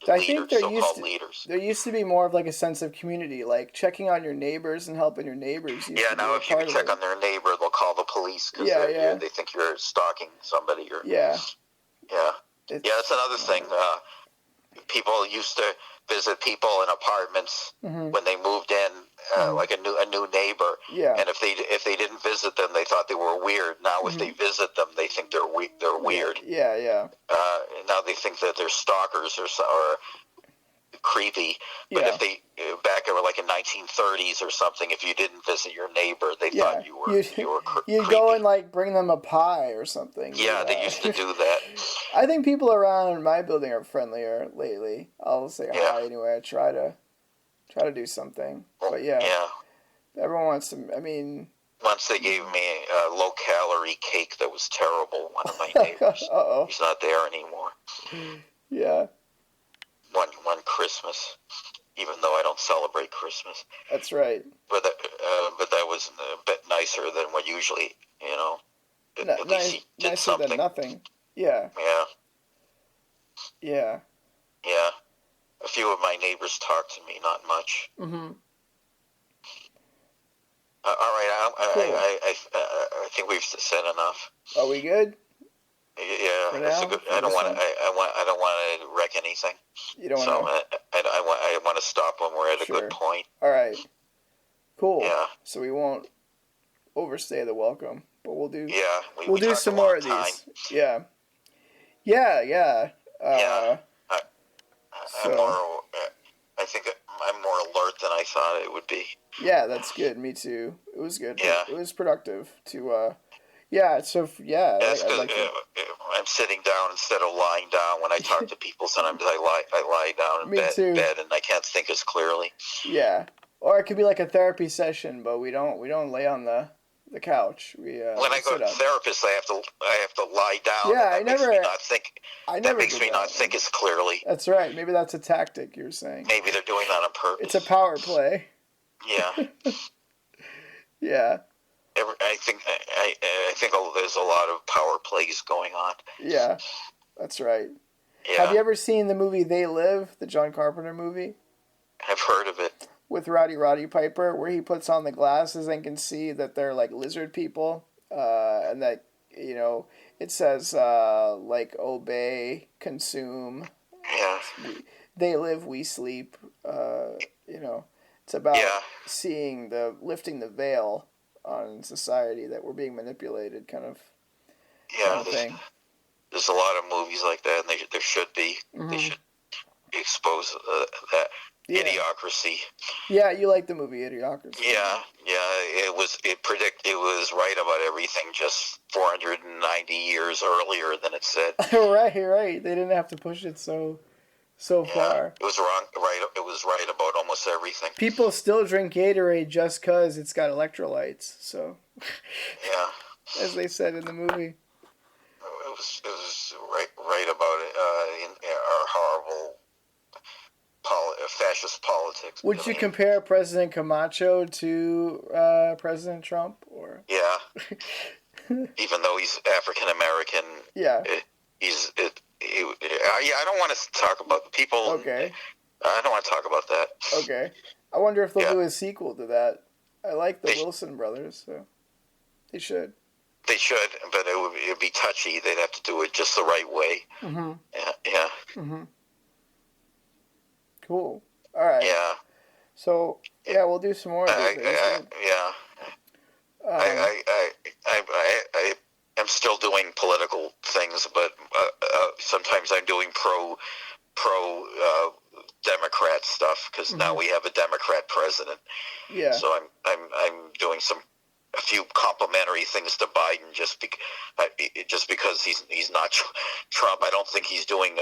so-called leaders. There used to be more of like a sense of community, like checking on your neighbors and helping your neighbors. Now if you can check on their neighbor, they'll call the police because they think you're stalking somebody. Yeah, that's another thing. People used to visit people in apartments when they moved in, like a new neighbor. Yeah. And if they didn't visit them, they thought they were weird. Now if they visit them, they think they're weird. Yeah. Now they think that they're stalkers or creepy. But if they back in like in 1930s or something, if you didn't visit your neighbor, they thought you were you'd creepy. go and like bring them a pie or something. Yeah, they used to do that. I think people around my building are friendlier lately. I'll say hi anyway. I try to do something. But everyone wants to. I mean, once they gave me a low-calorie cake that was terrible. One of my neighbors. He's not there anymore. Yeah. One Christmas, even though I don't celebrate Christmas. That's right. But that was a bit nicer than what usually, At least he did nicer something. Than nothing. Yeah. Yeah. A few of my neighbors talk to me, not much. Mm-hmm. All right, Cool. I think we've said enough. Are we good? Yeah, that's a good. I don't want to wreck anything. You don't want to. I want to stop when we're at a good point. All right. Cool. Yeah. So we won't overstay the welcome, but we'll do. Yeah. We'll do some more of these. Yeah. I think I'm more alert than I thought it would be. Yeah, that's good. Me too. It was good. Yeah. It was productive to. I'm sitting down instead of lying down when I talk to people. Sometimes I lie down in bed and I can't think as clearly. Yeah, or it could be like a therapy session, but we don't lay on the couch. When I go to the therapist, I have to lie down. Yeah, that makes me not think as clearly. That's right. Maybe that's a tactic you're saying. Maybe they're doing that on purpose. It's a power play. Yeah. Yeah. I think there's a lot of power plays going on. Yeah, that's right. Yeah. Have you ever seen the movie They Live, the John Carpenter movie? I've heard of it. With Roddy Piper, where he puts on the glasses and can see that they're like lizard people, and that it says like obey, consume. Yeah. They live, we sleep. It's about seeing lifting the veil on society, that we're being manipulated, kind of thing. There's a lot of movies like that, and there should be. Mm-hmm. They should expose that idiocracy. Yeah, you like the movie Idiocracy. Yeah. It was right about everything, just 490 years earlier than it said. Right. They didn't have to push it so far. It was wrong. Right. It was right about almost everything. People still drink Gatorade just because it's got electrolytes. So. Yeah. As they said in the movie. It was right about it. In our horrible fascist politics. Would you compare President Camacho to President Trump, or? Yeah. Even though he's African American. Yeah. I don't want to talk about people. Okay. I don't want to talk about that. Okay. I wonder if they'll do a sequel to that. I like the Wilson brothers, so they should. They should, but it would be touchy. They'd have to do it just the right way. Mm-hmm. Yeah. Mm-hmm. Cool. All right. Yeah. So we'll do some more of these. Yeah. I am still doing political things, but sometimes I'm doing pro Democrat stuff because now we have a Democrat president. Yeah. So I'm doing some a few complimentary things to Biden just because he's not Trump. I don't think he's doing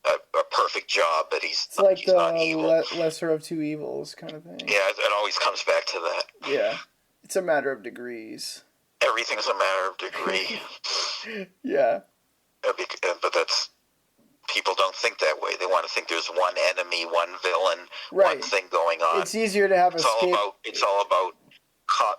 a perfect job, but It's like he's not evil. lesser of two evils kind of thing. Yeah, it always comes back to that. Yeah, it's a matter of degrees. Everything's a matter of degree. Yeah. But people don't think that way. They want to think there's one enemy, one villain, right. one thing going on. It's easier to have it's all about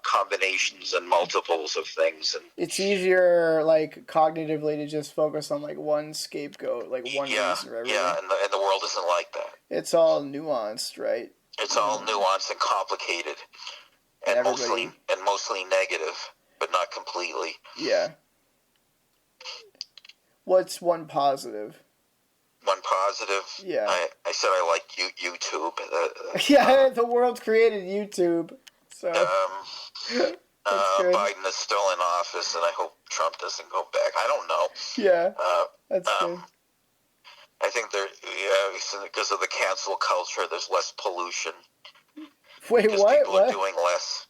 combinations and multiples of things. And it's easier, like, cognitively to just focus on, like, one scapegoat, like one reason for everything. Yeah, and the world isn't like that. It's all nuanced, right? It's all nuanced and complicated, and mostly negative, but not completely. Yeah. What's one positive? One positive? Yeah. I said I like YouTube. Yeah, the world's created YouTube. So Biden is still in office, and I hope Trump doesn't go back. I don't know. Yeah, that's good. I think because of the cancel culture, there's less pollution. Wait, what? People are doing less.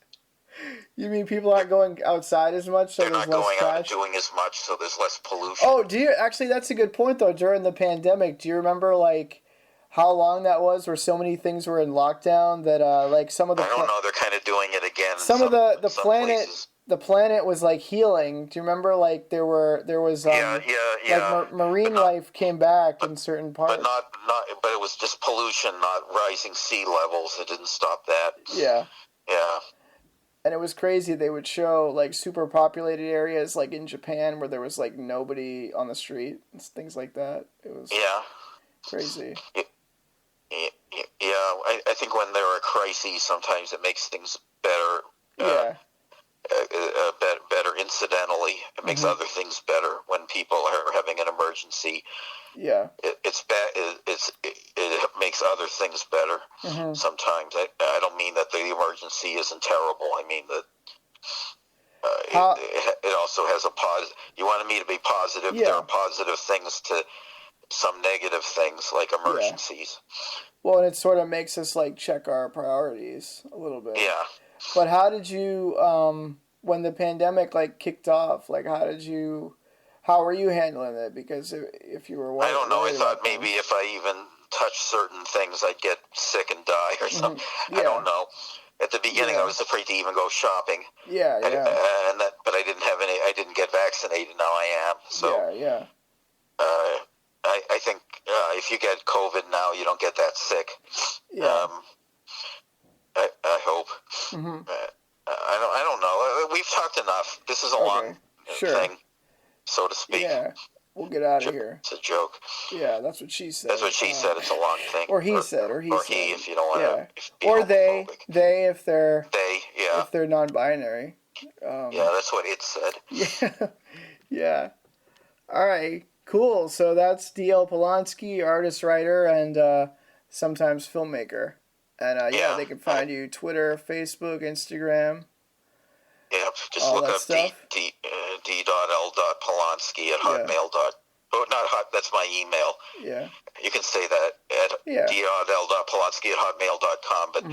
You mean people aren't going outside as much, so they're there's not less going trash? out and doing as much, so there's less pollution. Oh, actually, that's a good point, though. During the pandemic, do you remember, like, how long that was where so many things were in lockdown that, like, some of the... I don't know. They're kind of doing it again. Some of the planet... Places. The planet was, like, healing. Do you remember, like, there was like, marine life came back in certain parts. But it was just pollution, not rising sea levels. It didn't stop that. Yeah. Yeah. And it was crazy. They would show, like, super populated areas, like, in Japan, where there was, like, nobody on the street and things like that. It was crazy. Yeah, I think when there are crises, sometimes it makes things better. Better incidentally. It makes other things better when people are having an emergency. Yeah, it's bad. It makes other things better. Sometimes I don't mean that the emergency isn't terrible. I mean that it also has a positive. You wanted me to be positive. Yeah. There are positive things to some negative things like emergencies. Well, and it sort of makes us, like, check our priorities a little bit. Yeah. But how did you, when the pandemic, like, kicked off, like, how were you handling it? Because if you were... I don't know. I thought maybe if I even touched certain things, I'd get sick and die or something. Yeah. I don't know. At the beginning, I was afraid to even go shopping. Yeah. But I didn't have any. I didn't get vaccinated. Now I am. So yeah. I think if you get COVID now, you don't get that sick. Yeah. I hope. I don't know. We've talked enough. This is a long thing, so to speak. Yeah. We'll get out of here. It's a joke. Yeah, that's what she said. That's what she said. It's a long thing. Or he said. Or he, if you don't want to. Or they. They if they're. If they're non-binary. That's what it said. Yeah. Yeah. All right. Cool. So that's D.L. Polonsky, artist, writer, and sometimes filmmaker. And they can find you Twitter, Facebook, Instagram. Yep, just all look that up stuff. d.l.polonsky at hotmail. That's my email. Yeah. You can say that at d.l.polonsky at hotmail.com, but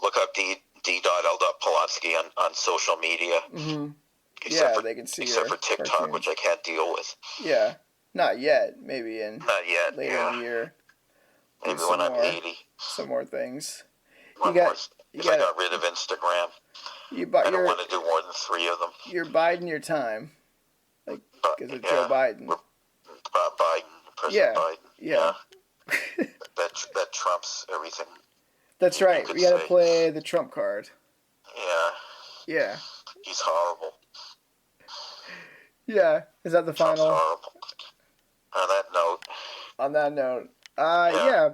look up d.l.polonsky on social media. They can see except for TikTok, cartoons. which I can't deal with. Yeah, not yet. Maybe later in the year. Maybe when I'm 80. Some more things. I got rid of Instagram. I don't want to do more than 3 of them. You're biding your time, like because of Joe Biden. President Biden. Yeah. that trumps everything. That's right. We got to play the Trump card. Yeah. Yeah. He's horrible. Yeah. Is that the Trump's final? Horrible. On that note. Yeah.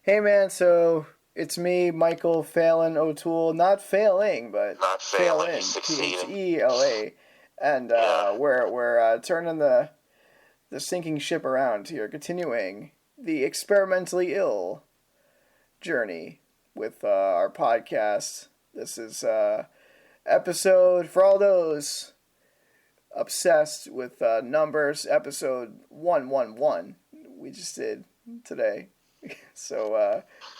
Hey, man, so it's me, Michael Phelan O'Toole. Not failing, but not failing. He's succeeding. Phela. And we're turning the sinking ship around here, continuing the experimentally ill journey with our podcast. This is episode, for all those obsessed with numbers, episode 111 we just did today. So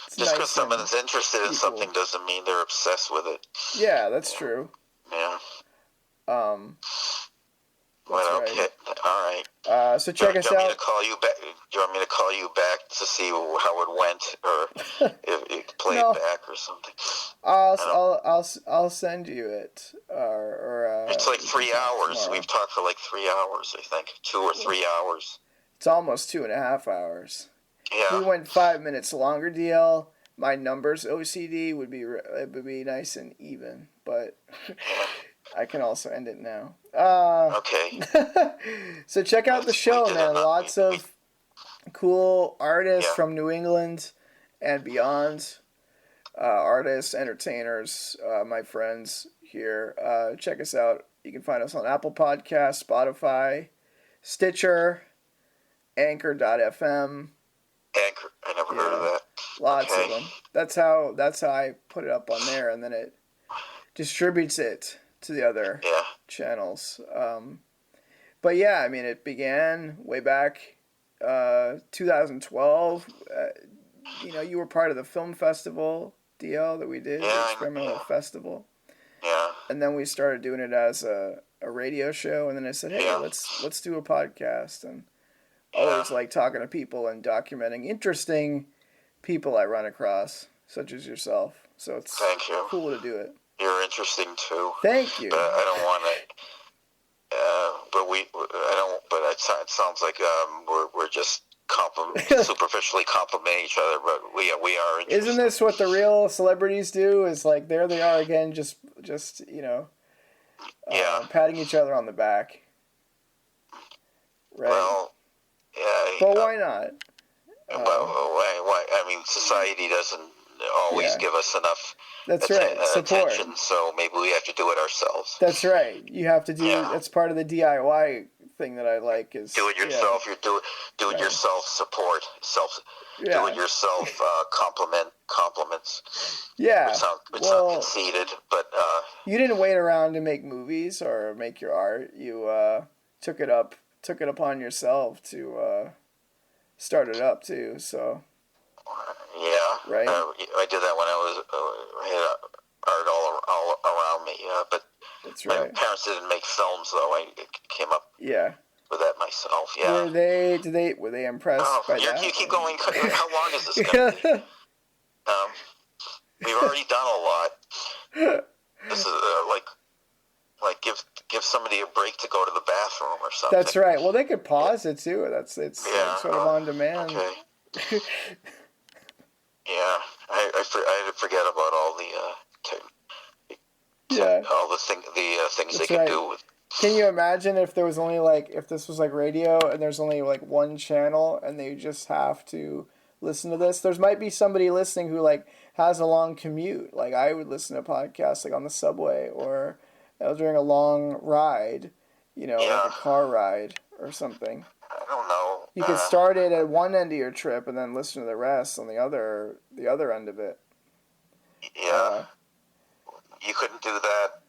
it's just because nice someone's interested in something doesn't mean they're obsessed with it. Yeah, that's true. Yeah. Um, Well, that's okay. right. All right. Well, That's okay. All right. So Do check you us want me out. to call you back? Do you want me to call you back to see how it went, or if you play No. it back or something? I don't. I'll send you it. It's like We can 3 talk hours. tomorrow. We've talked for like 3 hours, I think. 2 or 3 hours. It's almost 2.5 hours. If we Yeah. went 5 minutes longer, DL, my numbers OCD would be nice and even. But I can also end it now. Okay. So check out the show, man. Lots of cool artists Yeah. from New England and beyond. Artists, entertainers, my friends here. Check us out. You can find us on Apple Podcasts, Spotify, Stitcher, Anchor.fm. Anchor. I never heard of that. Lots Okay. of them. That's how I put it up on there, and then it distributes it to the other Yeah. channels. But yeah, I mean, it began way back 2012. You were part of the film festival, DL, that we did, the Yeah. experimental festival. Yeah. And then we started doing it as a radio show, and then I said, hey, Yeah. let's do a podcast. And Yeah. always like talking to people and documenting interesting people I run across, such as yourself. So it's Thank you. cool to do it. You're interesting too. Thank you. But I don't want to. But it sounds like we're just superficially complimenting each other. But we are interesting. Isn't this what the real celebrities do? Is like there they are again, just Yeah. patting each other on the back. Right. Well, yeah. But why not? Why? I mean, society doesn't always give us enough That's right. Support. attention, so maybe we have to do it ourselves. That's right. You have to do. Yeah. That's part of the DIY thing that I like. Is Do it yourself. You do it yourself. Support self. Do it yourself. Compliments. Yeah. Which sound well, conceited, but you didn't wait around to make movies or make your art. You took it upon yourself to start it up too. So. Yeah. Right. I did that when I was had art all around me. But that's my right. parents didn't make films, though. I came up. Yeah. With that myself. Yeah. Were they impressed by that? You keep going. How long is this going to be? We've already done a lot. This is like give somebody a break to go to the bathroom or something. That's right. Well, they could pause it too. It's sort of on demand. Okay. Yeah, I forget about all the all the things That's they can right. do with. Can you imagine if there was only if this was like radio and there's only like one channel and they just have to listen to this? There might be somebody listening who has a long commute. Like I would listen to podcasts on the subway or during a long ride, like a car ride or something. I don't know. You could start it at one end of your trip and then listen to the rest on the other end of it. Yeah. You couldn't do that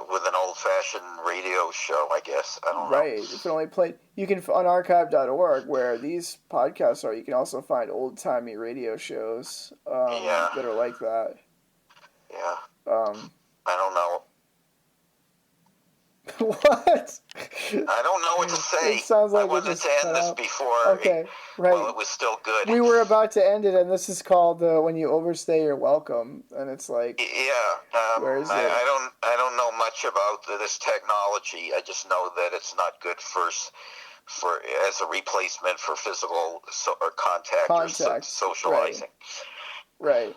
with an old-fashioned radio show, I guess. I don't know. Right. If it only played... You can, on archive.org, where these podcasts are, you can also find old-timey radio shows that are like that. Yeah. I don't know. What? I don't know what to say. It sounds like I wanted to end this before. Okay, right. Well, it was still good. We were about to end it, and this is called when you overstay your welcome, and it's like. Yeah. Where is it? I don't know much about this technology. I just know that it's not good for as a replacement for physical contact or socializing. Right.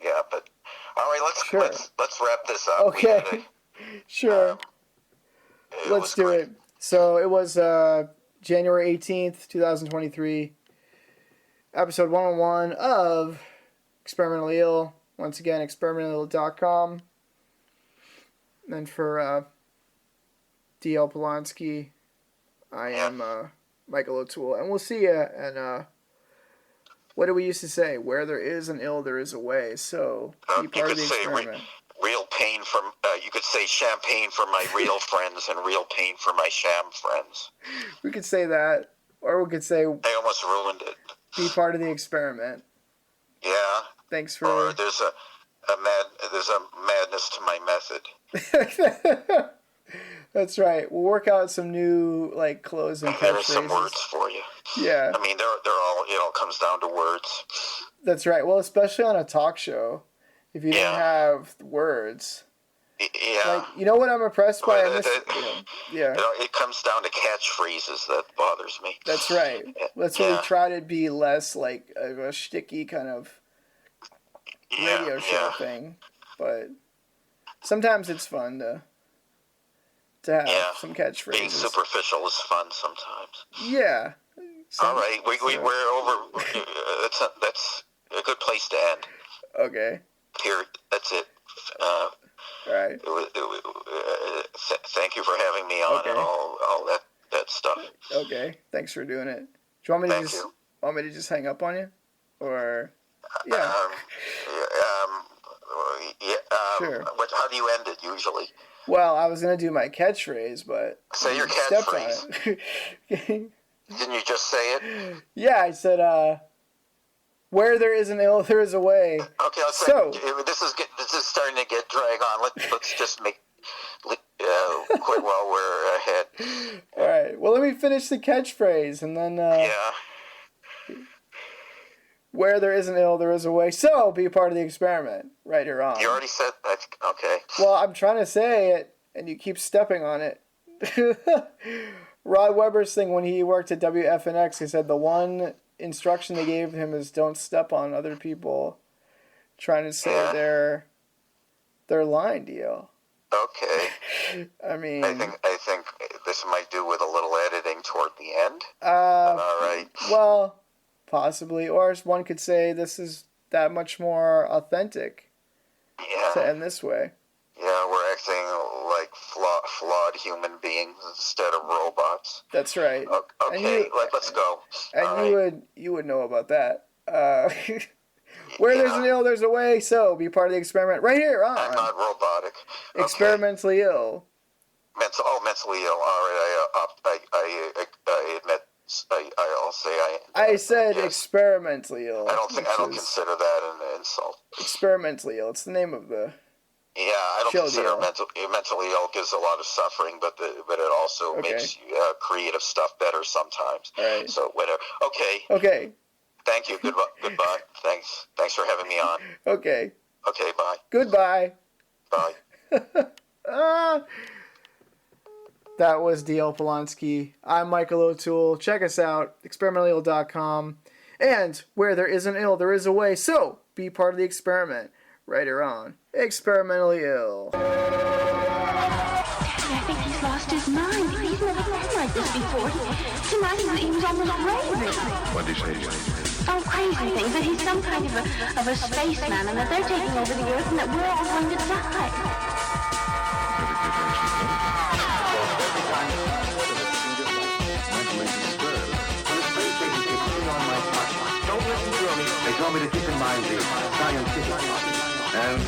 Yeah, but all right. Let's wrap this up. Okay. Sure. Let's do it. So it was January 18th, 2023, episode 101 of Experimentally Ill. Once again, experimentally.com. And for D.L. Polonsky, I am Michael O'Toole. And we'll see you. And what do we used to say? Where there is an ill, there is a way. So be part of the experiment. Real pain from, you could say champagne for my real friends and real pain for my sham friends. We could say that. Or we could say... I almost ruined it. Be part of the experiment. Yeah. Thanks for... Or there's a madness to my method. That's right. We'll work out some new like clothes and There's some catchphrases. words for you. Yeah. I mean, they're all, it comes down to words. That's right. Well, especially on a talk show, if you don't have words. Yeah. Like, you know what I'm impressed by? Yeah. It comes down to catchphrases that bothers me. That's right. That's what we try to be less like a shticky kind of radio show thing. But sometimes it's fun to have some catchphrases. Being superficial is fun sometimes. Yeah. All right, we're over. That's a good place to end. Okay. Here, that's it. All right. Thank you for having me on and all that stuff. Okay. Thanks for doing it. Do you want me to just hang up on you, or Sure. How do you end it usually? Well, I was gonna do my catchphrase, but say your catchphrase. Didn't you just say it? Yeah, I said, "Where there is an ill, there is a way." Okay, this is starting to get drag on. Let's just quit while we're ahead. All right. Well, let me finish the catchphrase, and then. Where there is an ill, there is a way. So, be a part of the experiment, right or wrong. You already said that. Okay. Well, I'm trying to say it, and you keep stepping on it. Rod Weber's thing when he worked at WFNX, he said the one instruction they gave him is don't step on other people trying to say their line deal. Okay. I mean, I think this might do with a little editing toward the end. All right. Well, possibly, or one could say this is that much more authentic to end this way. Yeah, we're acting like flawed human beings instead of robots. That's right. Okay, let's go. And you would know about that. Where there's an ill, there's a way. So be part of the experiment right here on. I'm not robotic. Experimentally ill. Mentally ill. All right, I admit. I'll say I said experimentally ill. I don't consider that an insult. Experimentally ill. It's the name of the. Yeah, I don't consider mentally ill gives a lot of suffering, but it also makes creative stuff better sometimes. All right. So whatever. Okay. Okay. Thank you. Goodbye. Thanks for having me on. Okay. Okay. Bye. Goodbye. Bye. That was D.L. Polonsky. I'm Michael O'Toole. Check us out, experimentallyill.com. And where there is an ill, there is a way. So be part of the experiment. Right or wrong. Experimentally ill. Daddy, I think he's lost his mind. He's never been like this before. Tonight he was almost raving. What did he say? Oh, crazy things. That he's some kind of a spaceman and that they're taking over the Earth and that we're all going to die. They told me to keep in mind the scientific and